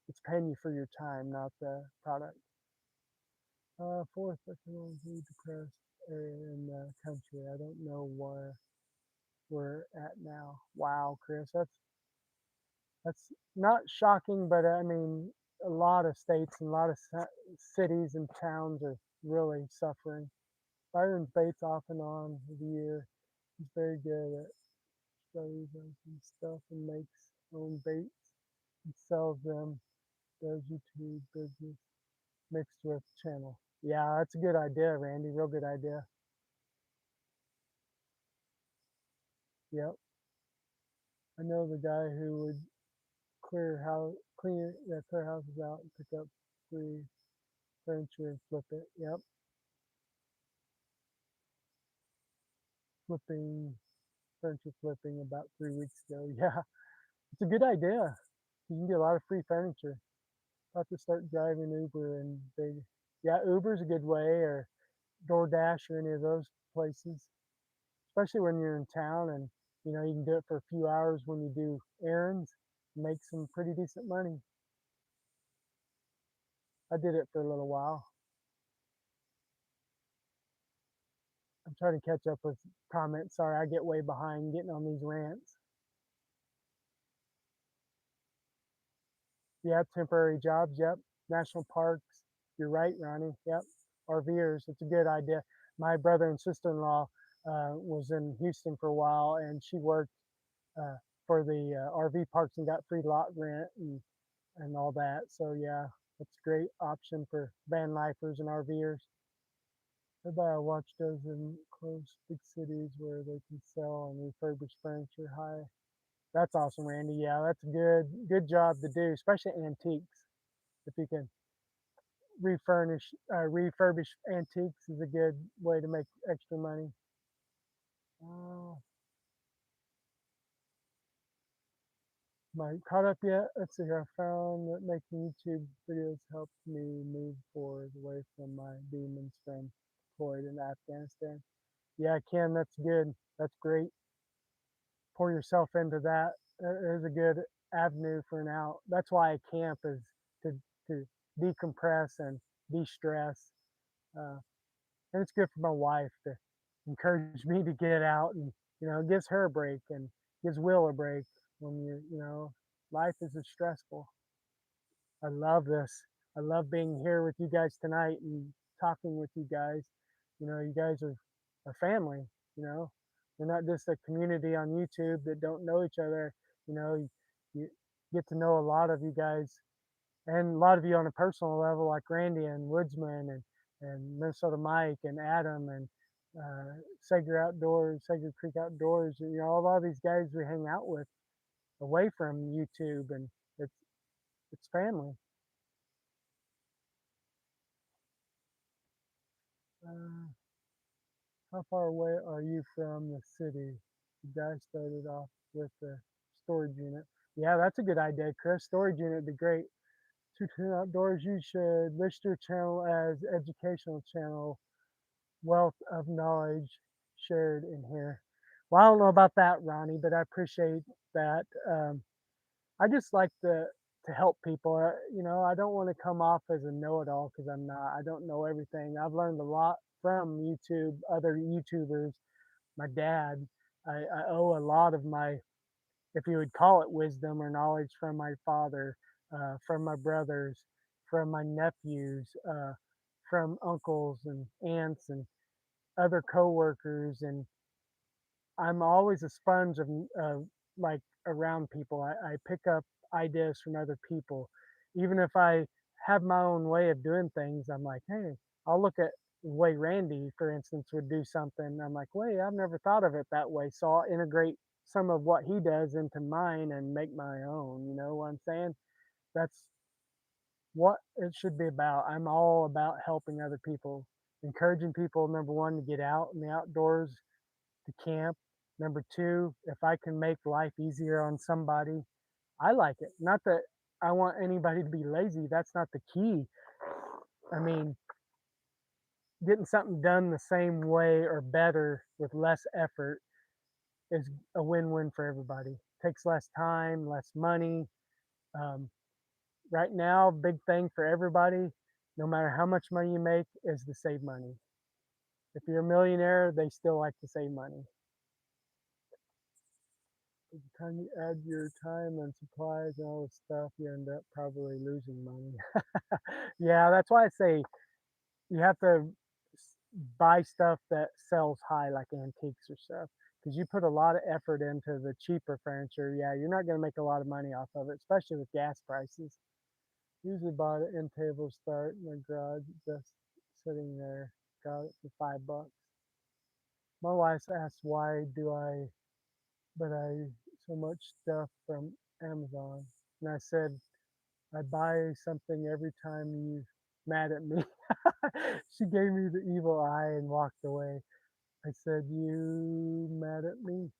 It's paying you for your time, not the product. Fourth, economically depressed area in the country. I don't know where we're at now. Wow, Chris, that's not shocking, but I mean, a lot of states and a lot of cities and towns are really suffering. Byron Bates off and on the year. He's very good at studies and stuff and makes own baits and sells them. Does YouTube business mixed with channel. Yeah, that's a good idea, Randy. Real good idea. Yep. I know the guy who would clear houses out and pick up free furniture and flip it. Yep. Flipping furniture flipping about 3 weeks ago. Yeah. It's a good idea. You can get a lot of free furniture. I'll have to start driving Uber and they yeah, Uber's a good way or DoorDash or any of those places. Especially when you're in town and you can do it for a few hours when you do errands, make some pretty decent money. I did it for a little while. I'm trying to catch up with comments. Sorry, I get way behind getting on these rants. Yeah, temporary jobs. Yep. National parks. You're right, Ronnie. Yep. RVers. It's a good idea. My brother and sister-in-law was in Houston for a while, and she worked uh, for the RV parks and got free lot rent and all that. So yeah, it's a great option for van lifers and RVers. Everybody I watch does in close big cities where they can sell and refurbish furniture high. That's awesome, Randy. Yeah, that's a good job to do, especially antiques. If you can refurbish antiques is a good way to make extra money. Uh, am I caught up yet? Let's see here. I found that making YouTube videos helped me move forward away from my demons from deployed in Afghanistan. Yeah, Ken, that's good. That's great. Pour yourself into that. It is a good avenue for an out. That's why I camp is to decompress and de-stress. Uh, and it's good for my wife to encourage me to get out and it gives her a break and gives Will a break when life is stressful. I love this. I love being here with you guys tonight and talking with you guys. You guys are family. You know, we're not just a community on YouTube that don't know each other. You get to know a lot of you guys and a lot of you on a personal level, like Randy and Woodsman and Minnesota Mike and Adam and Sager Creek Outdoors. A lot of these guys we hang out with away from YouTube, and it's it's family. Uh, how far away are you from the city? The guy started off with the storage unit. Yeah, that's a good idea, Chris. Storage unit would be great. To outdoors, you should list your channel as educational channel, wealth of knowledge shared in here. Well, I don't know about that, Ronnie, but I appreciate that. I just like to help people. I don't want to come off as a know-it-all because I'm not. I don't know everything. I've learned a lot from YouTube, other YouTubers, my dad. I owe a lot of my, if you would call it wisdom or knowledge, from my father, from my brothers, from my nephews, from uncles and aunts and other coworkers, and I'm always a sponge of like around people. I pick up ideas from other people. Even if I have my own way of doing things, I'm like, hey, I'll look at the way Randy, for instance, would do something. I'm like, wait, I've never thought of it that way. So I'll integrate some of what he does into mine and make my own. You know what I'm saying? That's what it should be about. I'm all about helping other people, encouraging people, number one, to get out in the outdoors, to camp. Number two, if I can make life easier on somebody, I like it. Not that I want anybody to be lazy. That's not the key. I mean, getting something done the same way or better with less effort is a win-win for everybody. Takes less time, less money. Um, right now, big thing for everybody, no matter how much money you make, is to save money. If you're a millionaire, they still like to save money. By the time you add your time and supplies and all this stuff, you end up probably losing money. Yeah, that's why I say you have to buy stuff that sells high, like antiques or stuff, because you put a lot of effort into the cheaper furniture. Yeah, you're not going to make a lot of money off of it, especially with gas prices. Usually bought an end table start in the garage, just sitting there. Got it for $5. My wife asked why do I, but I so much stuff from Amazon, and I said I buy something every time you mad at me. She gave me the evil eye and walked away. I said, you mad at me?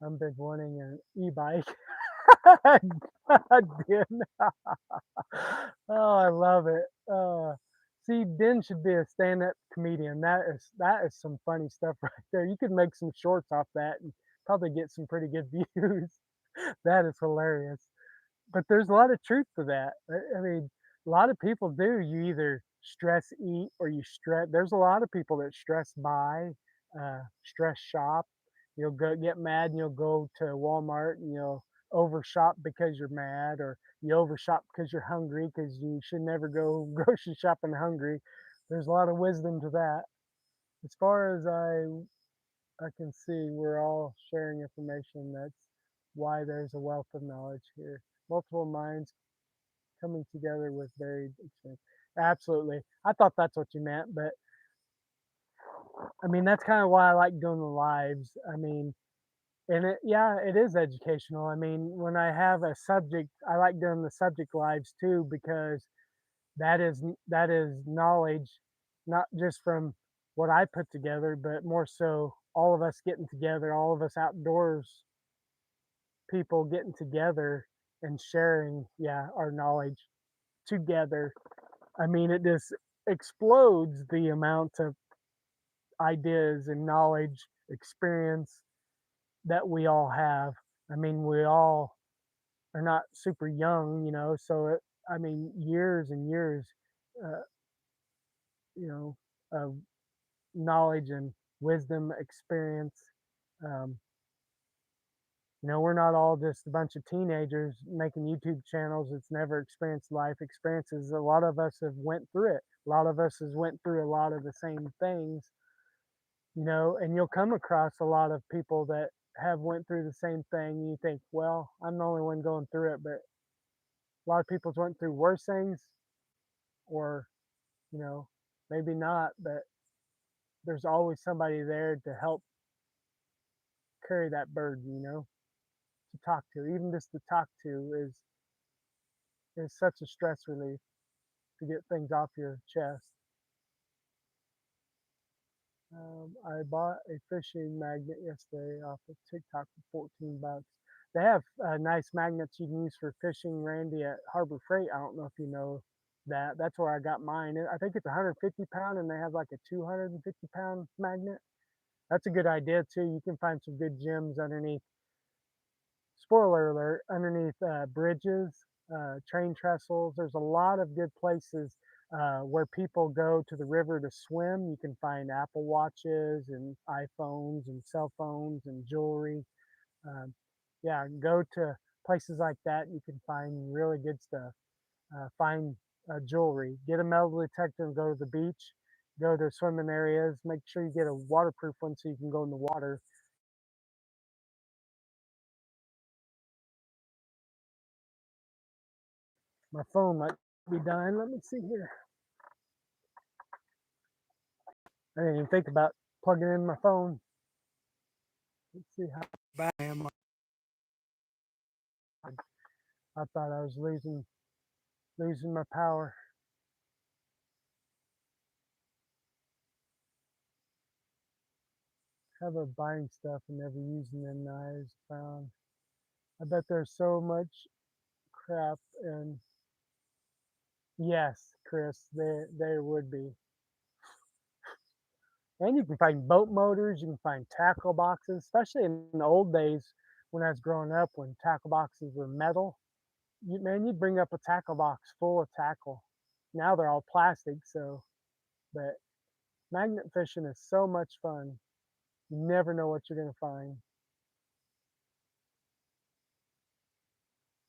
I've been wanting an e-bike. Again. Oh, I love it. See, Den should be a stand-up comedian. That is some funny stuff right there. You could make some shorts off that and probably get some pretty good views. That is hilarious. But there's a lot of truth to that. I mean, a lot of people do. You either stress eat or you stress. There's a lot of people that stress buy, stress shop. You'll go get mad and you'll go to Walmart and you'll overshop because you're mad, or you overshop because you're hungry, because you should never go grocery shopping hungry. There's a lot of wisdom to that. As far as I can see, we're all sharing information. That's why there's a wealth of knowledge here. Multiple minds coming together with varied experience. Absolutely. I thought that's what you meant, but I mean, that's kind of why I like doing the lives. I mean, and yeah, it is educational. I mean, when I have a subject, I like doing the subject lives too, because that is knowledge, not just from what I put together, but more so all of us getting together, all of us outdoors people getting together and sharing, yeah, our knowledge together. I mean, it just explodes the amount of ideas and knowledge, experience that we all have. I mean, we all are not super young, so I mean, years and years, uh, you know, of knowledge and wisdom, experience. Um, we're not all just a bunch of teenagers making YouTube channels that's never experienced life experiences. A lot of us have went through it. A lot of us has went through a lot of the same things, and you'll come across a lot of people that have went through the same thing. And you think, well, I'm the only one going through it, but a lot of people's went through worse things, or you know, maybe not, but there's always somebody there to help carry that burden, to talk to. Even just to talk to is such a stress relief to get things off your chest. I bought a fishing magnet yesterday off of TikTok for $14. They have nice magnets you can use for fishing, Randy, at Harbor Freight. I don't know if you know that. That's where I got mine. I think it's 150 pound, and they have like a 250-pound magnet. That's a good idea too. You can find some good gems underneath. Spoiler alert: underneath bridges, train trestles. There's a lot of good places where people go to the river to swim. You can find Apple Watches and iPhones and cell phones and jewelry. Um, yeah, go to places like that. You can find really good stuff. Find jewelry. Get a metal detector and go to the beach. Go to swimming areas. Make sure you get a waterproof one so you can go in the water. My phone might be dying. Let me see here. I didn't even think about plugging in my phone. Let's see how bad I am. I thought I was losing my power. Have a buying stuff and never using them knives found. I bet there's so much crap, and yes, Chris, there would be. And you can find boat motors, you can find tackle boxes, especially in the old days when I was growing up, when tackle boxes were metal. Man, you'd bring up a tackle box full of tackle. Now they're all plastic, so, but magnet fishing is so much fun. You never know what you're going to find.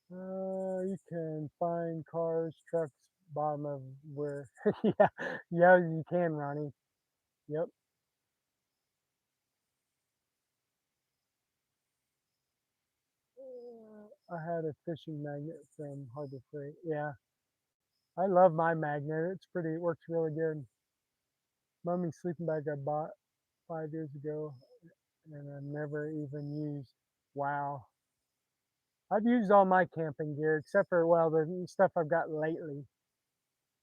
You can find cars, trucks, bottom of where, yeah, yeah, you can, Ronnie. Yep. I had a fishing magnet from Harbor Freight. Yeah, I love my magnet. It's pretty. It works really good. Mummy sleeping bag I bought 5 years ago, and I never even used. Wow. I've used all my camping gear except for, well, the stuff I've got lately.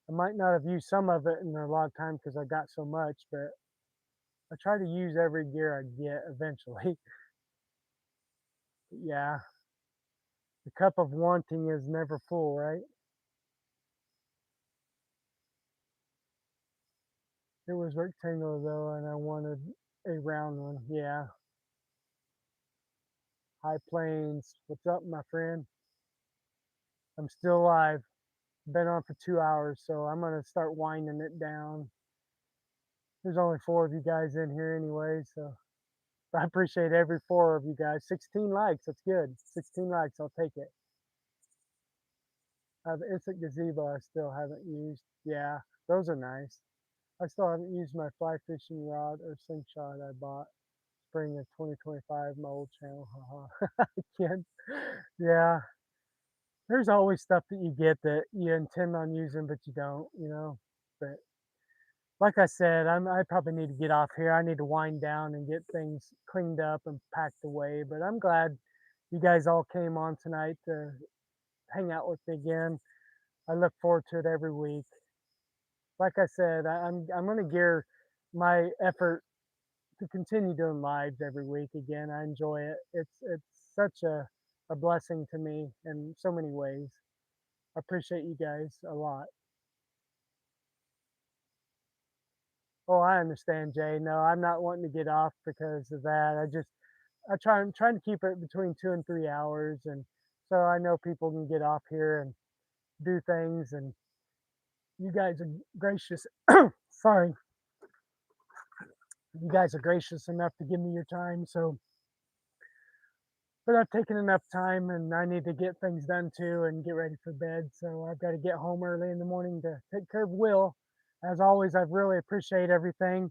I might not have used some of it in a long time because I got so much, but I try to use every gear I get eventually. Yeah, the cup of wanting is never full, right? It was rectangular though, and I wanted a round one. Yeah, high plains. What's up, my friend? I'm still alive. Been on for 2 hours, so I'm gonna start winding it down. There's only four of you guys in here anyway, so I appreciate every four of you guys. 16 likes, that's good. 16 likes, I'll take it. I have instant gazebo I still haven't used. Yeah, those are nice. I still haven't used my fly fishing rod or slingshot I bought spring of 2025, my old channel. Haha. Kid. Yeah, there's always stuff that you get that you intend on using, but you don't. But like I said, I probably need to get off here. I need to wind down and get things cleaned up and packed away. But I'm glad you guys all came on tonight to hang out with me again. I look forward to it every week. Like I said, I'm going to gear my effort to continue doing lives every week again. I enjoy it. It's such a blessing to me in so many ways. I appreciate you guys a lot. Oh, I understand, Jay. No, I'm not wanting to get off because of that. I'm trying to keep it between 2 and 3 hours, and so I know people can get off here and do things. And you guys are gracious. Sorry, you guys are gracious enough to give me your time. So, but I've taken enough time, and I need to get things done too, and get ready for bed. So I've got to get home early in the morning to take care of Will. As always, I really appreciate everything.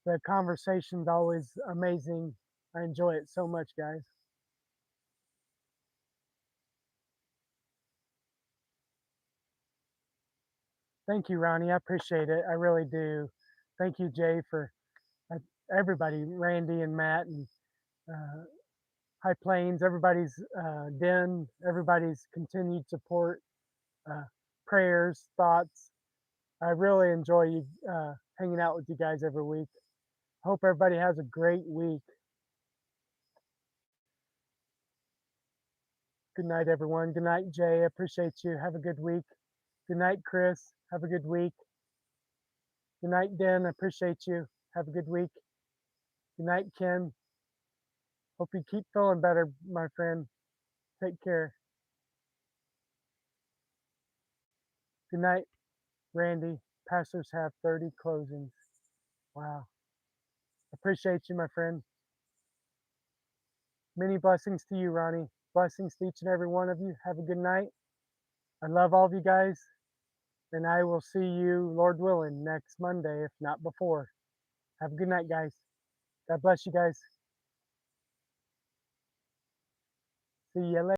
The conversation's always amazing. I enjoy it so much, guys. Thank you, Ronnie. I appreciate it. I really do. Thank you, Jay, for uh, everybody, Randy and Matt and uh, High Plains, everybody's den, everybody's continued support, uh, prayers, thoughts. I really enjoy you hanging out with you guys every week. Hope everybody has a great week. Good night, everyone. Good night, Jay. I appreciate you. Have a good week. Good night, Chris. Have a good week. Good night, Den. I appreciate you. Have a good week. Good night, Ken. Hope you keep feeling better, my friend. Take care. Good night, Randy. Pastors have 30 closings. Wow. Appreciate you, my friend. Many blessings to you, Ronnie. Blessings to each and every one of you. Have a good night. I love all of you guys. And I will see you, Lord willing, next Monday, if not before. Have a good night, guys. God bless you guys. See you later.